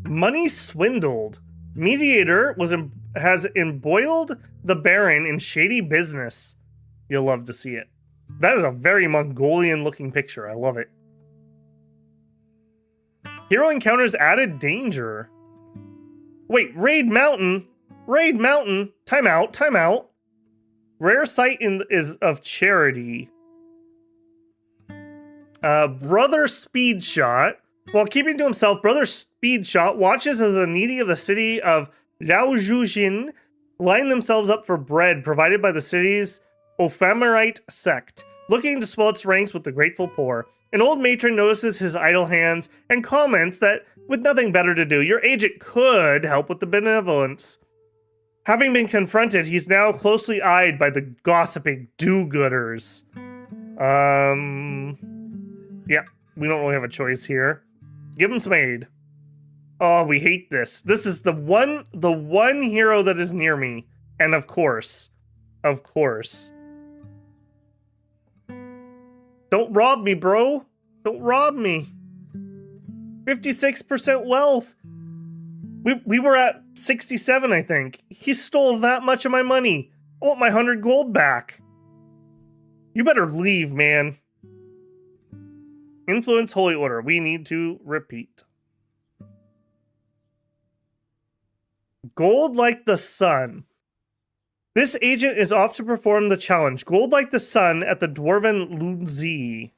Money swindled. Mediator has embroiled the Baron in shady business. You'll love to see it. That is a very Mongolian-looking picture. I love it. Hero encounters added danger. Wait, Raid Mountain? Raid Mountain? Time out, time out. Rare sight is of charity. Brother Speedshot. While keeping to himself, Brother Speedshot watches as the needy of the city of Liaojujin line themselves up for bread provided by the city's ephemerite sect, looking to swell its ranks with the grateful poor. An old matron notices his idle hands and comments that, with nothing better to do, your agent could help with the benevolence. Having been confronted, he's now closely eyed by the gossiping do-gooders. Yeah, we don't really have a choice here. Give him some aid. Oh, we hate this. This is the one hero that is near me. And of course. Don't rob me, bro. Don't rob me. 56% wealth. We were at 67, I think. He stole that much of my money. I want my 100 gold back. You better leave, man. Influence Holy Order. We need to repeat. Gold like the sun. This agent is off to perform the challenge. Gold like the sun at the Dwarven Lunzi.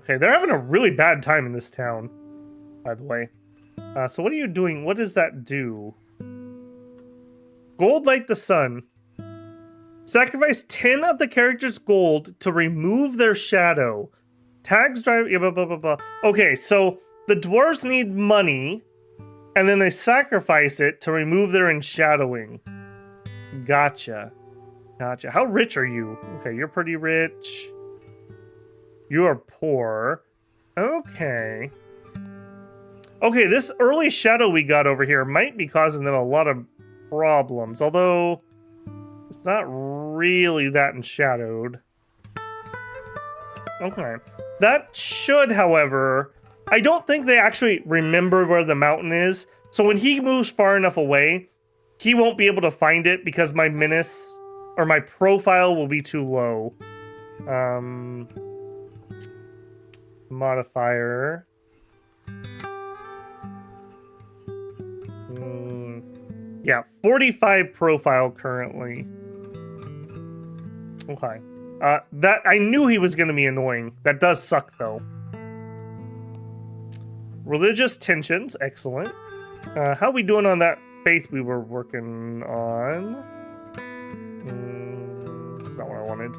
Okay, they're having a really bad time in this town, by the way. So what are you doing? What does that do? Gold like the sun. Sacrifice 10 of the character's gold to remove their shadow. Tags drive... Yeah, blah, blah, blah, blah. Okay, so the dwarves need money, and then they sacrifice it to remove their enshadowing. Gotcha. Gotcha. How rich are you? Okay, you're pretty rich. You are poor. Okay. Okay, this early shadow we got over here might be causing them a lot of problems, although it's not really that enshadowed. Okay. That should, however... I don't think they actually remember where the mountain is, so when he moves far enough away, he won't be able to find it because my menace, or my profile will be too low. Modifier. Yeah, 45 profile currently. Okay. That I knew he was going to be annoying. That does suck, though. Religious tensions, excellent. How we doing on that faith we were working on? That's not what I wanted.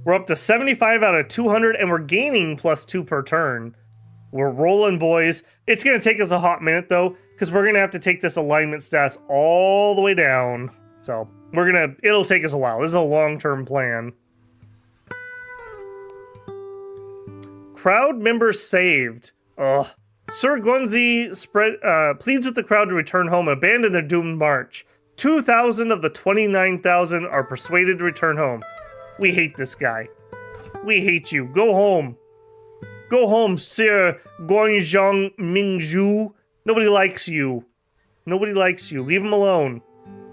We're up to 75 out of 200, and we're gaining +2 per turn. We're rolling, boys. It's going to take us a hot minute, though, because we're going to have to take this alignment stats all the way down. So it'll take us a while. This is a long-term plan. Crowd members saved. Ugh. Sir Guanzi pleads with the crowd to return home and abandon their doomed march. 2,000 of the 29,000 are persuaded to return home. We hate this guy. We hate you. Go home. Go home, Sir Guanzhong Mingzhu. Nobody likes you. Nobody likes you. Leave him alone.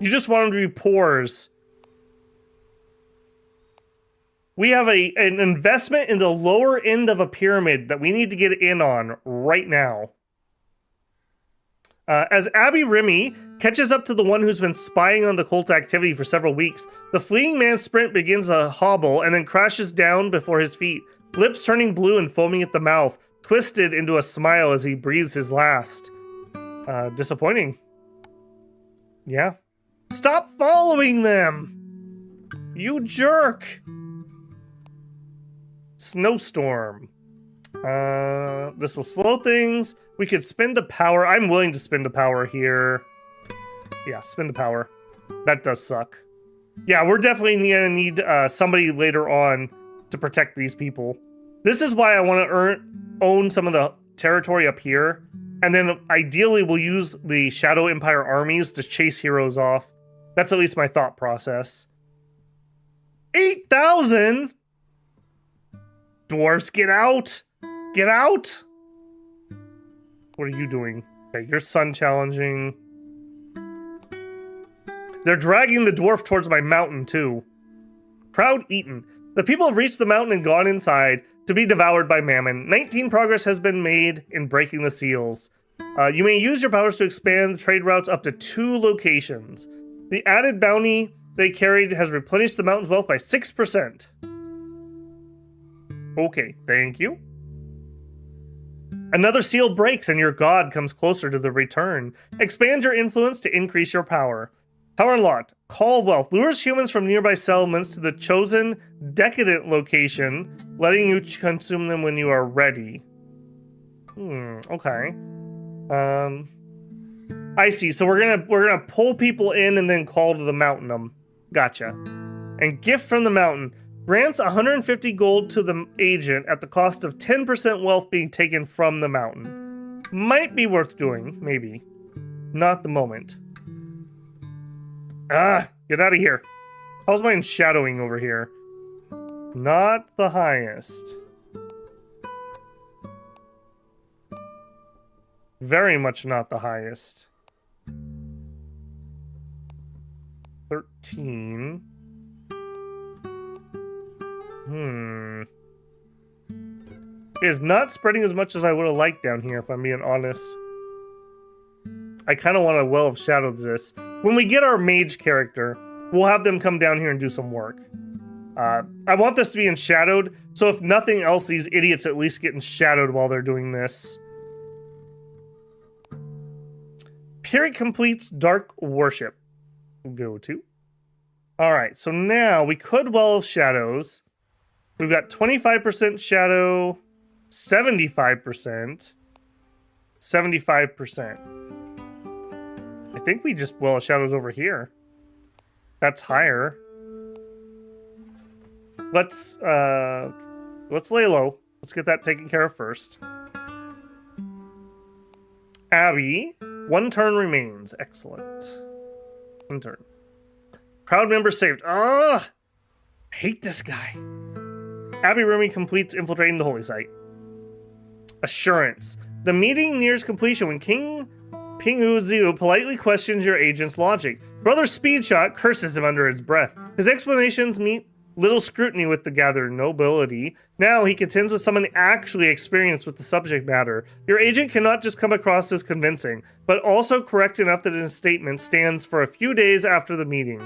You just want him to be pores. We have an investment in the lower end of a pyramid that we need to get in on right now. As Abby Remy catches up to the one who's been spying on the cult activity for several weeks, the fleeing man's sprint begins a hobble and then crashes down before his feet, lips turning blue and foaming at the mouth, twisted into a smile as he breathes his last. Disappointing. Yeah. Stop following them! You jerk! Snowstorm. This will slow things. We could spend a power. I'm willing to spend a power here. Yeah, spend a power. That does suck. Yeah, we're definitely gonna need somebody later on to protect these people. This is why I want to own some of the territory up here. And then ideally we'll use the Shadow Empire armies to chase heroes off. That's at least my thought process. 8,000? Dwarves, get out! Get out! What are you doing? Okay, your sun challenging. They're dragging the dwarf towards my mountain, too. Proud Eaton. The people have reached the mountain and gone inside to be devoured by Mammon. 19 progress has been made in breaking the seals. You may use your powers to expand trade routes up to 2 locations. The added bounty they carried has replenished the mountain's wealth by 6%. Okay, thank you. Another seal breaks and your god comes closer to the return. Expand your influence to increase your power. Power unlocked. Call wealth. Lures humans from nearby settlements to the chosen decadent location, letting you consume them when you are ready. Okay. I see. So we're gonna pull people in and then call to the mountain. Gotcha. And gift from the mountain. Grants 150 gold to the agent at the cost of 10% wealth being taken from the mountain. Might be worth doing, maybe. Not the moment. Ah, get out of here. How's mine shadowing over here? Not the highest. Very much not the highest. 13. It is not spreading as much as I would have liked down here, if I'm being honest. I kind of want to Well of Shadow this. When we get our mage character, we'll have them come down here and do some work. I want this to be enshadowed, so if nothing else, these idiots at least get enshadowed while they're doing this. Period completes Dark Worship. Go to. Alright, so now we could Well of Shadows. We've got 25% shadow, 75%, 75%. I think we just Well of Shadows over here. That's higher. Let's lay low. Let's get that taken care of first. Abby, 1 turn remains. Excellent. 1 turn. Crowd member saved. Ah, hate this guy. Abby Remy completes infiltrating the holy site. Assurance. The meeting nears completion when King Pinghu Ziu politely questions your agent's logic. Brother Speedshot curses him under his breath. His explanations meet little scrutiny with the gathered nobility. Now he contends with someone actually experienced with the subject matter. Your agent cannot just come across as convincing, but also correct enough that his statement stands for a few days after the meeting.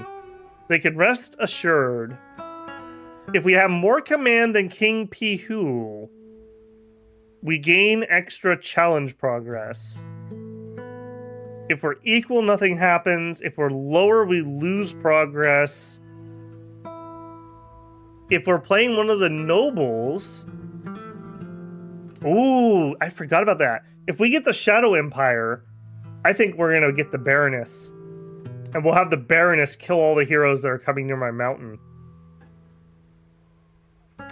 They can rest assured. If we have more command than King Pihu, we gain extra challenge progress. If we're equal, nothing happens. If we're lower, we lose progress. if we're playing one of the nobles... Ooh, I forgot about that. If we get the Shadow Empire, I think we're going to get the Baroness. And we'll have the Baroness kill all the heroes that are coming near my mountain.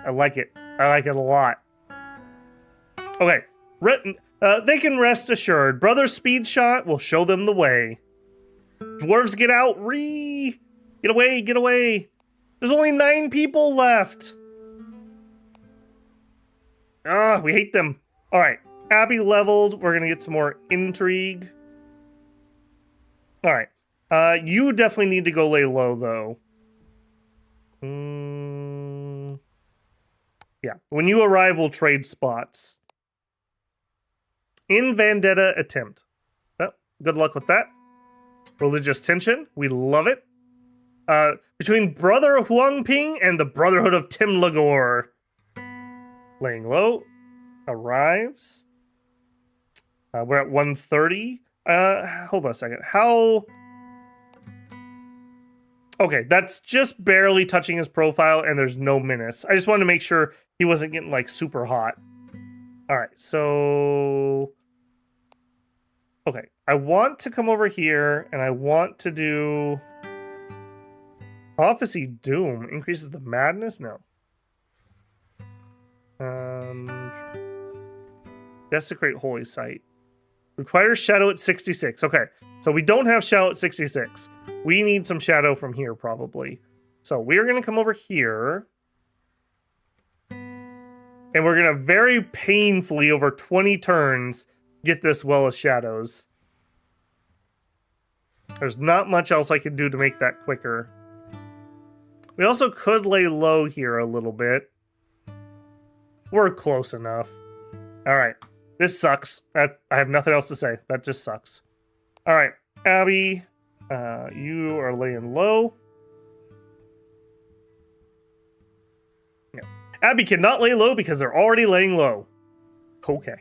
I like it. I like it a lot. Okay. They can rest assured. Brother Speed Shot will show them the way. Dwarves, get out. Get away, get away. There's only 9 people left. We hate them. All right. Abbey leveled. We're going to get some more intrigue. All right. You definitely need to go lay low, though. Yeah. When you arrive, we'll trade spots. In Vendetta attempt. Oh, good luck with that. Religious tension. We love it. Between Brother Huang Ping and the Brotherhood of Tim Lagor. Laying low. Arrives. We're at 130. Hold on a second. How... Okay, that's just barely touching his profile, and there's no menace. I just wanted to make sure he wasn't getting, like, super hot. Alright, so... Okay, I want to come over here, and I want to do... Prophecy Doom. Increases the madness? No. Desecrate Holy Site. Requires Shadow at 66. Okay, so we don't have Shadow at 66. We need some Shadow from here, probably. So we're going to come over here. And we're going to very painfully, over 20 turns, get this well of Shadows. There's not much else I can do to make that quicker. We also could lay low here a little bit. We're close enough. All right. This sucks. I have nothing else to say. That just sucks. All right. Abby, you are laying low. Yeah. Abby cannot lay low because they're already laying low. Okay.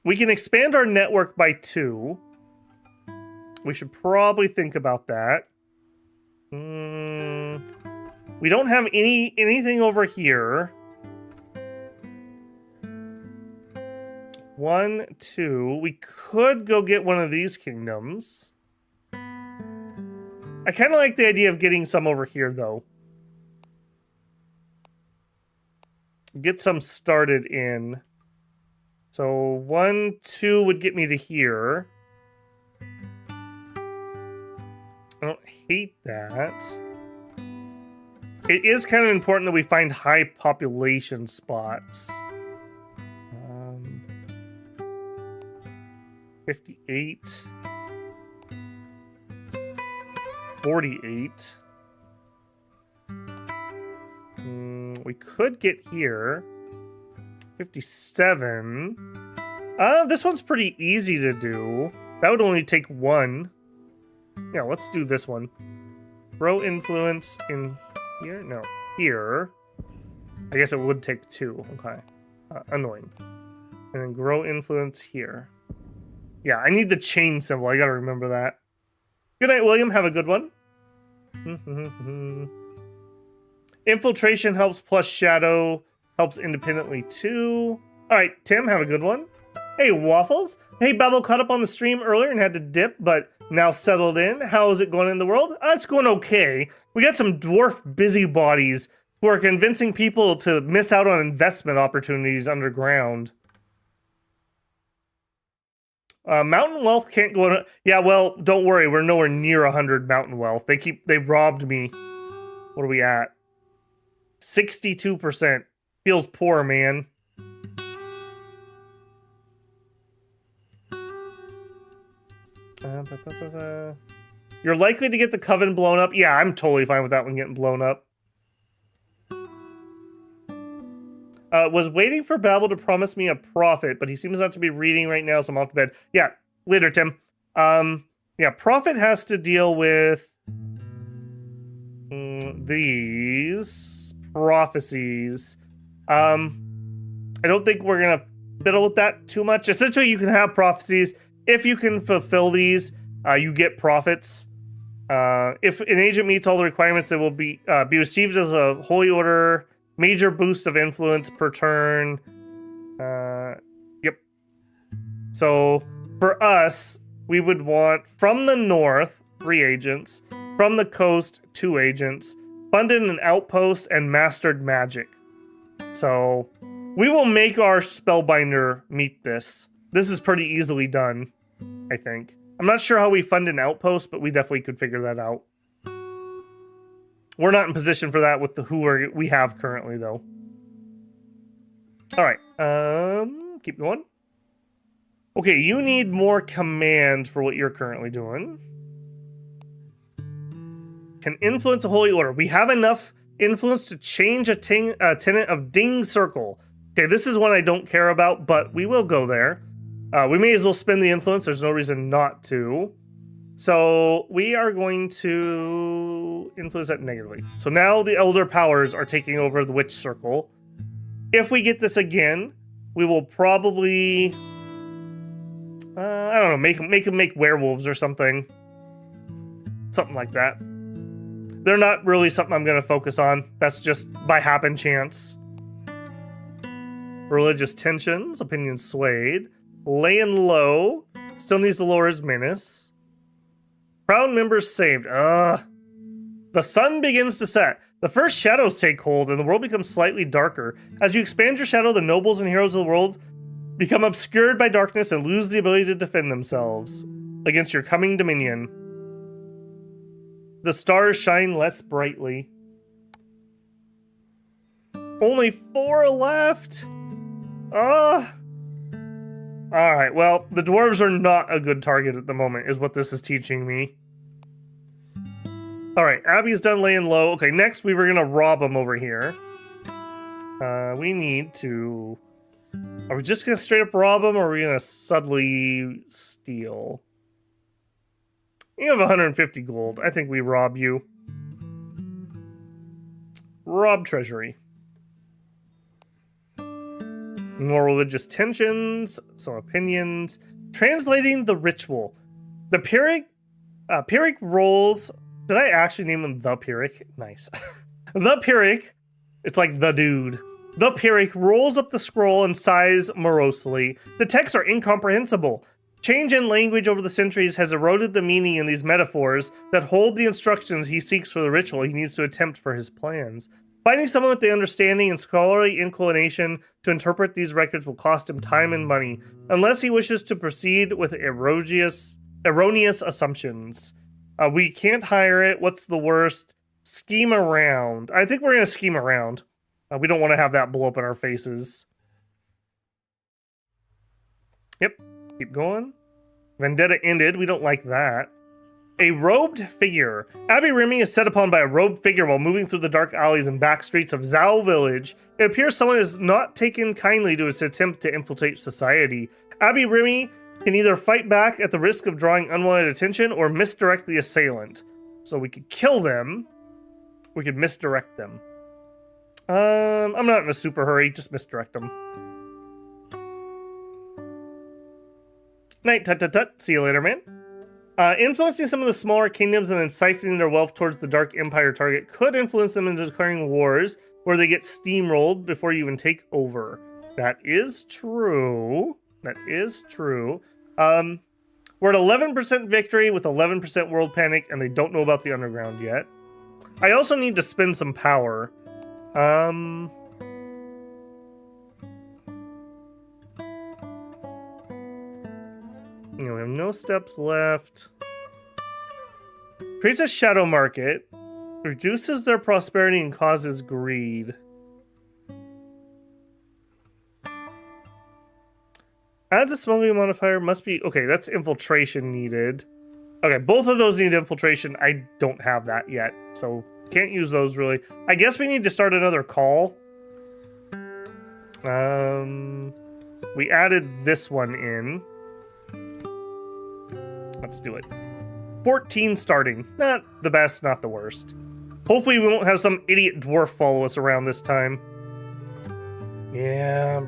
We can expand our network by 2. We should probably think about that. We don't have anything over here. 1, 2. We could go get one of these kingdoms. I kind of like the idea of getting some over here, though. Get some started in. So 1, 2 would get me to here. I don't hate that. It is kind of important that we find high population spots. 58. 48. We could get here. 57. This one's pretty easy to do. That would only take 1. Yeah, let's do this one. Grow influence in here? No, here. I guess it would take 2. Okay. Annoying. And then grow influence here. Yeah, I need the chain symbol. I gotta remember that. Good night, William. Have a good one. Infiltration helps plus shadow. Helps independently too. Alright, Tim, have a good one. Hey, Waffles. Hey, Babel caught up on the stream earlier and had to dip, but now settled in. How is it going in the world? It's going okay. We got some dwarf busybodies who are convincing people to miss out on investment opportunities underground. Mountain wealth can't go on. Yeah, well, don't worry. We're nowhere near 100 mountain wealth. They robbed me. What are we at? 62%. Feels poor, man. You're likely to get the coven blown up. Yeah, I'm totally fine with that one getting blown up. Was waiting for Babel to promise me a prophet, but he seems not to be reading right now, so I'm off to bed. Yeah, later, Tim. Yeah, prophet has to deal with these prophecies. I don't think we're gonna fiddle with that too much. Essentially, you can have prophecies. If you can fulfill these, you get prophets. If an agent meets all the requirements, they will be received as a holy order. Major boost of influence per turn. Yep. So for us, we would want from the north 3 agents, from the coast 2 agents, funded an outpost, and mastered magic. So we will make our spellbinder meet this. This is pretty easily done, I think. I'm not sure how we fund an outpost, but we definitely could figure that out. We're not in position for that with the who we have currently, though. All right, keep going. Okay, you need more command for what you're currently doing. Can influence a holy order. We have enough influence to change a tenant of Ding Circle. Okay, this is one I don't care about, but we will go there. We may as well spend the influence. There's no reason not to. So we are going to influence that negatively. So now the Elder Powers are taking over the Witch Circle. If we get this again, we will probably, I don't know, make them make werewolves or something. Something like that. They're not really something I'm going to focus on. That's just by happen chance. Religious tensions, opinions swayed. Laying low, still needs to lower his menace. Crown members saved. The sun begins to set. The first shadows take hold and the world becomes slightly darker. As you expand your shadow, the nobles and heroes of the world become obscured by darkness and lose the ability to defend themselves against your coming dominion. The stars shine less brightly. Only 4 left. Alright, well, the dwarves are not a good target at the moment, is what this is teaching me. Alright, Abby's done laying low. Okay, next we were gonna rob him over here. We need to... Are we just gonna straight up rob him, or are we gonna subtly steal? You have 150 gold. I think we rob you. Rob treasury. More religious tensions, some opinions. Translating the ritual. The Pyrrhic rolls. Did I actually name him the Pyrrhic? Nice. The Pyrrhic. It's like the dude. The Pyrrhic rolls up the scroll and sighs morosely. The texts are incomprehensible. Change in language over the centuries has eroded the meaning in these metaphors that hold the instructions he seeks for the ritual he needs to attempt for his plans. Finding someone with the understanding and scholarly inclination to interpret these records will cost him time and money, unless he wishes to proceed with erroneous assumptions. We can't hire it. What's the worst? Scheme around. I think we're going to scheme around. We don't want to have that blow up in our faces. Yep. Keep going. Vendetta ended. We don't like that. A robed figure. Abbey Remy is set upon by a robed figure while moving through the dark alleys and back streets of Zhao Village. It appears someone has not taken kindly to his attempt to infiltrate society. Abbey Remy can either fight back at the risk of drawing unwanted attention or misdirect the assailant. So we could kill them. We could misdirect them. I'm not in a super hurry. Just misdirect them. Night, tut. See you later, man. Influencing some of the smaller kingdoms and then siphoning their wealth towards the Dark Empire target could influence them into declaring wars where they get steamrolled before you even take over. That is true. That is true. We're at 11% victory with 11% world panic, and they don't know about the underground yet. I also need to spend some power. We have no steps left. Creates a shadow market. Reduces their prosperity and causes greed. Adds a smuggling modifier. Must be... Okay, that's infiltration needed. Okay, both of those need infiltration. I don't have that yet, so can't use those really. I guess we need to start another call. We added this one in. Let's do it. 14 starting. Not the best, not the worst. Hopefully we won't have some idiot dwarf follow us around this time. Yeah.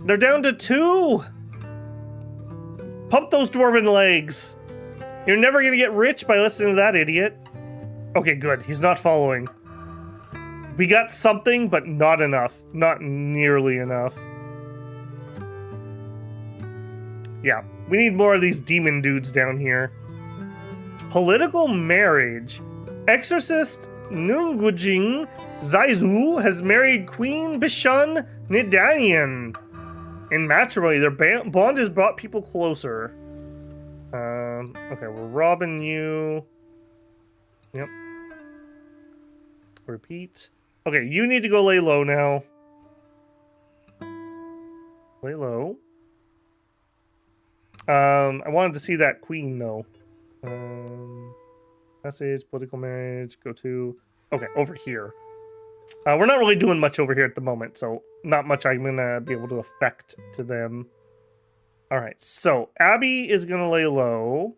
They're down to 2! Pump those dwarven legs! You're never gonna get rich by listening to that idiot. Okay, good. He's not following. We got something, but not enough. Not nearly enough. Yeah, we need more of these demon dudes down here. Political marriage. Exorcist Nungujing Zaizu has married Queen Bishan Nidanian. In matrimony, their bond has brought people closer. Okay, we're robbing you. Yep. Repeat. Okay, you need to go lay low now. Lay low. I wanted to see that queen, though. Message, political marriage, go to... Okay, over here. We're not really doing much over here at the moment, so not much I'm going to be able to affect to them. Alright, so Abby is going to lay low.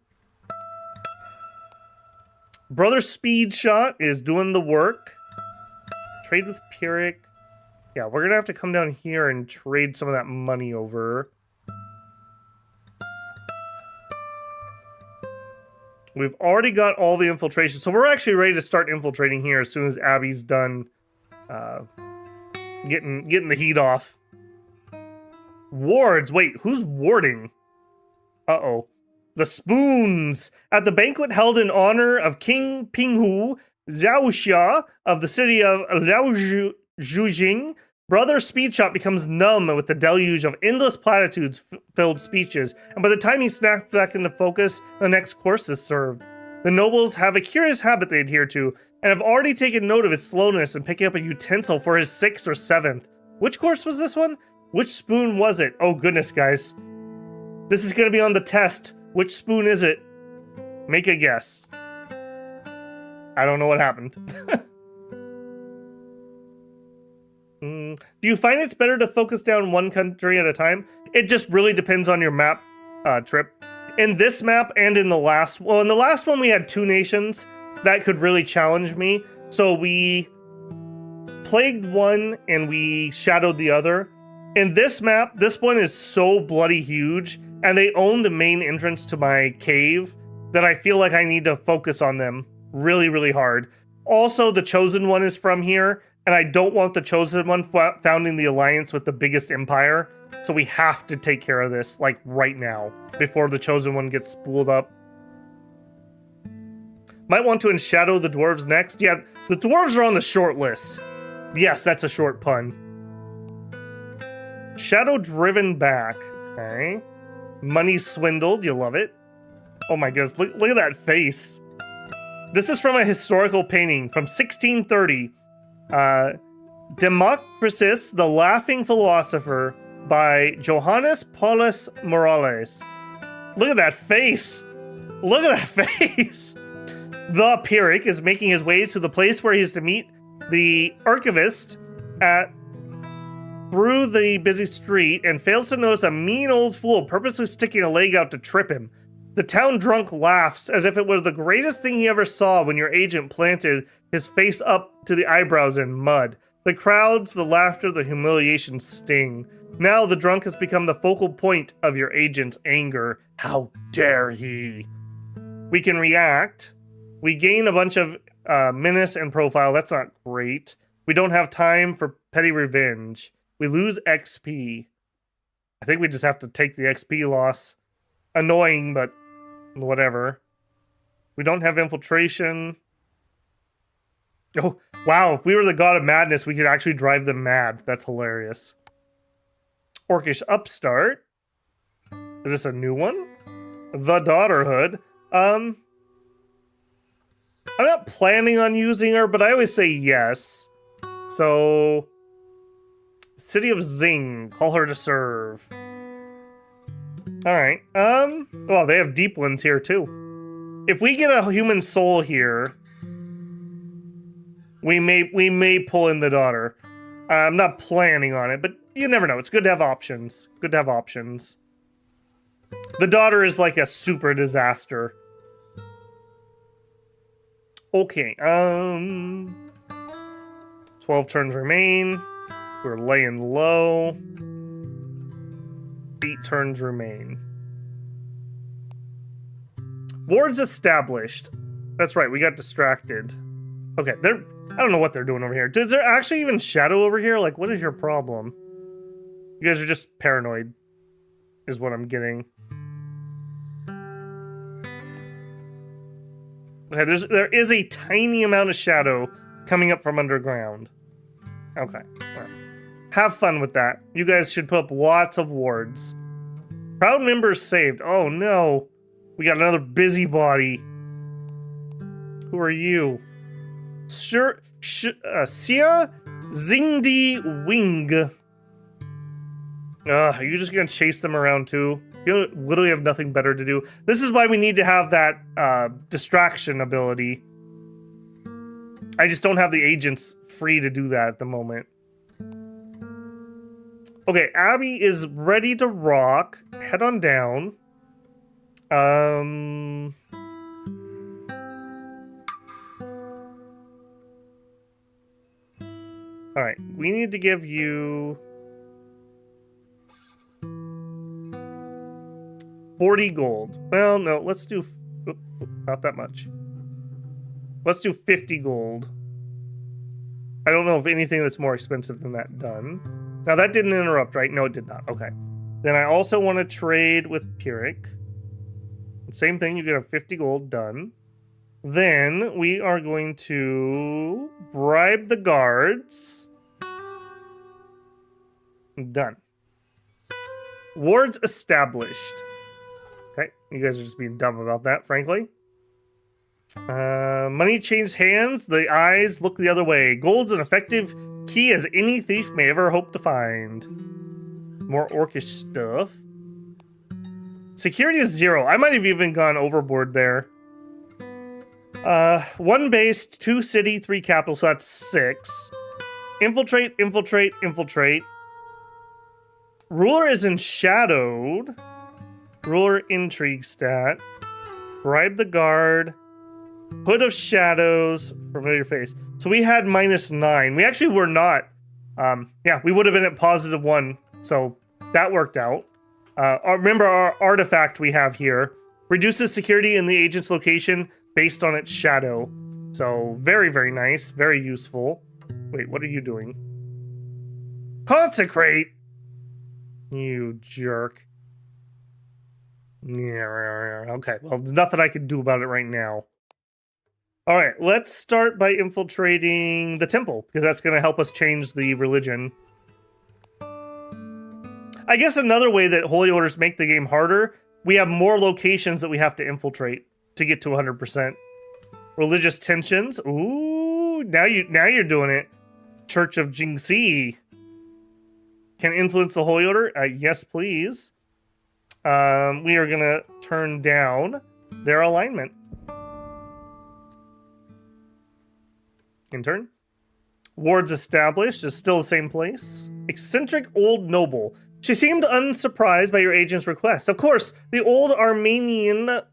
Brother Speed Shot is doing the work. Trade with Pyrrhic. Yeah, we're going to have to come down here and trade some of that money over. We've already got all the infiltration, so we're actually ready to start infiltrating here as soon as Abby's done getting the heat off. Wards. Wait, who's warding? Uh-oh. The Spoons. At the banquet held in honor of King Pinghu Xiaoxia of the city of Liaozhujing, Brother Speedshot becomes numb with the deluge of endless platitudes-filled speeches, and by the time he snaps back into focus, the next course is served. The nobles have a curious habit they adhere to, and have already taken note of his slowness in picking up a utensil for his 6th or 7th. Which course was this one? Which spoon was it? Oh goodness, guys. This is going to be on the test. Which spoon is it? Make a guess. I don't know what happened. Do you find it's better to focus down one country at a time? It just really depends on your map trip. In this map and in the last... Well, in the last one we had 2 nations that could really challenge me. So we plagued one and we shadowed the other. In this map, this one is so bloody huge and they own the main entrance to my cave that I feel like I need to focus on them really, really hard. Also, the Chosen One is from here. And I don't want the Chosen One founding the alliance with the biggest empire. So we have to take care of this, like, right now. Before the Chosen One gets spooled up. Might want to enshadow the dwarves next. Yeah, the dwarves are on the short list. Yes, that's a short pun. Shadow driven back. Okay. Money swindled. You love it. Oh my goodness. Look at that face. This is from a historical painting from 1630. Democritus, the Laughing Philosopher by Johannes Paulus Morales. Look at that face. Look at that face. The Pyrrhic is making his way to the place where he is to meet the archivist through the busy street and fails to notice a mean old fool purposely sticking a leg out to trip him. The town drunk laughs as if it was the greatest thing he ever saw when your agent planted his face up to the eyebrows in mud. The crowds, the laughter, the humiliation sting. Now the drunk has become the focal point of your agent's anger. How dare he? We can react. We gain a bunch of menace and profile. That's not great. We don't have time for petty revenge. We lose XP. I think we just have to take the XP loss. Annoying, but whatever. We don't have infiltration. Oh, wow. If we were the god of madness, we could actually drive them mad. That's hilarious. Orcish upstart. Is this a new one? The Daughterhood. I'm not planning on using her, but I always say yes. So, City of Zing. Call her to serve. Alright, well, they have deep ones here, too. If we get a human soul here, we may pull in the daughter. I'm not planning on it, but you never know. It's good to have options. Good to have options. The daughter is like a super disaster. Okay, 12 turns remain. We're laying low. 8 turns remain. Wards established. That's right, we got distracted. Okay, I don't know what they're doing over here. Is there actually even shadow over here? Like, what is your problem? You guys are just paranoid, is what I'm getting. Okay, there is a tiny amount of shadow coming up from underground. Okay, well, have fun with that. You guys should put up lots of wards. Proud members saved. Oh no, we got another busybody. Who are you? Sia Zingdi Wing. Are you just gonna chase them around too? You literally have nothing better to do. This is why we need to have that distraction ability. I just don't have the agents free to do that at the moment. Okay, Abby is ready to rock. Head on down. Alright, we need to give you 40 gold. Well, no, let's do not that much. Let's do 50 gold. I don't know if anything that's more expensive than that done. Now that didn't interrupt, right? No, it did not. Okay. Then I also want to trade with Pyrrhic. Same thing, you get a 50 gold done. Then we are going to bribe the guards. Done. Wards established. Okay, you guys are just being dumb about that, frankly. Money changed hands. The eyes look the other way. Gold's an effective key as any thief may ever hope to find. More orcish stuff. Security is 0. I might have even gone overboard there. 1 base, 2 city, 3 capital, so that's 6. Infiltrate, infiltrate, infiltrate. Ruler is enshadowed. Ruler intrigue stat. Bribe the guard. Hood of shadows. Familiar face. So we had -9. We actually were not. Yeah, we would have been at +1. So that worked out. Remember our artifact we have here. Reduces security in the agent's location based on its shadow. So very, very nice. Very useful. Wait, what are you doing? Consecrate! You jerk. Yeah, okay, well, there's nothing I can do about it right now. All right, let's start by infiltrating the temple, because that's going to help us change the religion. I guess another way that holy orders make the game harder, we have more locations that we have to infiltrate to get to 100%. Religious tensions. Ooh, now you're doing it. Church of Jingxi. Can influence the holy order? Yes, please. We are going to turn down their alignment. Intern. Wards established is still the same place. Eccentric old noble. She seemed unsurprised by your agent's request. Of course, the old Armarian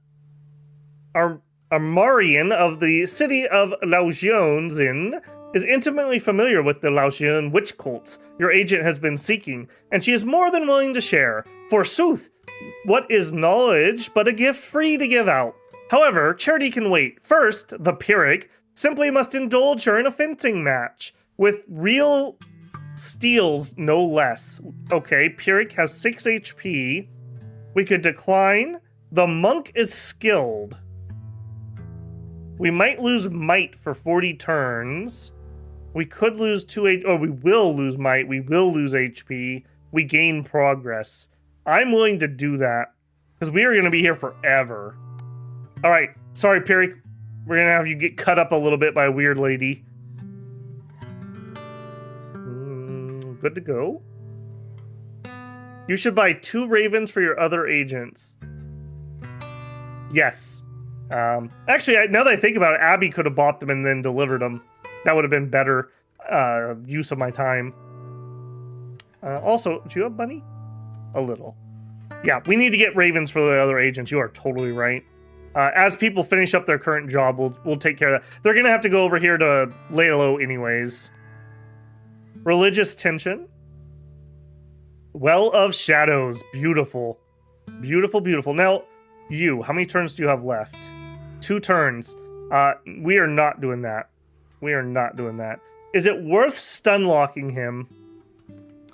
of the city of Laojianzin is intimately familiar with the Laojian witch cults your agent has been seeking, and she is more than willing to share. Forsooth, what is knowledge but a gift free to give out? However, charity can wait. First, the Pyrrhic simply must indulge her in a fencing match with real steals, no less. Okay, Pyrrhic has 6 HP. We could decline. The monk is skilled. We might lose might for 40 turns. We could lose 2 HP. Oh, we will lose might. We will lose HP. We gain progress. I'm willing to do that because we are going to be here forever. All right. Sorry, Pyrrhic. We're going to have you get cut up a little bit by a weird lady. Good to go. You should buy 2 ravens for your other agents. Yes. Actually, now that I think about it, Abby could have bought them and then delivered them. That would have been better use of my time. Also, do you have money? A little. Yeah, we need to get ravens for the other agents. You are totally right. As people finish up their current job, we'll take care of that. They're going to have to go over here to lay low anyways. Religious tension. Well of shadows. Beautiful. Beautiful, beautiful. Now, You, how many turns do you have left? 2 turns. We are not doing that. We are not doing that. Is it worth stun locking him?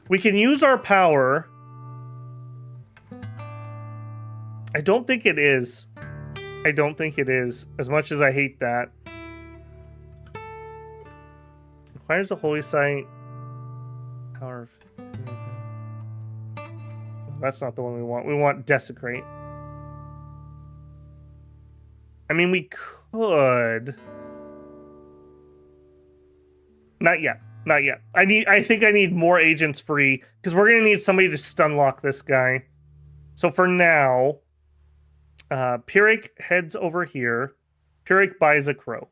We can use our power. I don't think it is. I don't think it is, as much as I hate that. Requires a holy site. Power. That's not the one we want. We want desecrate. I mean, we could. Not yet. Not yet. I think I need more agents free, because we're gonna need somebody to stun lock this guy. So for now, Pyrrhic heads over here. Pyrrhic buys a crow.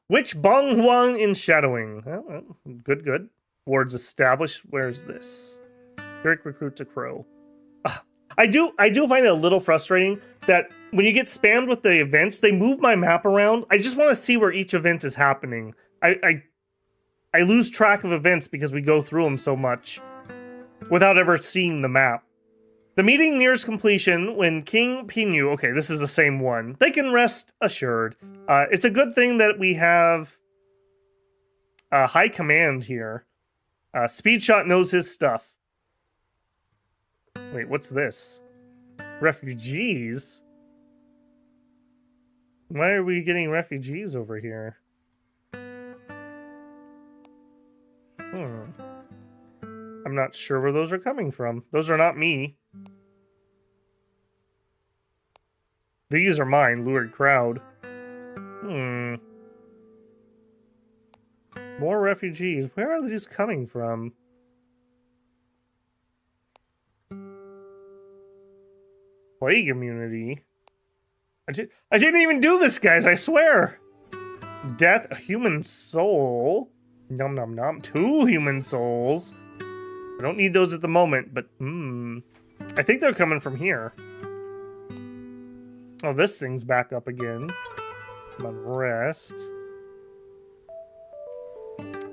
Which Bong Huang in shadowing? Oh, good, good. Wards established. Where's this? Pyrrhic recruits a crow. I do find it a little frustrating that when you get spammed with the events, they move my map around. I just want to see where each event is happening. I lose track of events because we go through them so much without ever seeing the map. The meeting nears completion when King Pinyu... Okay, this is the same one. They can rest assured. It's a good thing that we have high command here. Speedshot knows his stuff. Wait, what's this? Refugees? Why are we getting refugees over here? I'm not sure where those are coming from. Those are not me. These are mine, lured crowd. More refugees. Where are these coming from? Plague immunity. I didn't even do this, guys, I swear. Death, a human soul. Nom nom nom. 2 human souls. I don't need those at the moment, but I think they're coming from here. Oh, this thing's back up again. Come on, rest.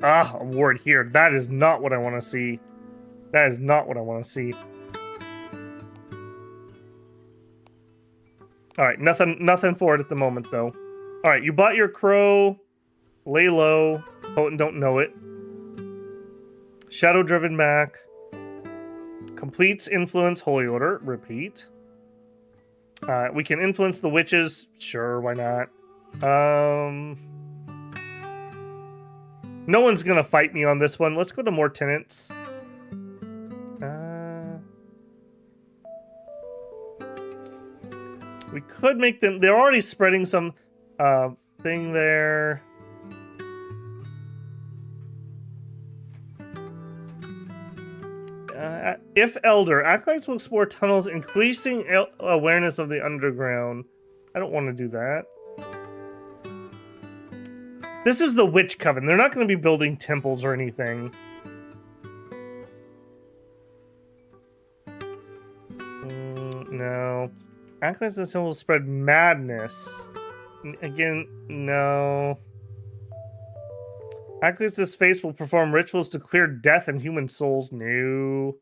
Ah, a ward here. That is not what I want to see. That is not what I want to see. Alright, nothing for it at the moment, though. Alright, you bought your crow. Lay low. Potent don't know it. Shadow driven back. Completes influence holy order. Repeat. We can influence the witches. Sure, why not? No one's gonna fight me on this one. Let's go to more tenants. We could make them... They're already spreading some thing there. If Elder, acolytes will explore tunnels, increasing awareness of the underground. I don't want to do that. This is the Witch Coven. They're not going to be building temples or anything. No. Acolytes and symbols spread madness. Again, no. Acolytes this face will perform rituals to clear death and human souls. No.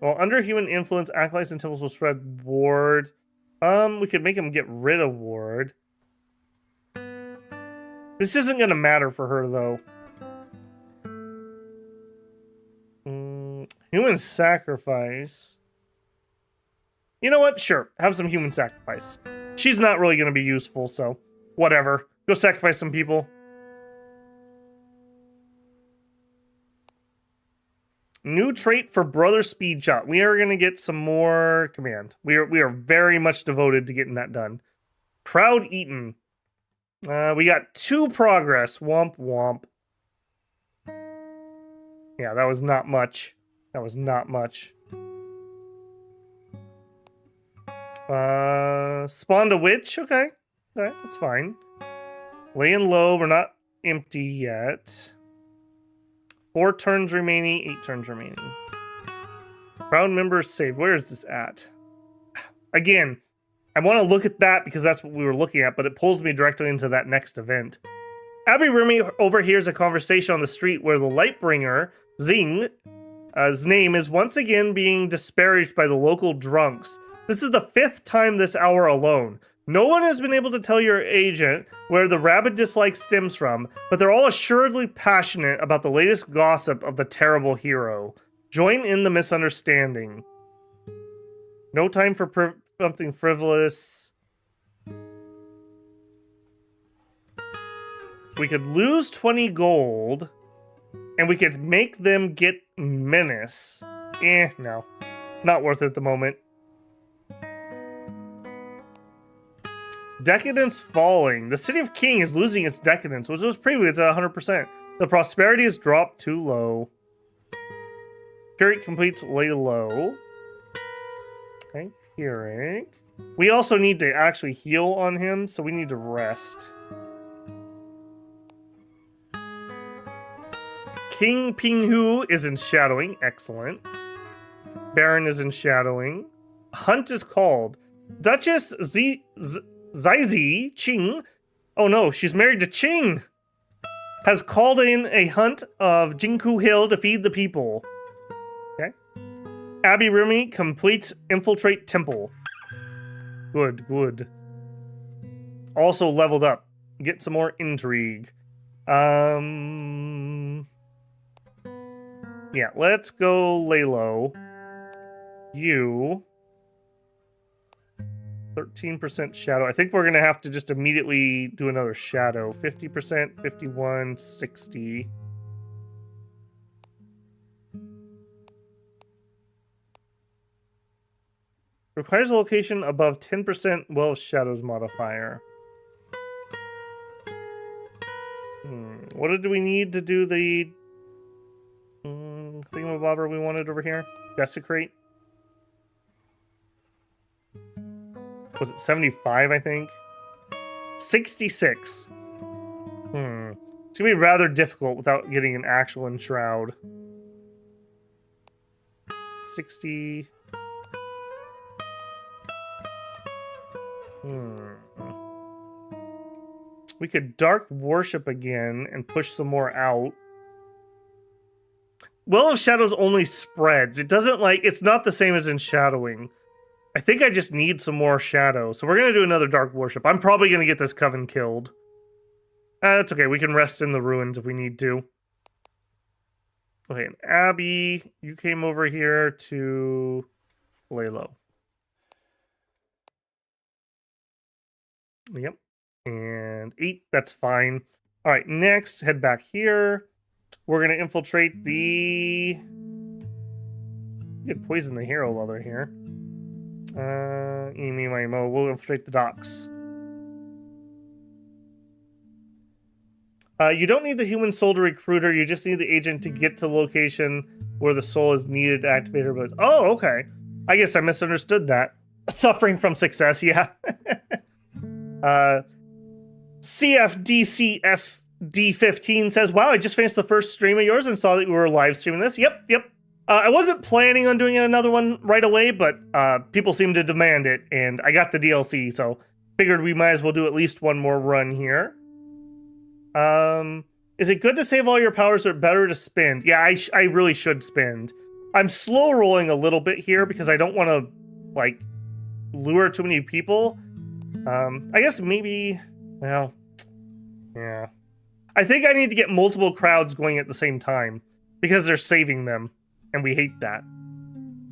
Well, under human influence, acolytes and temples will spread ward. We could make them get rid of ward. This isn't gonna matter for her, though. Human sacrifice. You know what? Sure, have some human sacrifice. She's not really gonna be useful, so whatever. Go sacrifice some people. New trait for Brother Speedshot. We are going to get some more command. We are very much devoted to getting that done. Crowd eaten. We got 2 progress. Womp womp. Yeah, that was not much. That was not much. Spawned a witch. Okay. Alright, that's fine. Laying low. We're not empty yet. 4 turns remaining, 8 turns remaining. Crowd members saved. Where is this at? Again, I want to look at that because that's what we were looking at, but it pulls me directly into that next event. Abby Rumi overhears a conversation on the street where the Lightbringer, Zing, his name, is once again being disparaged by the local drunks. This is the 5th time this hour alone. No one has been able to tell your agent where the rabid dislike stems from, but they're all assuredly passionate about the latest gossip of the terrible hero. Join in the misunderstanding. No time for something frivolous. We could lose 20 gold, and we could make them get menace. No. Not worth it at the moment. Decadence falling. The City of King is losing its decadence, which was previously at 100%. The prosperity has dropped too low. Period completes lay low. Okay, hearing. We also need to actually heal on him, so we need to rest. King Pinghu is in shadowing. Excellent. Baron is in shadowing. Hunt is called. Duchess Zizi Qing. Oh no, she's married to Qing. Has called in a hunt of Jinku Hill to feed the people. Okay. Abbey Rumi completes Infiltrate Temple. Good, good. Also leveled up. Get some more intrigue. Yeah, let's go lay low. You. 13% shadow. I think we're going to have to just immediately do another shadow. 50%, 51, 60. Requires a location above 10% Well Shadows modifier. What did we need to do the thingamabobber we wanted over here? Desecrate? Was it 75, I think? 66. It's gonna be rather difficult without getting an actual enshroud. 60. We could dark worship again and push some more out. Well of Shadows only spreads. It doesn't like, it's not the same as in shadowing. I think I just need some more shadow. So we're going to do another dark worship. I'm probably going to get this coven killed. That's okay. We can rest in the ruins if we need to. Okay, and Abby, you came over here to lay low. Yep. And 8, that's fine. All right, next, head back here. We're going to infiltrate the... You could poison the hero while they're here. We'll infiltrate the docks. You don't need the human soul to recruit her. You just need the agent to get to the location where the soul is needed to activate her. Oh, okay. I guess I misunderstood that. Suffering from success, yeah. CFDCFD15 says, wow, I just finished the first stream of yours and saw that you were live streaming this. Yep. I wasn't planning on doing another one right away, but people seem to demand it, and I got the DLC, so figured we might as well do at least one more run here. Is it good to save all your powers or better to spend? Yeah, I really should spend. I'm slow rolling a little bit here because I don't want to, like, lure too many people. I guess maybe, well, yeah. I think I need to get multiple crowds going at the same time because they're saving them, and we hate that.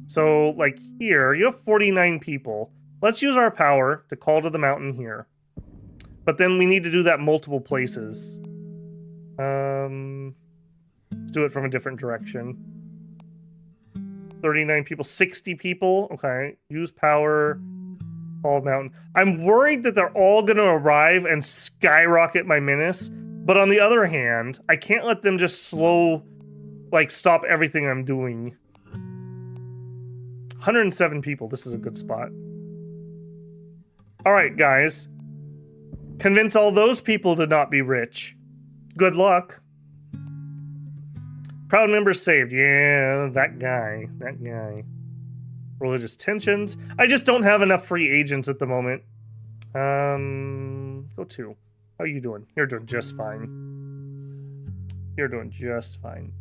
So, like, here, you have 49 people. Let's use our power to call to the mountain here. But then we need to do that multiple places. Let's do it from a different direction. 39 people, 60 people. Okay, use power, call mountain. I'm worried that they're all going to arrive and skyrocket my menace. But on the other hand, I can't let them just stop everything I'm doing. 107 people. This is a good spot. All right, guys. Convince all those people to not be rich. Good luck. Proud members saved. Yeah, that guy. Religious tensions. I just don't have enough free agents at the moment. Go to. How are you doing? You're doing just fine. You're doing just fine.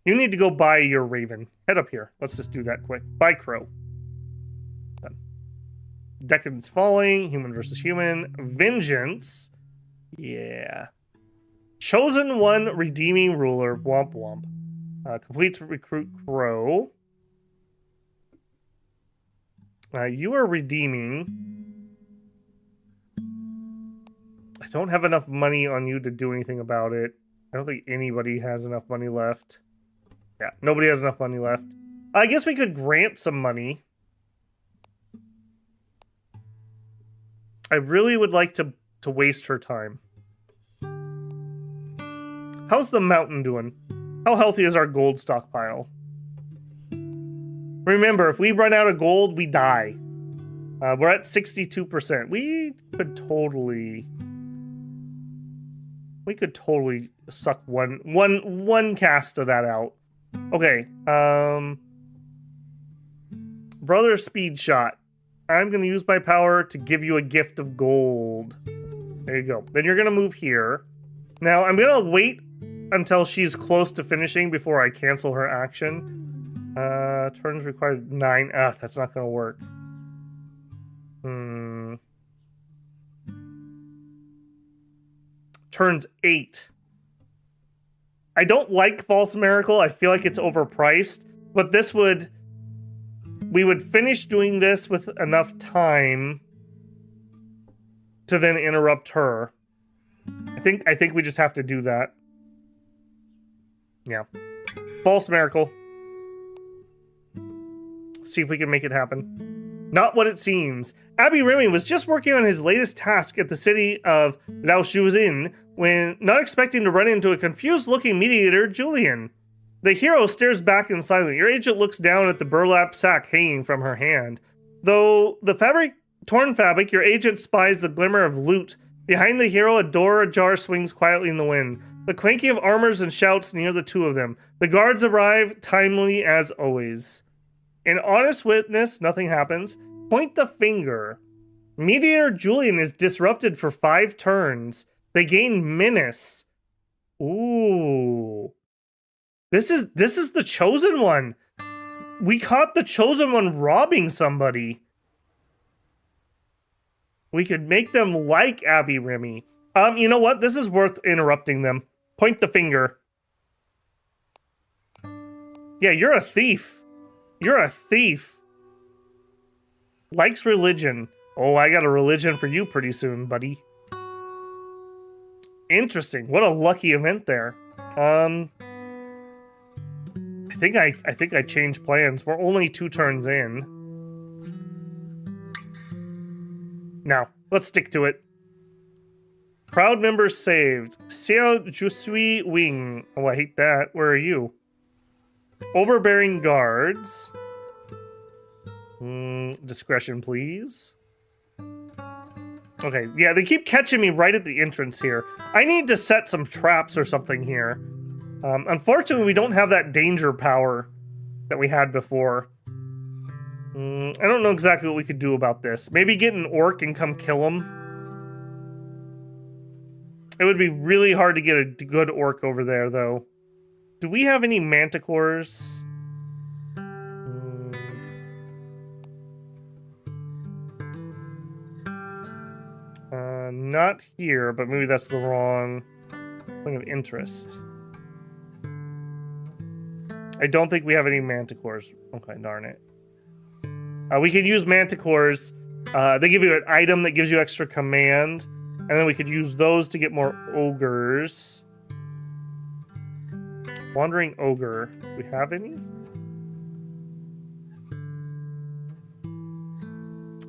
You need to go buy your raven. Head up here. Let's just do that quick. Buy crow. Done. Decadence falling. Human versus human. Vengeance. Yeah. Chosen one redeeming ruler. Womp womp. Complete to recruit crow. You are redeeming. I don't have enough money on you to do anything about it. I don't think anybody has enough money left. Yeah, nobody has enough money left. I guess we could grant some money. I really would like to waste her time. How's the mountain doing? How healthy is our gold stockpile? Remember, if we run out of gold, we die. We're at 62%. We could totally suck one cast of that out. Okay. Brother Speed Shot. I'm going to use my power to give you a gift of gold. There you go. Then you're going to move here. Now, I'm going to wait until she's close to finishing before I cancel her action. Turns required 9. That's not going to work. Turns 8. I don't like False Miracle. I feel like it's overpriced. But this would... We would finish doing this with enough time to then interrupt her. I think we just have to do that. Yeah. False Miracle. See if we can make it happen. Not what it seems. Abbey Remy was just working on his latest task at the city of Laoshuzin when not expecting to run into a confused-looking mediator, Julian. The hero stares back in silence. Your agent looks down at the burlap sack hanging from her hand. Though the torn fabric, your agent spies the glimmer of loot. Behind the hero, a door ajar swings quietly in the wind. The clanking of armors and shouts near the two of them. The guards arrive, timely as always. An honest witness, nothing happens. Point the finger. Mediator Julian is disrupted for 5 turns. They gain menace. Ooh. This is the Chosen One. We caught the Chosen One robbing somebody. We could make them like Abbey Remy. You know what? This is worth interrupting them. Point the finger. Yeah, you're a thief. You're a thief. Likes religion. Oh, I got a religion for you pretty soon, buddy. Interesting. What a lucky event there. I think I changed plans. We're only 2 turns in. Now, let's stick to it. Proud members saved. Xiao Jusui Wing. Oh, I hate that. Where are you? Overbearing guards. Discretion, please. Okay, yeah, they keep catching me right at the entrance here. I need to set some traps or something here. Unfortunately, we don't have that danger power that we had before. I don't know exactly what we could do about this. Maybe get an orc and come kill him. It would be really hard to get a good orc over there, though. Do we have any manticores? Not here, but maybe that's the wrong thing of interest. I don't think we have any manticores. Okay, darn it. We can use manticores. They give you an item that gives you extra command, and then we could use those to get more ogres. Wandering ogre. Do we have any?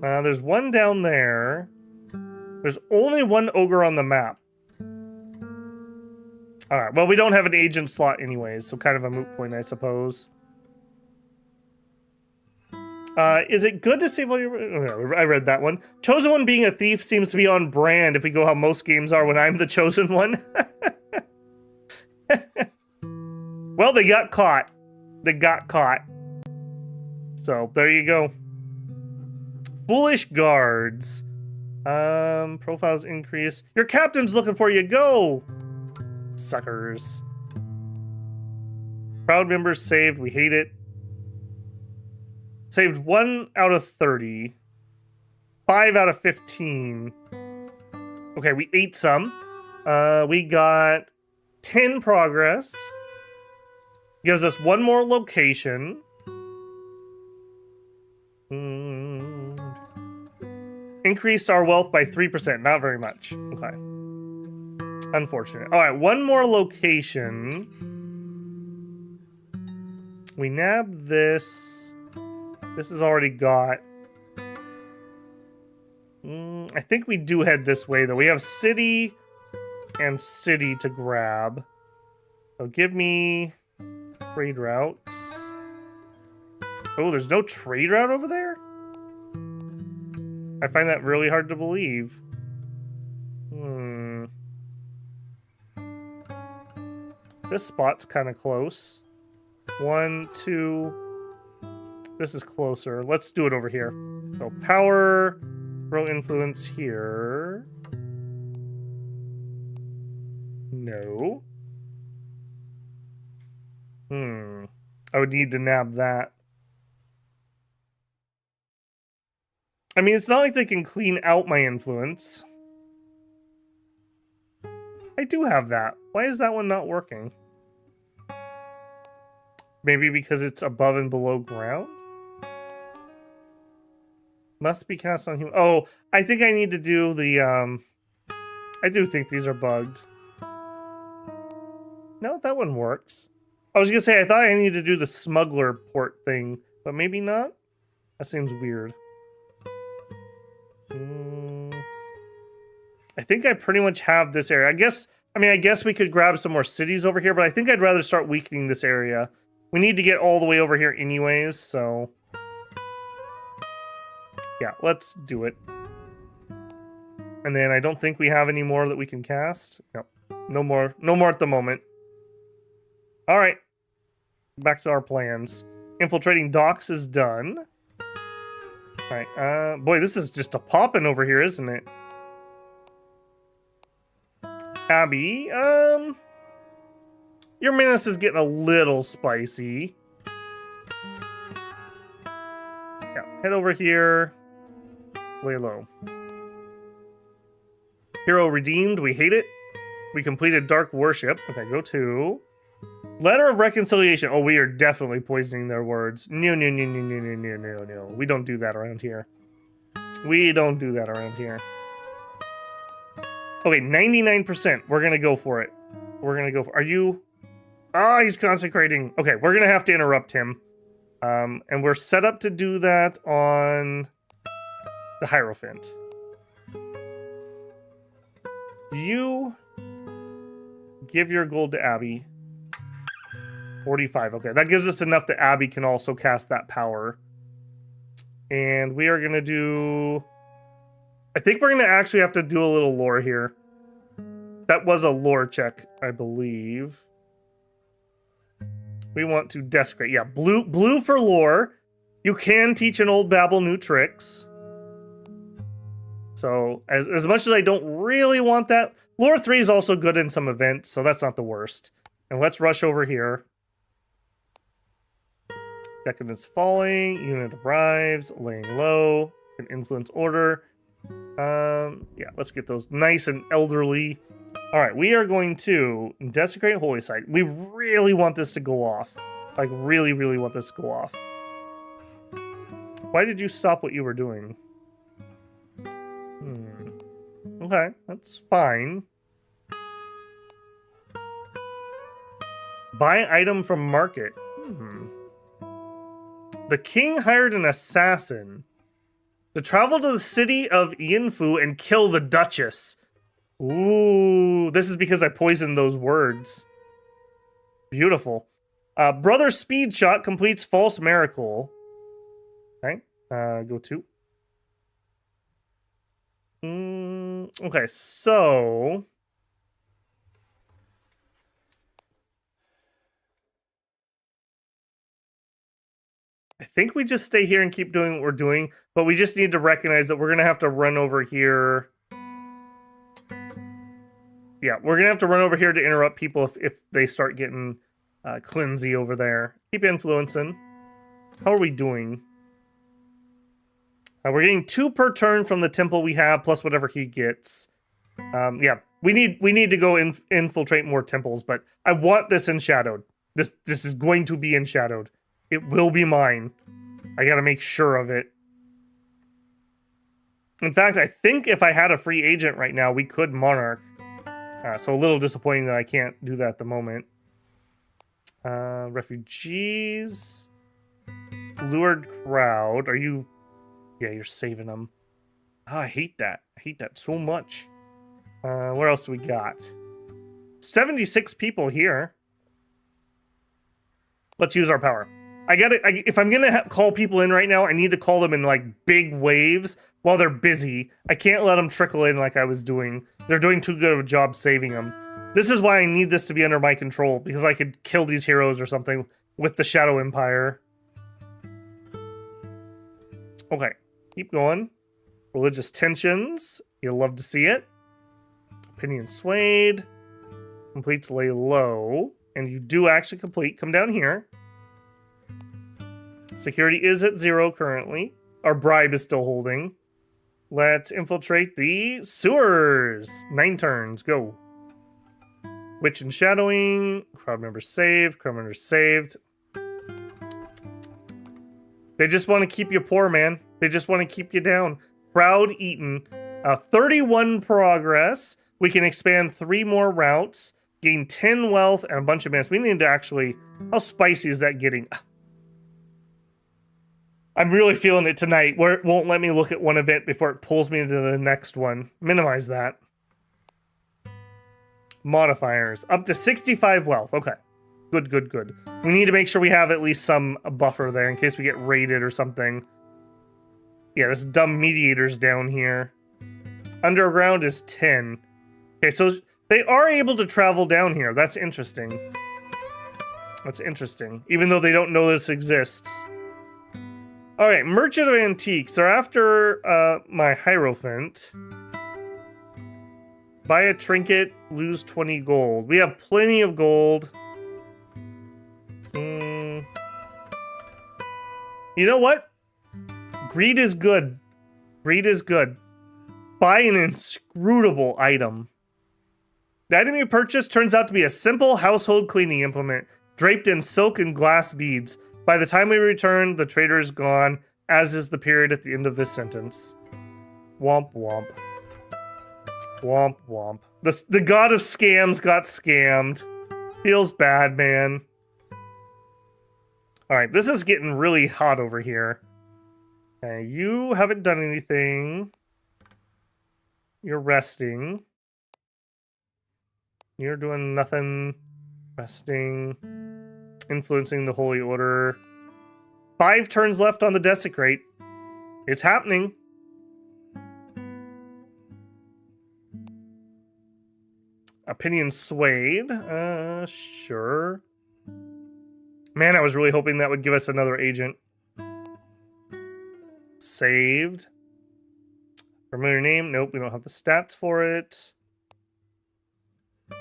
There's one down there. There's only one ogre on the map. Alright, well, we don't have an agent slot anyways, so kind of a moot point, I suppose. Is it good to save all your... I read that one. Chosen One being a thief seems to be on brand if we go how most games are when I'm the Chosen One. Well, they got caught. They got caught. So, there you go. Foolish guards. Profiles increase. Your captain's looking for you. Go! Suckers. Crowd members saved. We hate it. Saved 1 out of 30. 5 out of 15. Okay, we ate some. We got 10 progress. Gives us 1 more location. Increased our wealth by 3%. Not very much. Okay. Unfortunate. All right, 1 more location. We nab this. This is already got. I think we do head this way, though. We have city and city to grab. So give me trade routes. Oh, there's no trade route over there? I find that really hard to believe. This spot's kind of close. 1, 2. This is closer. Let's do it over here. So power, throw influence here. No. I would need to nab that. I mean, it's not like they can clean out my influence. I do have that. Why is that one not working? Maybe because it's above and below ground? Must be cast on human. Oh, I think I need to do the, I do think these are bugged. No, that one works. I was gonna say, I thought I needed to do the smuggler port thing, but maybe not? That seems weird. I think I pretty much have this area. I guess we could grab some more cities over here, but I think I'd rather start weakening this area. We need to get all the way over here anyways, so... yeah, let's do it. And then I don't think we have any more that we can cast. No, no more. No more at the moment. All right. Back to our plans. Infiltrating docks is done. All right. Boy, this is just a poppin' over here, isn't it? Abby, your menace is getting a little spicy. Yeah, head over here. Lay low. Hero redeemed. We hate it. We completed Dark Worship. Okay, go to Letter of Reconciliation. Oh, we are definitely poisoning their words. No. We don't do that around here. We don't do that around here. Okay, 99%. We're gonna go for it. We're gonna go for... Are you... Ah, he's consecrating. Okay, we're gonna have to interrupt him. And we're set up to do that on the Hierophant. You give your gold to Abby. 45. Okay, that gives us enough that Abby can also cast that power. And we are gonna do... I think we're gonna actually have to do a little lore here. That was a lore check, I believe. We want to desecrate. Yeah, blue for lore. You can teach an old Babel new tricks. So, as much as I don't really want that, lore 3 is also good in some events, so that's not the worst. And let's rush over here. Decadence falling, unit arrives, laying low, an influence order. Yeah, let's get those nice and elderly. All right, we are going to desecrate holy site. We really want this to go off. Like, really, really want this to go off. Why did you stop what you were doing? Okay, that's fine. Buy item from market. The king hired an assassin to travel to the city of Yinfu and kill the Duchess. Ooh, this is because I poisoned those words. Beautiful. Brother Speed Shot completes False Miracle. Okay, go to. Okay, so... I think we just stay here and keep doing what we're doing, but we just need to recognize that we're going to have to run over here. Yeah, we're going to have to run over here to interrupt people if they start getting Quincy over there. Keep influencing. How are we doing? We're getting 2 per turn from the temple we have, plus whatever he gets. Yeah, we need to go infiltrate more temples, but I want this enshadowed. This is going to be enshadowed. It will be mine. I gotta make sure of it. In fact, I think if I had a free agent right now, we could monarch. So a little disappointing that I can't do that at the moment. Refugees. Lured crowd. Are you... Yeah, you're saving them. Oh, I hate that. I hate that so much. What else do we got? 76 people here. Let's use our power. If I'm gonna call people in right now, I need to call them in like big waves while they're busy. I can't let them trickle in like I was doing. They're doing too good of a job saving them. This is why I need this to be under my control, because I could kill these heroes or something with the Shadow Empire. Okay, keep going. Religious tensions. You'll love to see it. Opinion swayed. Completes lay low. And you do actually complete. Come down here. Security is at 0 currently. Our bribe is still holding. Let's infiltrate the sewers. 9 turns. Go. Witch and shadowing. Crowd member saved. Crowd member saved. They just want to keep you poor, man. They just want to keep you down. Crowd eaten. 31 progress. We can expand 3 more routes. Gain 10 wealth and a bunch of mess. We need to actually... How spicy is that getting? I'm really feeling it tonight, where it won't let me look at one event before it pulls me into the next one. Minimize that. Modifiers. Up to 65 wealth. Okay. Good, good, good. We need to make sure we have at least some buffer there in case we get raided or something. Yeah, this dumb mediator's down here. Underground is 10. Okay, so they are able to travel down here. That's interesting. That's interesting. Even though they don't know this exists. Alright, Merchant of Antiques. They're after my Hierophant. Buy a trinket, lose 20 gold. We have plenty of gold. You know what? Greed is good. Greed is good. Buy an inscrutable item. The item you purchase turns out to be a simple household cleaning implement, draped in silk and glass beads. By the time we return, the trader is gone, as is the period at the end of this sentence. Womp womp. Womp womp. The god of scams got scammed. Feels bad, man. Alright, this is getting really hot over here. Okay, you haven't done anything. You're resting. You're doing nothing. Resting. Influencing the Holy Order. 5 turns left on the Desecrate. It's happening. Opinion swayed. Sure. Man, I was really hoping that would give us another agent. Saved. Familiar name. Nope, we don't have the stats for it.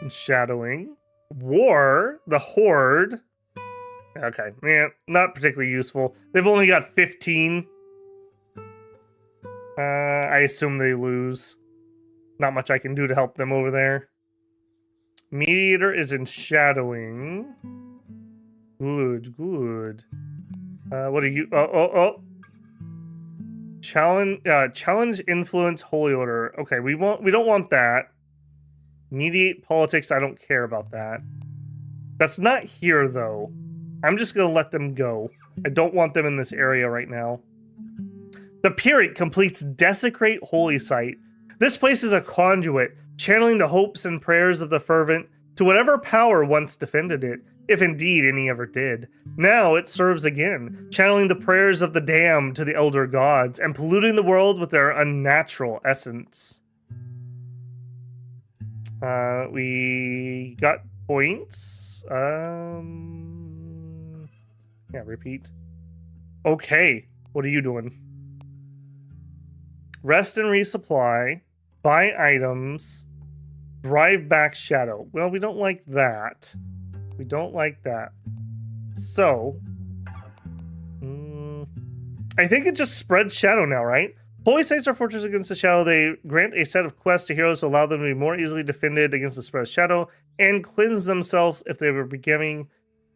And shadowing. War. The Horde. Okay, yeah, not particularly useful. They've only got 15. I assume they lose. Not much I can do to help them over there. Mediator is in shadowing. Good, good. What are you? Oh. Challenge influence holy order. Okay, we don't want that. Mediate politics, I don't care about that. That's not here though. I'm just gonna let them go. I don't want them in this area right now. The Pyrrhic completes Desecrate Holy Site. This place is a conduit, channeling the hopes and prayers of the fervent to whatever power once defended it, if indeed any ever did. Now it serves again, channeling the prayers of the damned to the elder gods, and polluting the world with their unnatural essence. We got points. Yeah, repeat. Okay, what are you doing? Rest and resupply. Buy items. Drive back shadow. Well, we don't like that. We don't like that. So, I think it just spreads shadow now, right? Holy sites are fortress against the shadow. They grant a set of quests to heroes to allow them to be more easily defended against the spread of shadow and cleanse themselves if they were becoming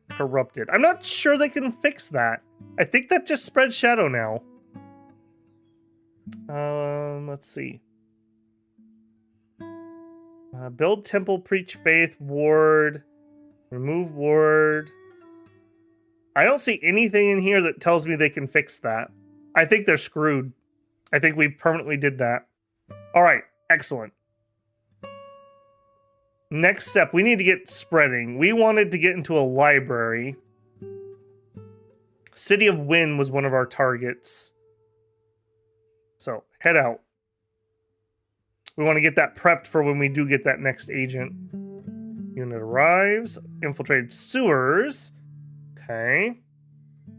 corrupted. I'm not sure they can fix that. I think that just spreads shadow now. Let's see. Build temple, preach faith, ward, remove ward. I don't see anything in here that tells me they can fix that. I think they're screwed. I think we permanently did that. All right, excellent. Next step, we need to get spreading. We wanted to get into a library. City of Wind was one of our targets. So, head out. We want to get that prepped for when we do get that next agent. Unit arrives. Infiltrated sewers. Okay.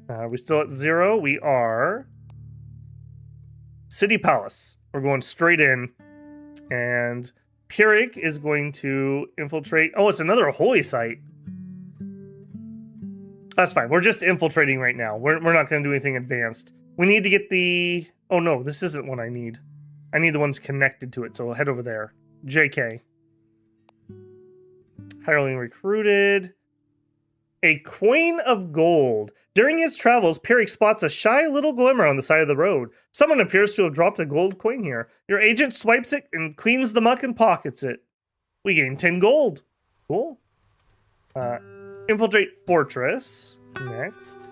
Are we still at 0? We are. City Palace. We're going straight in. And Pyrrhic is going to infiltrate. Oh, it's another holy site. That's fine. We're just infiltrating right now. We're not going to do anything advanced. We need to get the... Oh, no. This isn't what I need. I need the ones connected to it. So we'll head over there. JK. Hireling recruited. A coin of gold. During his travels, Pyrrhic spots a shy little glimmer on the side of the road. Someone appears to have dropped a gold coin here. Your agent swipes it and cleans the muck and pockets it. We gain 10 gold. Cool. Infiltrate fortress. Next.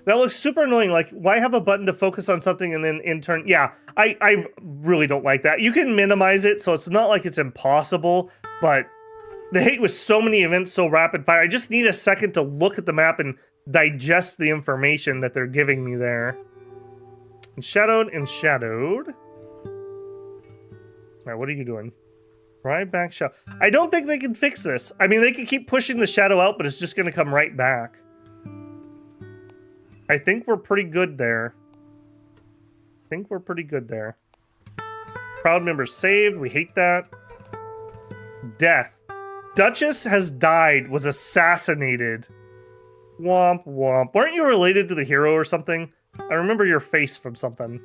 That looks super annoying. Like, why have a button to focus on something and then in turn... Yeah, I really don't like that. You can minimize it, so it's not like it's impossible, but the hate with so many events so rapid fire. I just need a second to look at the map and digest the information that they're giving me there. And shadowed and shadowed. All right, what are you doing? Right back shadow. I don't think they can fix this. I mean, they can keep pushing the shadow out, but it's just going to come right back. I think we're pretty good there. Proud member saved. We hate that. Death. Duchess has died. Was assassinated. Womp womp. Weren't you related to the hero or something? I remember your face from something.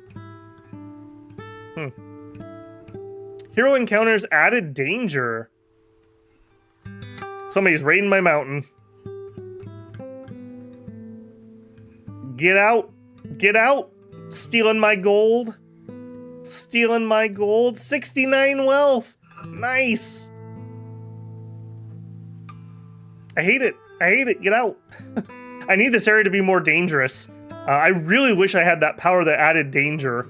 Hero encounters added danger. Somebody's raiding my mountain. Get out. Get out. Stealing my gold. 69 wealth. Nice. I hate it. Get out. I need this area to be more dangerous. I really wish I had that power that added danger.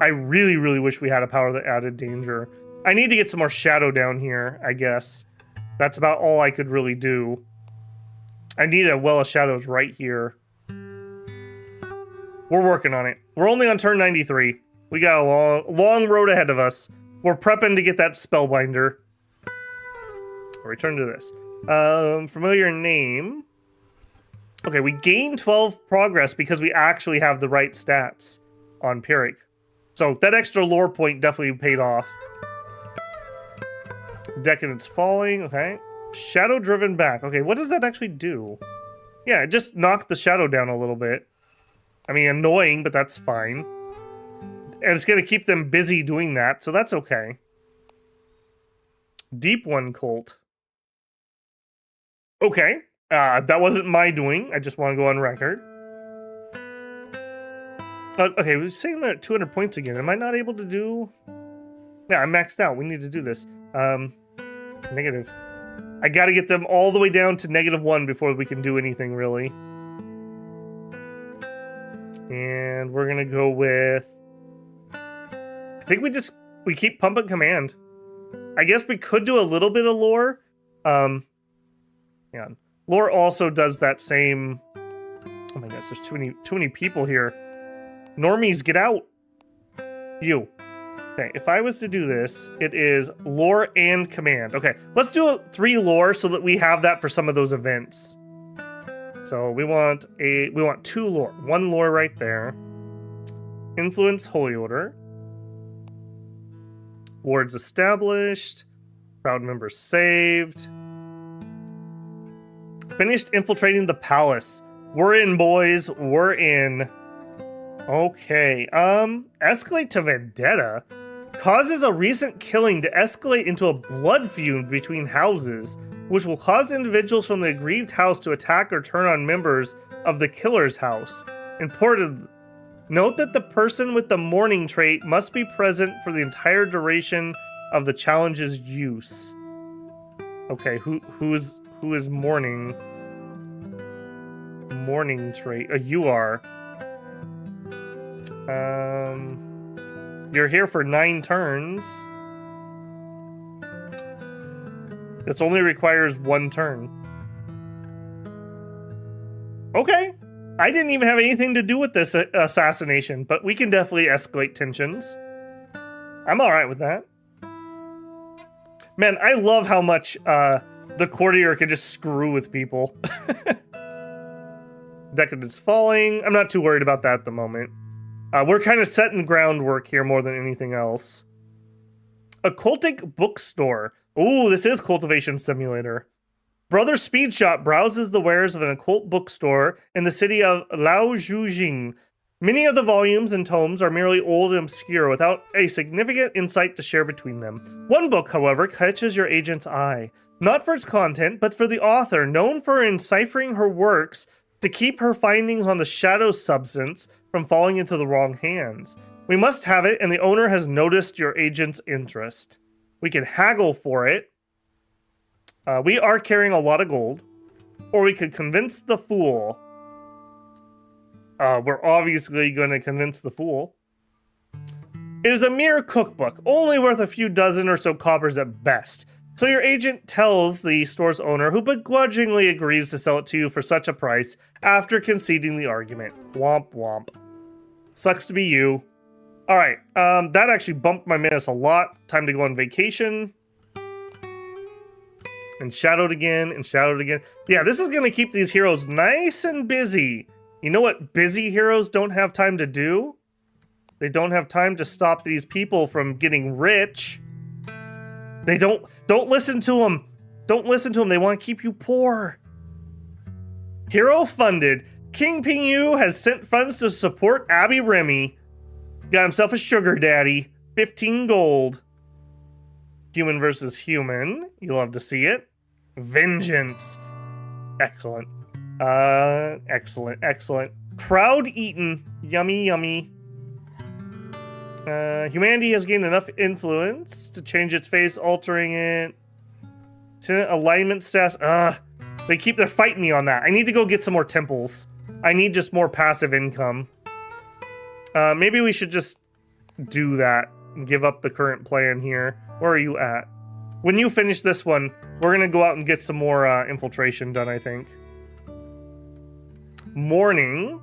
I really, really wish we had a power that added danger. I need to get some more shadow down here, I guess. That's about all I could really do. I need a well of shadows right here. We're working on it. We're only on turn 93. We got a long road ahead of us. We're prepping to get that spellbinder. I'll return to this. Familiar name. Okay, we gained 12 progress because we actually have the right stats on Pyrrhic. So that extra lore point definitely paid off. Decadence falling. Okay. Shadow driven back. Okay, what does that actually do? Yeah, it just knocked the shadow down a little bit. I mean, annoying, but that's fine. And it's going to keep them busy doing that, so that's okay. Deep One Cult. Okay. That wasn't my doing. I just want to go on record. Okay, we're saying we're at 200 points again. Am I not able to do... Yeah, I'm maxed out. We need to do this. Negative. I got to get them all the way down to -1 before we can do anything, really. And we're going to go with... I think we keep pumping command. I guess we could do a little bit of lore. Yeah. Lore also does that same... Oh my gosh, there's too many people here. Normies, get out. You. Okay, if I was to do this, it is lore and command. Okay, let's do 3 lore so that we have that for some of those events. So we want 2 lore. 1 lore right there. Influence Holy Order. Wards established. Crowd members saved. Finished infiltrating the palace. We're in, boys. We're in. Okay. Escalate to vendetta. Causes a recent killing to escalate into a blood feud between houses, which will cause individuals from the aggrieved house to attack or turn on members of the killer's house. Important. Note that the person with the mourning trait must be present for the entire duration of the challenge's use. Okay, who is mourning? Mourning trait. You are. You're here for 9 turns. This only requires 1 turn. Okay. I didn't even have anything to do with this assassination, but we can definitely escalate tensions. I'm alright with that. Man, I love how much the courtier can just screw with people. Decadence falling. I'm not too worried about that at the moment. We're kind of setting groundwork here more than anything else. Occultic bookstore. Ooh, this is Cultivation Simulator. Brother Speedshot browses the wares of an occult bookstore in the city of Laozhujing. Many of the volumes and tomes are merely old and obscure without a significant insight to share between them. One book, however, catches your agent's eye. Not for its content, but for the author, known for enciphering her works to keep her findings on the shadow substance from falling into the wrong hands. We must have it, and the owner has noticed your agent's interest. We can haggle for it. We are carrying a lot of gold. Or we could convince the fool. We're obviously going to convince the fool. It is a mere cookbook, only worth a few dozen or so coppers at best. So your agent tells the store's owner, who begrudgingly agrees to sell it to you for such a price after conceding the argument. Womp womp. Sucks to be you. Alright, that actually bumped my minutes a lot. Time to go on vacation. And shadowed again, and shadowed again. Yeah, this is going to keep these heroes nice and busy. You know what busy heroes don't have time to do? They don't have time to stop these people from getting rich. They don't listen to them. Don't listen to them. They want to keep you poor. Hero funded. King Pingu has sent funds to support Abby Remy. Got himself a sugar daddy. 15 gold. Human versus human. You love to see it. Vengeance. Excellent. Excellent. Crowd eaten. Yummy, yummy. Humanity has gained enough influence to change its face, altering it. Alignment stats. They're fighting me on that. I need to go get some more temples. I need just more passive income. Maybe we should just do that and give up the current plan here. Where are you at? When you finish this one, we're gonna go out and get some more infiltration done, I think. Morning.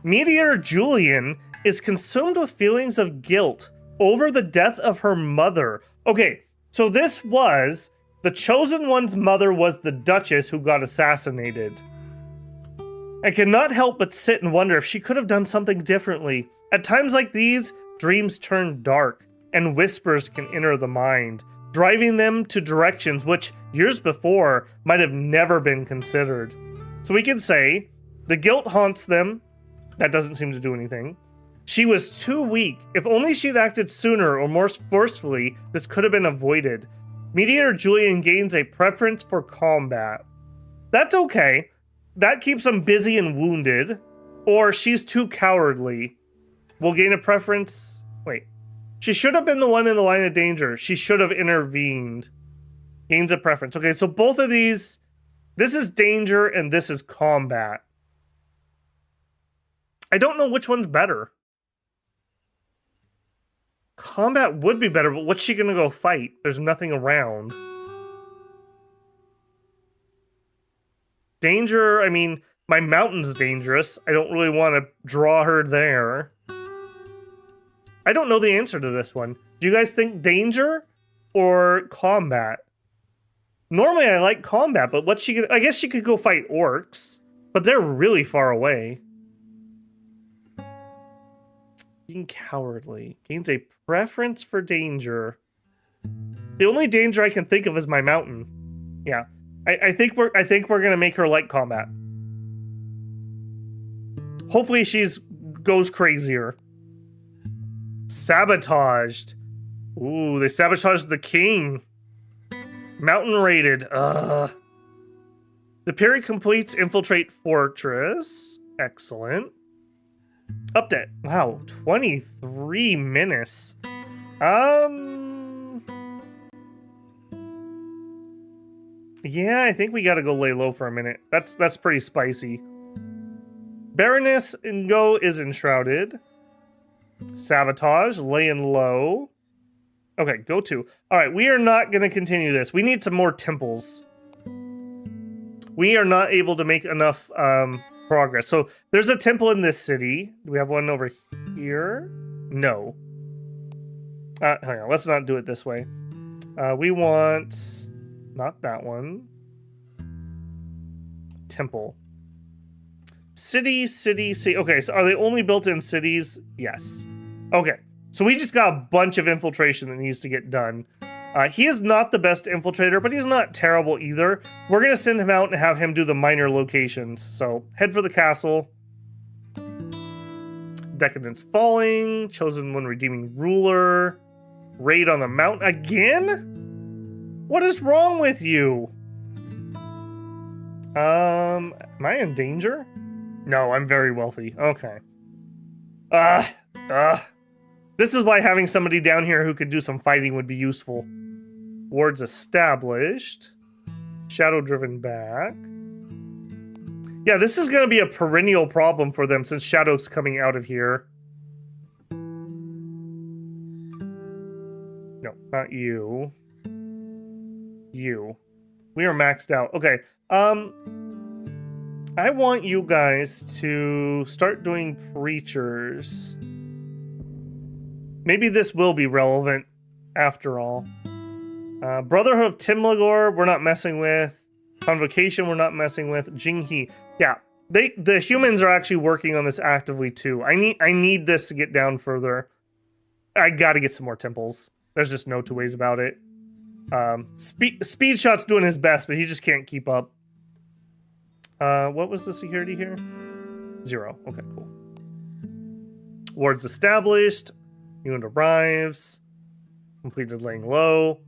Meteor Julian is consumed with feelings of guilt over the death of her mother. Okay, so this was the Chosen One's mother was the Duchess who got assassinated. I cannot help but sit and wonder if she could have done something differently. At times like these, dreams turn dark, and whispers can enter the mind, driving them to directions which, years before, might have never been considered. So we can say, the guilt haunts them. That doesn't seem to do anything. She was too weak. If only she'd acted sooner or more forcefully, this could have been avoided. Meteor Julian gains a preference for combat. That's okay. That keeps them busy and wounded. Or she's too cowardly. Will gain a preference. Wait. She should have been the one in the line of danger. She should have intervened. Gains a preference. Okay, so both of these. This is danger and this is combat. I don't know which one's better. Combat would be better, but what's she gonna go fight? There's nothing around. Danger, I mean, my mountain's dangerous. I don't really want to draw her there. I don't know the answer to this one. Do you guys think danger or combat? Normally I like combat, but what's she gonna... I guess she could go fight orcs, but they're really far away. Being cowardly. Gains a preference for danger. The only danger I can think of is my mountain. Yeah. I think we're gonna make her like combat. Hopefully she's goes crazier. Sabotaged. Ooh, they sabotaged the king. Mountain raided. The period completes infiltrate fortress. Excellent. Update. Wow, 23 minutes. Yeah, I think we gotta go lay low for a minute. That's pretty spicy. Baroness Ingo is enshrouded. Sabotage, laying low. Okay, go to. Alright, we are not gonna continue this. We need some more temples. We are not able to make enough progress. So there's a temple in this city. Do we have one over here? No. Hang on, let's not do it this way. We want not that one. Temple. City. Okay, so are they only built in cities? Yes. Okay, so we just got a bunch of infiltration that needs to get done. He is not the best infiltrator, but he's not terrible either. We're going to send him out and have him do the minor locations. So, head for the castle. Decadence falling. Chosen one redeeming ruler. Raid on the mountain again? What is wrong with you? Am I in danger? No, I'm very wealthy. Okay. This is why having somebody down here who could do some fighting would be useful. Wards established. Shadow driven back. Yeah, this is going to be a perennial problem for them since Shadow's coming out of here. No, not you. You. We are maxed out. Okay. I want you guys to start doing preachers. Maybe this will be relevant after all. Brotherhood of Timlagor, we're not messing with. Convocation, we're not messing with. Jinghe. Yeah, the humans are actually working on this actively too. I need this to get down further. I gotta get some more temples. There's just no two ways about it. Speed Shot's doing his best, but he just can't keep up. What was the security here? 0. Okay, cool. Wards established. Unit arrives. Completed laying low.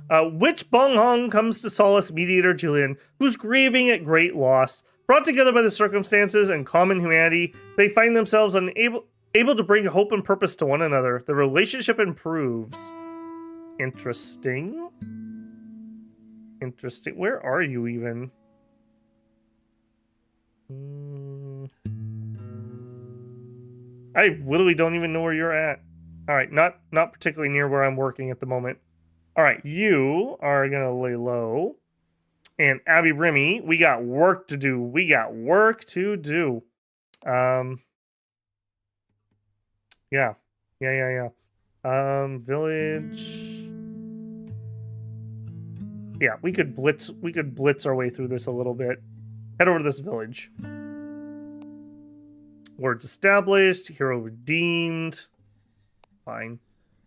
Which Bonghong comes to solace mediator Jillian, who's grieving at great loss. Brought together by the circumstances and common humanity, they find themselves able to bring hope and purpose to one another. The relationship improves. Interesting. Interesting. Where are you even? I literally don't even know where you're at. All right, not particularly near where I'm working at the moment. All right, you are gonna lay low. And Abby Remy, we got work to do. Yeah. Village. Yeah, we could blitz our way through this a little bit. Head over to this village. Words established. Hero redeemed. Fine.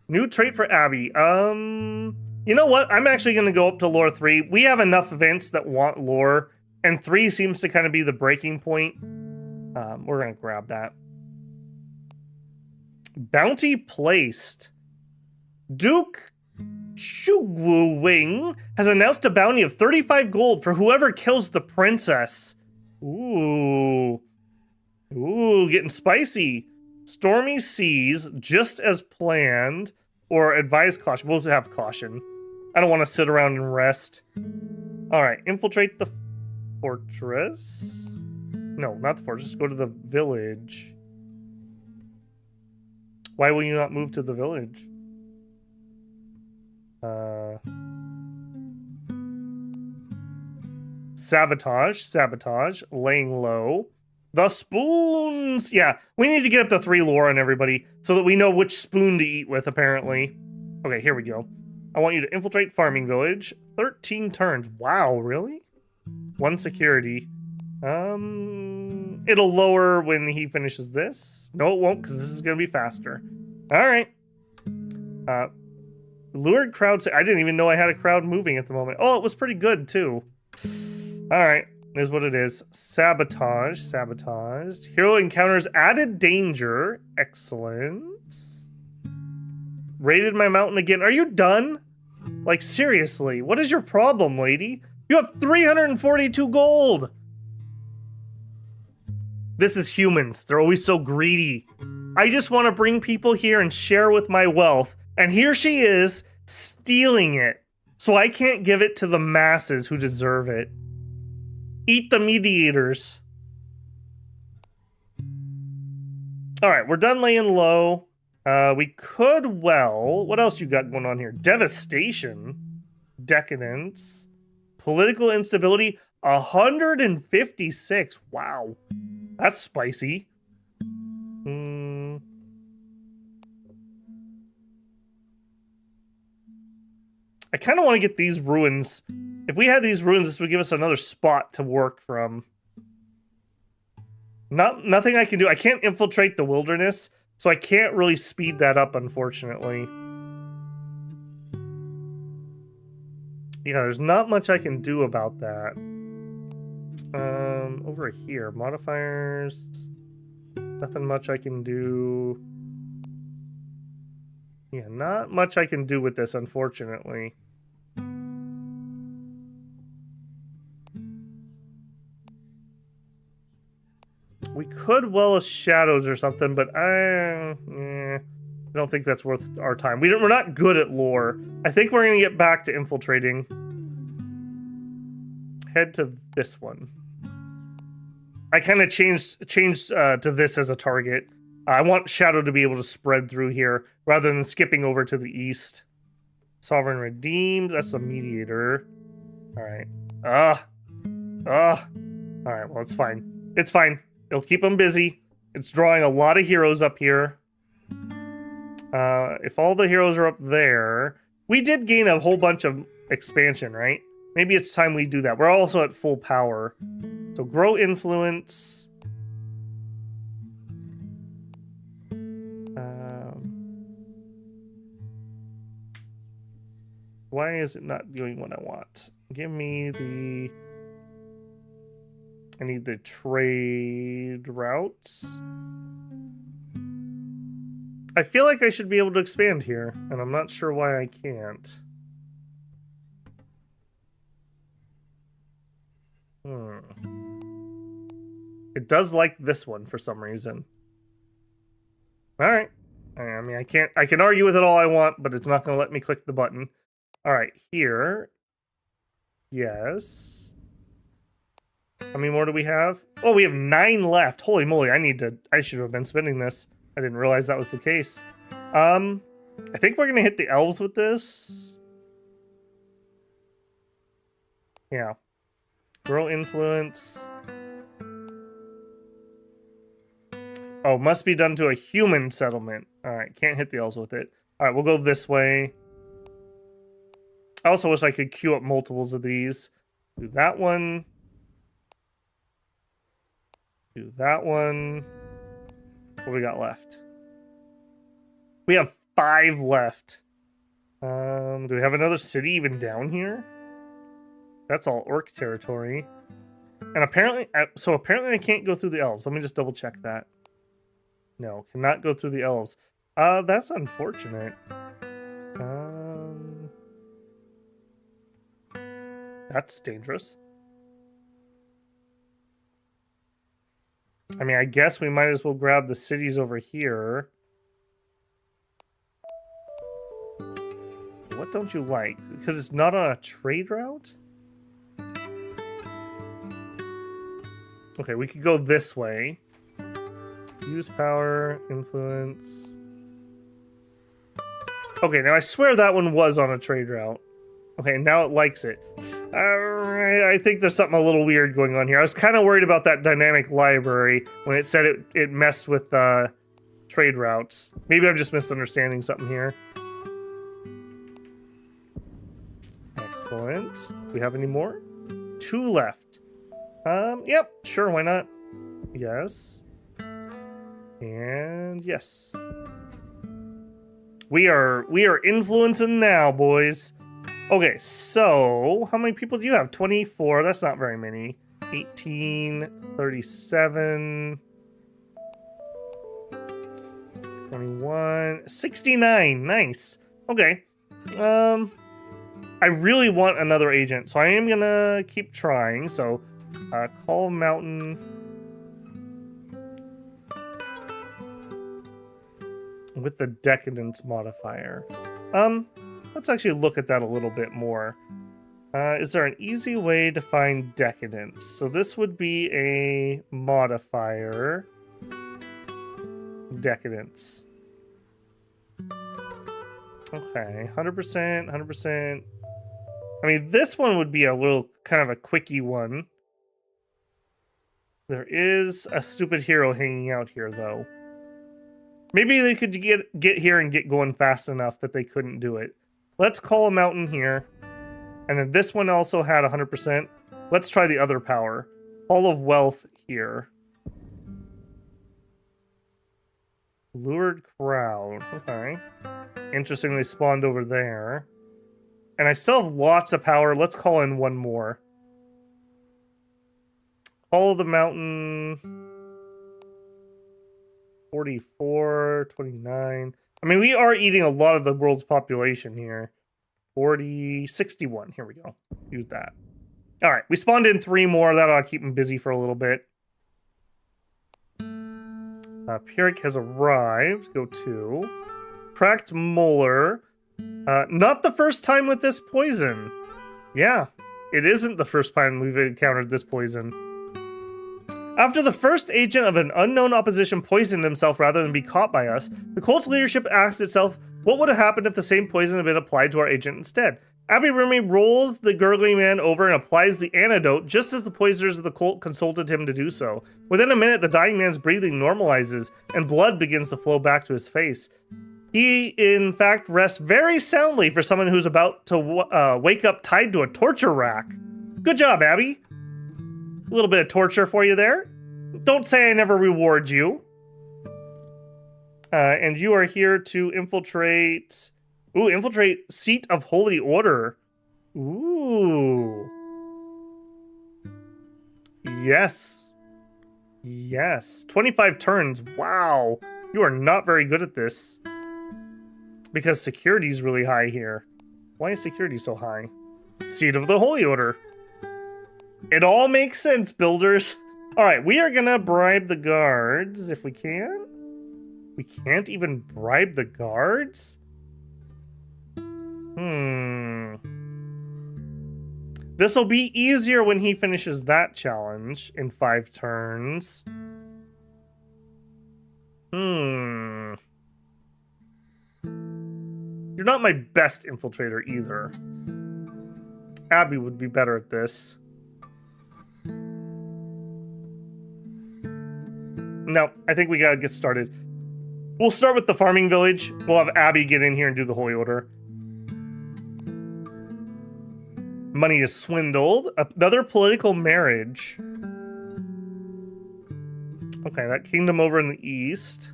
New trait for Abby. You know what? I'm actually going to go up to lore 3. We have enough events that want lore, and 3 seems to kind of be the breaking point. We're going to grab that. Bounty placed. Duke Shugwu Wing has announced a bounty of 35 gold for whoever kills the princess. Ooh, getting spicy. Stormy seas, just as planned, or advise caution. We'll have caution. I don't want to sit around and rest. All right, infiltrate the fortress. No, not the fortress. Go to the village. Why will you not move to the village? Sabotage, laying low. The spoons! Yeah, we need to get up to 3 lore on everybody so that we know which spoon to eat with, apparently. Okay, here we go. I want you to infiltrate farming village. 13 turns. Wow, really? 1 security. It'll lower when he finishes this. No, it won't, because this is going to be faster. All right. Lured crowd. I didn't even know I had a crowd moving at the moment. Oh, it was pretty good, too. All right. Is what it is. Sabotage. Sabotaged. Hero encounters added danger. Excellent. Raided my mountain again. Are you done? Like, seriously. What is your problem, lady? You have 342 gold. This is humans. They're always so greedy. I just want to bring people here and share with my wealth. And here she is, stealing it. So I can't give it to the masses who deserve it. Eat the mediators. Alright, we're done laying low. We could, well... What else you got going on here? Devastation. Decadence. Political instability. 156. Wow. That's spicy. I kind of want to get these ruins. If we had these ruins, this would give us another spot to work from. Nothing I can do. I can't infiltrate the wilderness, so I can't really speed that up, unfortunately. Yeah, there's not much I can do about that. Over here, modifiers. Nothing much I can do. Yeah, not much I can do with this, unfortunately. We could well as shadows or something, but I don't think that's worth our time. We're not good at lore. I think we're going to get back to infiltrating. Head to this one. I kind of changed to this as a target. I want Shadow to be able to spread through here rather than skipping over to the east. Sovereign redeemed. That's a mediator. All right. All right. Well, it's fine. It's fine. It'll keep them busy. It's drawing a lot of heroes up here. If all the heroes are up there, we did gain a whole bunch of expansion, right? Maybe it's time we do that. We're also at full power. So grow influence. Why is it not doing what I want? Give me the... I need the trade routes. I feel like I should be able to expand here, and I'm not sure why I can't. It does like this one for some reason. All right. I mean, I can argue with it all I want, but it's not going to let me click the button. All right, here. Yes. How many more do we have? Oh, we have 9 left. Holy moly, I should have been spending this. I didn't realize that was the case. I think we're gonna hit the elves with this. Yeah. Grow influence. Oh, must be done to a human settlement. Alright, can't hit the elves with it. Alright, we'll go this way. I also wish I could queue up multiples of these. Do that one. Do that one. What do we got left? We have 5 left. Do we have another city even down here? That's all orc territory. And apparently, apparently I can't go through the elves. Let me just double check that. No, cannot go through the elves. That's unfortunate. That's dangerous. I mean, I guess we might as well grab the cities over here. What don't you like? Because it's not on a trade route? Okay, we could go this way. Use power, influence. Okay, now I swear that one was on a trade route. Okay, now it likes it. I think there's something a little weird going on here. I was kind of worried about that dynamic library when it said it messed with trade routes. Maybe I'm just misunderstanding something here. Excellent. Do we have any more? 2 left. Yep, sure, why not? Yes. And yes. We are influencing now, boys. Okay, so how many people do you have? 24. That's not very many. 18, 37, 21, 69. Nice. Okay. I really want another agent, so I am gonna keep trying. So, call Mountain. With the decadence modifier. Let's actually look at that a little bit more. Is there an easy way to find decadence? So this would be a modifier. Decadence. Okay, 100%, 100%. I mean, this one would be a little kind of a quickie one. There is a stupid hero hanging out here, though. Maybe they could get here and get going fast enough that they couldn't do it. Let's call a mountain here. And then this one also had 100%. Let's try the other power. Hall of Wealth here. Lured crowd. Okay. Interesting, they spawned over there. And I still have lots of power. Let's call in one more. Hall of the Mountain. 44, 29. I mean, we are eating a lot of the world's population here. 40, 61. Here we go. Use that. All right, we spawned in 3 more. That ought to keep them busy for a little bit. Pyrrhic has arrived. Go 2. Cracked molar. Not the first time with this poison. Yeah, it isn't the first time we've encountered this poison. After the first agent of an unknown opposition poisoned himself rather than be caught by us, the cult's leadership asked itself, what would have happened if the same poison had been applied to our agent instead? Abby Remy rolls the gurgling man over and applies the antidote just as the poisoners of the cult consulted him to do so. Within a minute, the dying man's breathing normalizes and blood begins to flow back to his face. He, in fact, rests very soundly for someone who's about to wake up tied to a torture rack. Good job, Abby. A little bit of torture for you there. Don't say I never reward you. And you are here to infiltrate... Ooh, infiltrate Seat of Holy Order. Ooh. Yes. Yes. 25 turns. Wow. You are not very good at this. Because security is really high here. Why is security so high? Seat of the Holy Order. It all makes sense, builders. All right, we are gonna bribe the guards if we can. We can't even bribe the guards? This will be easier when he finishes that challenge in 5 turns. You're not my best infiltrator either. Abby would be better at this. No, I think we gotta get started. We'll start with the farming village. We'll have Abby get in here and do the Holy Order. Money is swindled. Another political marriage. Okay, that kingdom over in the east.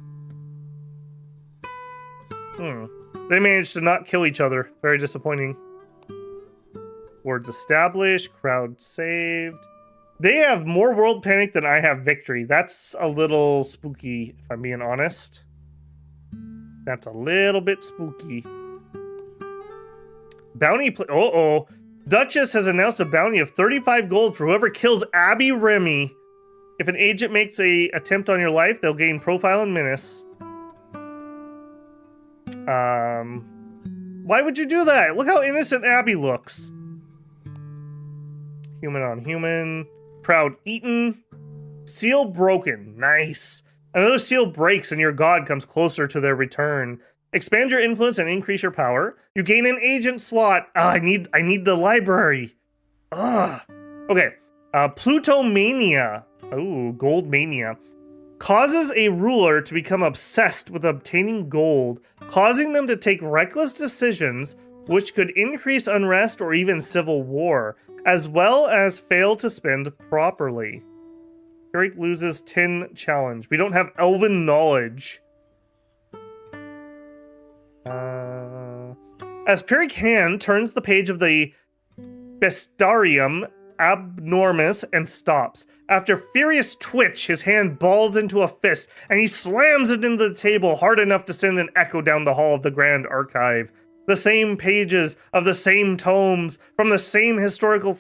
They managed to not kill each other. Very disappointing. Wards established. Crowd saved. They have more world panic than I have victory. That's a little spooky, if I'm being honest. That's a little bit spooky. Bounty uh-oh. Duchess has announced a bounty of 35 gold for whoever kills Abby Remy. If an agent makes a attempt on your life, they'll gain profile and menace. Why would you do that? Look how innocent Abby looks. Human on human. Crowd eaten. Seal broken. Nice. Another seal breaks and your god comes closer to their return. Expand your influence and increase your power. You gain an agent slot. I need the library. Okay. Plutomania. Ooh, gold mania. Causes a ruler to become obsessed with obtaining gold, causing them to take reckless decisions, which could increase unrest or even civil war, as well as fail to spend properly. Eric loses 10 challenge. We don't have elven knowledge. As Peric Hand turns the page of the Bestarium Abnormus and stops. After furious twitch, his hand balls into a fist, and he slams it into the table hard enough to send an echo down the hall of the Grand Archive. The same pages of the same tomes from the same historical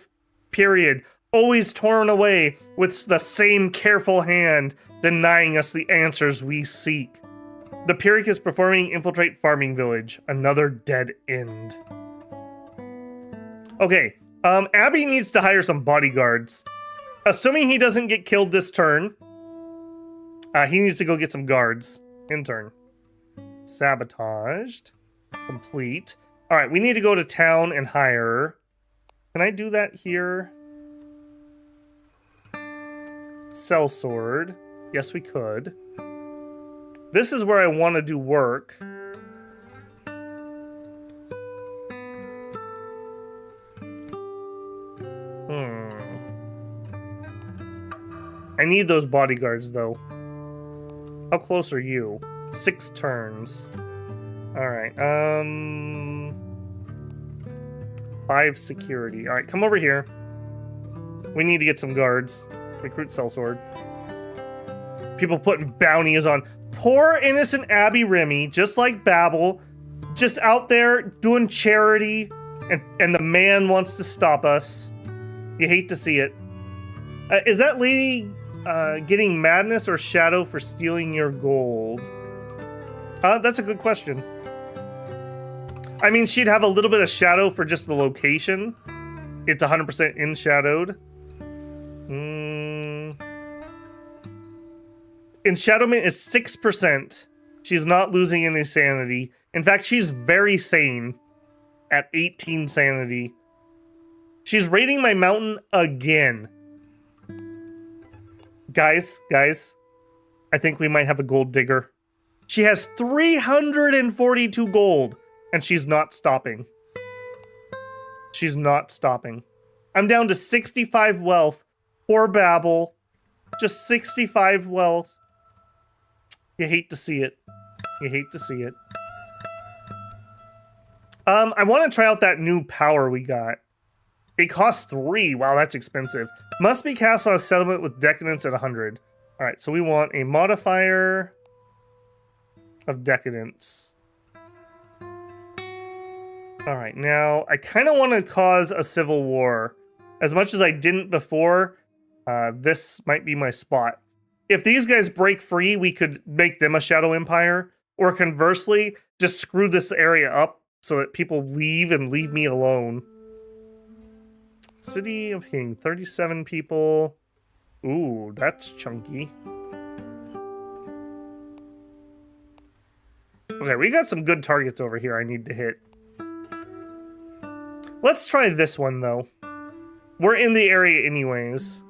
period, always torn away with the same careful hand, denying us the answers we seek. The Peric is performing Infiltrate Farming Village, another dead end. Okay, Abby needs to hire some bodyguards. Assuming he doesn't get killed this turn, he needs to go get some guards. Intern. Sabotaged. Complete. All right, we need to go to town and hire. Can I do that here? Sell sword. Yes, we could. This is where I want to do work. I need those bodyguards, though. How close are you? 6 turns. Alright, 5 security. Alright, come over here. We need to get some guards. Recruit sellsword. People putting bounties on poor innocent Abby Remy, just like Babel, just out there doing charity, and the man wants to stop us. You hate to see it. Is that lady getting madness or shadow for stealing your gold? That's a good question. I mean, she'd have a little bit of shadow for just the location. It's 100% in shadowed. Enshadowment is 6%. She's not losing any sanity. In fact, she's very sane at 18 sanity. She's raiding my mountain again. Guys, I think we might have a gold digger. She has 342 gold, and she's not stopping. She's not stopping. I'm down to 65 wealth. Poor Babel. Just 65 wealth. You hate to see it. You hate to see it. I want to try out that new power we got. It costs 3. Wow, that's expensive. Must be cast on a settlement with decadence at 100. Alright, so we want a modifier of decadence. Alright, now I kind of want to cause a civil war. As much as I didn't before, this might be my spot. If these guys break free, we could make them a Shadow Empire. Or conversely, just screw this area up so that people leave and leave me alone. City of Hing, 37 people. Ooh, that's chunky. Okay, we got some good targets over here I need to hit. Let's try this one, though. We're in the area anyways.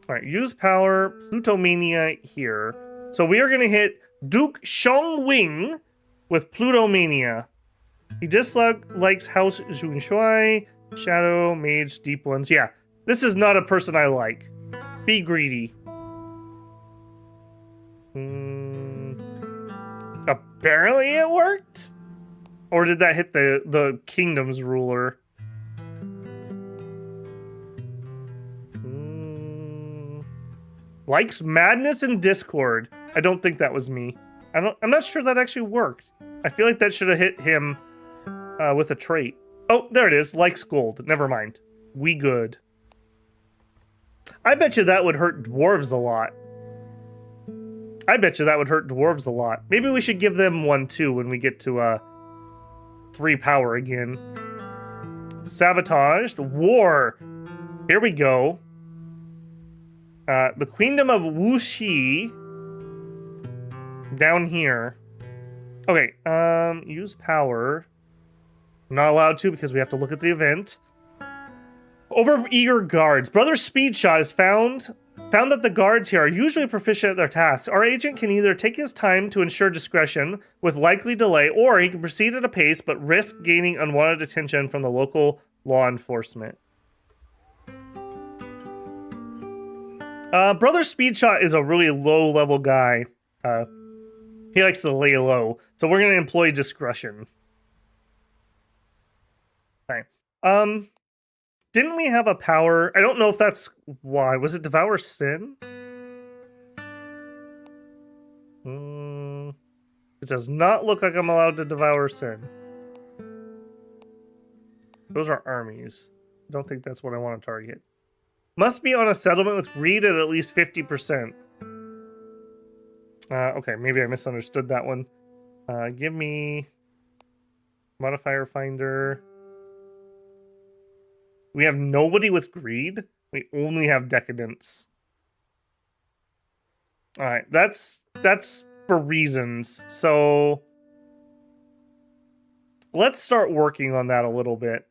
Alright, use power, Plutomania here. So we are going to hit Duke Shongwing with Plutomania. He dislikes House Junshui, Shadow, Mage, Deep Ones. Yeah, this is not a person I like. Be greedy. Apparently it worked? Or did that hit the kingdom's ruler? Likes madness and discord. I don't think that was me. I'm not sure that actually worked. I feel like that should have hit him with a trait. Oh, there it is. Likes gold. Never mind. We good. I bet you that would hurt dwarves a lot. I bet you that would hurt dwarves a lot. Maybe we should give them one too when we get to 3 power again. Sabotaged. War. Here we go. The Queendom of Wuxi. Down here. Okay, use power. I'm not allowed to because we have to look at the event. Over eager guards. Brother Speedshot is found Found that the guards here are usually proficient at their tasks. Our agent can either take his time to ensure discretion with likely delay, or he can proceed at a pace but risk gaining unwanted attention from the local law enforcement. Brother Speedshot is a really low-level guy. He likes to lay low, so we're going to employ discretion. Okay. Didn't we have a power? I don't know if that's why. Was it Devour Sin? It does not look like I'm allowed to Devour Sin. Those are armies. I don't think that's what I want to target. Must be on a settlement with greed at least 50%. Okay, maybe I misunderstood that one. Give me modifier finder. We have nobody with greed. We only have decadence. All right, that's for reasons. So let's start working on that a little bit.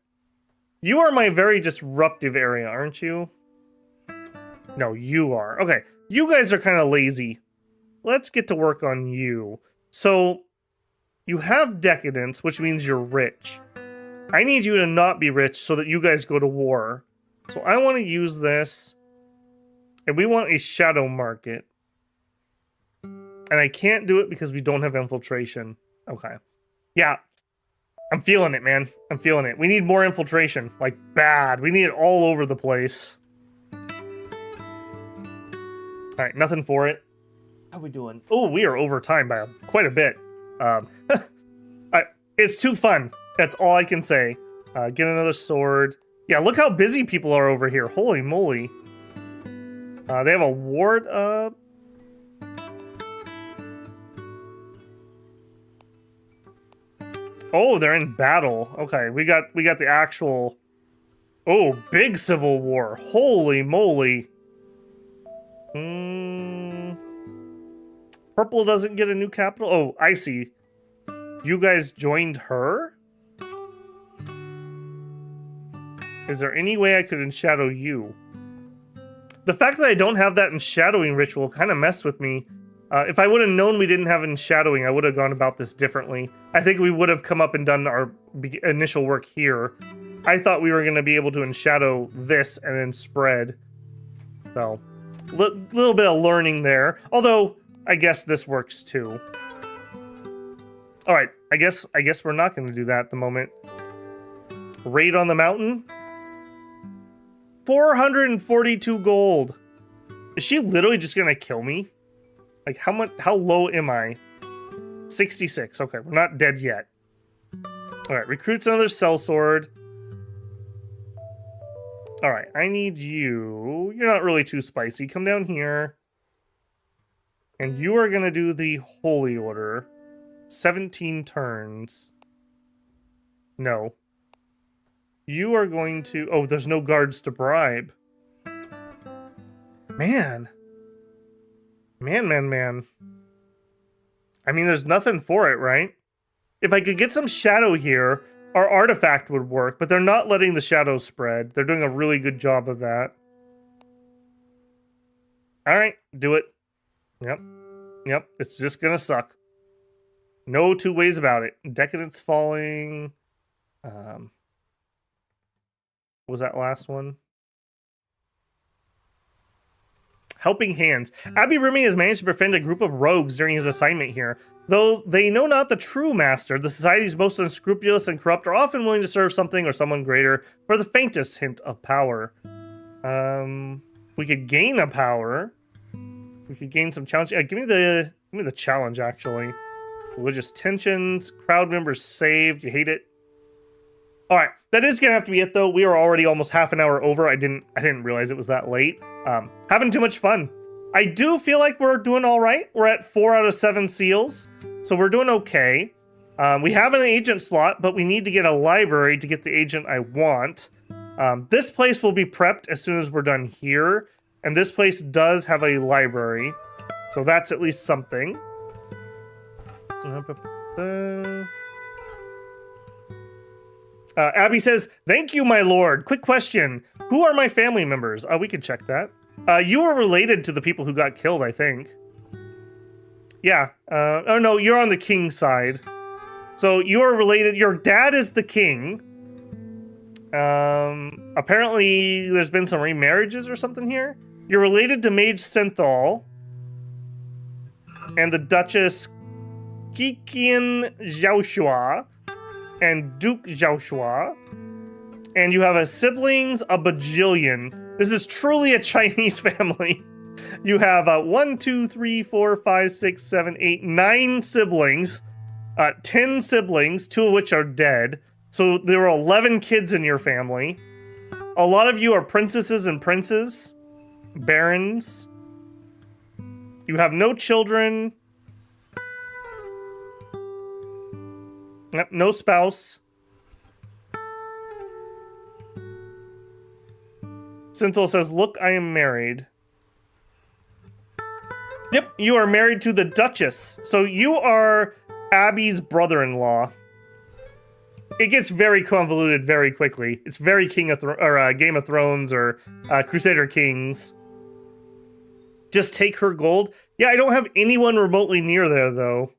You are my very disruptive area, aren't you? No, you are. Okay, you guys are kind of lazy. Let's get to work on you. So you have decadence, which means you're rich. I need you to not be rich so that you guys go to war. So I want to use this. And we want a shadow market. And I can't do it because we don't have infiltration. Okay. Yeah. I'm feeling it, man. I'm feeling it. We need more infiltration. Like, bad. We need it all over the place. Alright, nothing for it. How we doing? Oh, we are over time by quite a bit. It's too fun. That's all I can say. Get another sword. Yeah, look how busy people are over here. Holy moly. They have a ward up. Oh, they're in battle. Okay, we got the actual. Oh, big civil war. Holy moly. Purple doesn't get a new capital. Oh, I see. You guys joined her? Is there any way I could enshadow you? The fact that I don't have that enshadowing ritual kind of messed with me. If I would have known we didn't have enshadowing, I would have gone about this differently. I think we would have come up and done our initial work here. I thought we were going to be able to enshadow this and then spread. So, little bit of learning there. Although, I guess this works too. Alright, I guess we're not going to do that at the moment. Raid on the mountain? 442 gold. Is she literally just going to kill me? Like, how low am I? 66. Okay, we're not dead yet. Alright, recruits another sellsword. Alright, I need you. You're not really too spicy. Come down here. And you are going to do the Holy Order. 17 turns. No. You are going to... Oh, there's no guards to bribe. Man. Man. I mean, there's nothing for it, right? If I could get some shadow here, our artifact would work, but they're not letting the shadows spread. They're doing a really good job of that. Alright, do it. Yep, it's just gonna suck. No two ways about it. Decadence falling. What was that last one? Helping Hands. Abby Rumi has managed to befriend a group of rogues during his assignment here. Though they know not the true master, the society's most unscrupulous and corrupt are often willing to serve something or someone greater for the faintest hint of power. We could gain a power. We could gain some challenge. Give me the challenge, actually. Religious tensions. Crowd members saved. You hate it. All right, that is gonna have to be it, though. We are already almost half an hour over. I didn't realize it was that late. Having too much fun. I do feel like we're doing all right. We're at 4 out of 7 seals, so we're doing okay. We have an agent slot, but we need to get a library to get the agent I want. This place will be prepped as soon as we're done here, and this place does have a library, so that's at least something. Abby says, "Thank you, my lord. Quick question. Who are my family members?" We can check that. You were related to the people who got killed, I think. Yeah. Oh, no, you're on the king's side. So you are related. Your dad is the king. Apparently there's been some remarriages or something here. You're related to Mage Synthal and the Duchess Kikian Xiaoxua and Duke Xiaoxua. And you have a siblings a bajillion. This is truly a Chinese family. You have 1, 2, 3, 4, 5, 6, 7, 8, 9 siblings. 10 siblings, 2 of which are dead. So there were 11 kids in your family. A lot of you are princesses and princes. Barons. You have no children. Yep, no spouse. Synthal says, look, I am married. Yep, you are married to the Duchess. So you are Abby's brother-in-law. It gets very convoluted very quickly. It's very Game of Thrones or Crusader Kings. Just take her gold. Yeah, I don't have anyone remotely near there, though.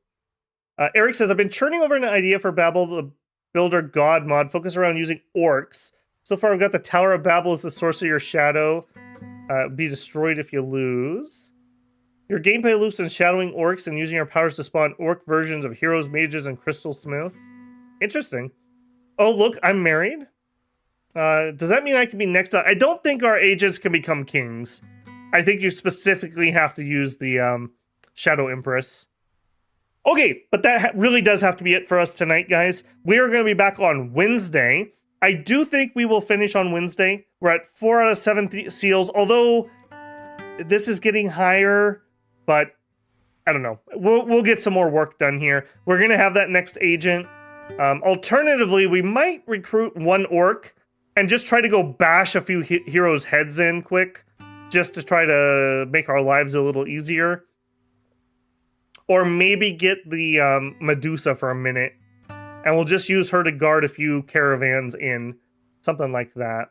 Eric says, I've been churning over an idea for Babel, the Builder God mod, focused around using orcs. So far, I've got the Tower of Babel as the source of your shadow. Be destroyed if you lose. Your gameplay loops in shadowing orcs and using your powers to spawn orc versions of heroes, mages, and crystal smiths. Interesting. Oh, look, I'm married. Does that mean I can be next up? I don't think our agents can become kings. I think you specifically have to use the Shadow Empress. Okay, but that really does have to be it for us tonight, guys. We are going to be back on Wednesday. I do think we will finish on Wednesday. We're at 4 out of 7 seals, although this is getting higher, but I don't know. We'll get some more work done here. We're going to have that next agent. Alternatively, we might recruit 1 orc and just try to go bash a few heroes' heads in quick, just to try to make our lives a little easier. Or maybe get the Medusa for a minute, and we'll just use her to guard a few caravans in. Something like that.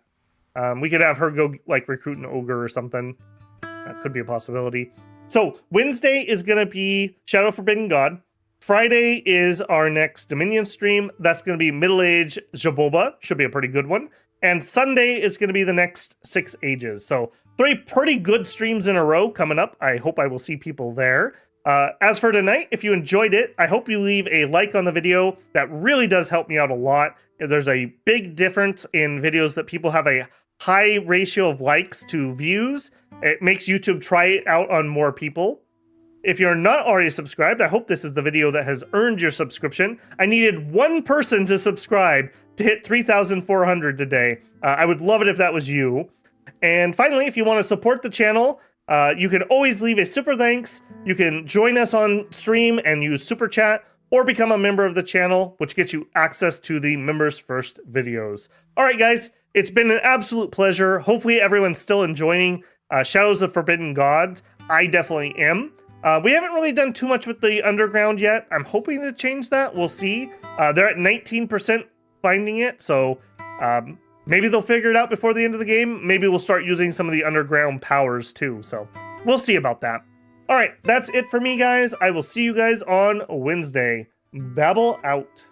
We could have her go, like, recruit an ogre or something. That could be a possibility. So, Wednesday is going to be Shadow Forbidden God. Friday is our next Dominion stream. That's going to be Middle Age Jaboba. Should be a pretty good one. And Sunday is going to be the next 6 Ages. So, 3 pretty good streams in a row coming up. I hope I will see people there. As for tonight, if you enjoyed it, I hope you leave a like on the video. That really does help me out a lot. There's a big difference in videos that people have a high ratio of likes to views. It makes YouTube try it out on more people. If you're not already subscribed, I hope this is the video that has earned your subscription. I needed 1 person to subscribe to hit 3,400 today. I would love it if that was you. And finally, if you want to support the channel, you can always leave a super thanks. You can join us on stream and use super chat, or become a member of the channel, which gets you access to the members first videos. All right, guys, it's been an absolute pleasure. Hopefully everyone's still enjoying Shadows of Forbidden Gods. I definitely am. We haven't really done too much with the underground yet. I'm hoping to change that. We'll see. They're at 19% finding it, so maybe they'll figure it out before the end of the game. Maybe we'll start using some of the underground powers too, so we'll see about that. All right, that's it for me, guys. I will see you guys on Wednesday. Babel out.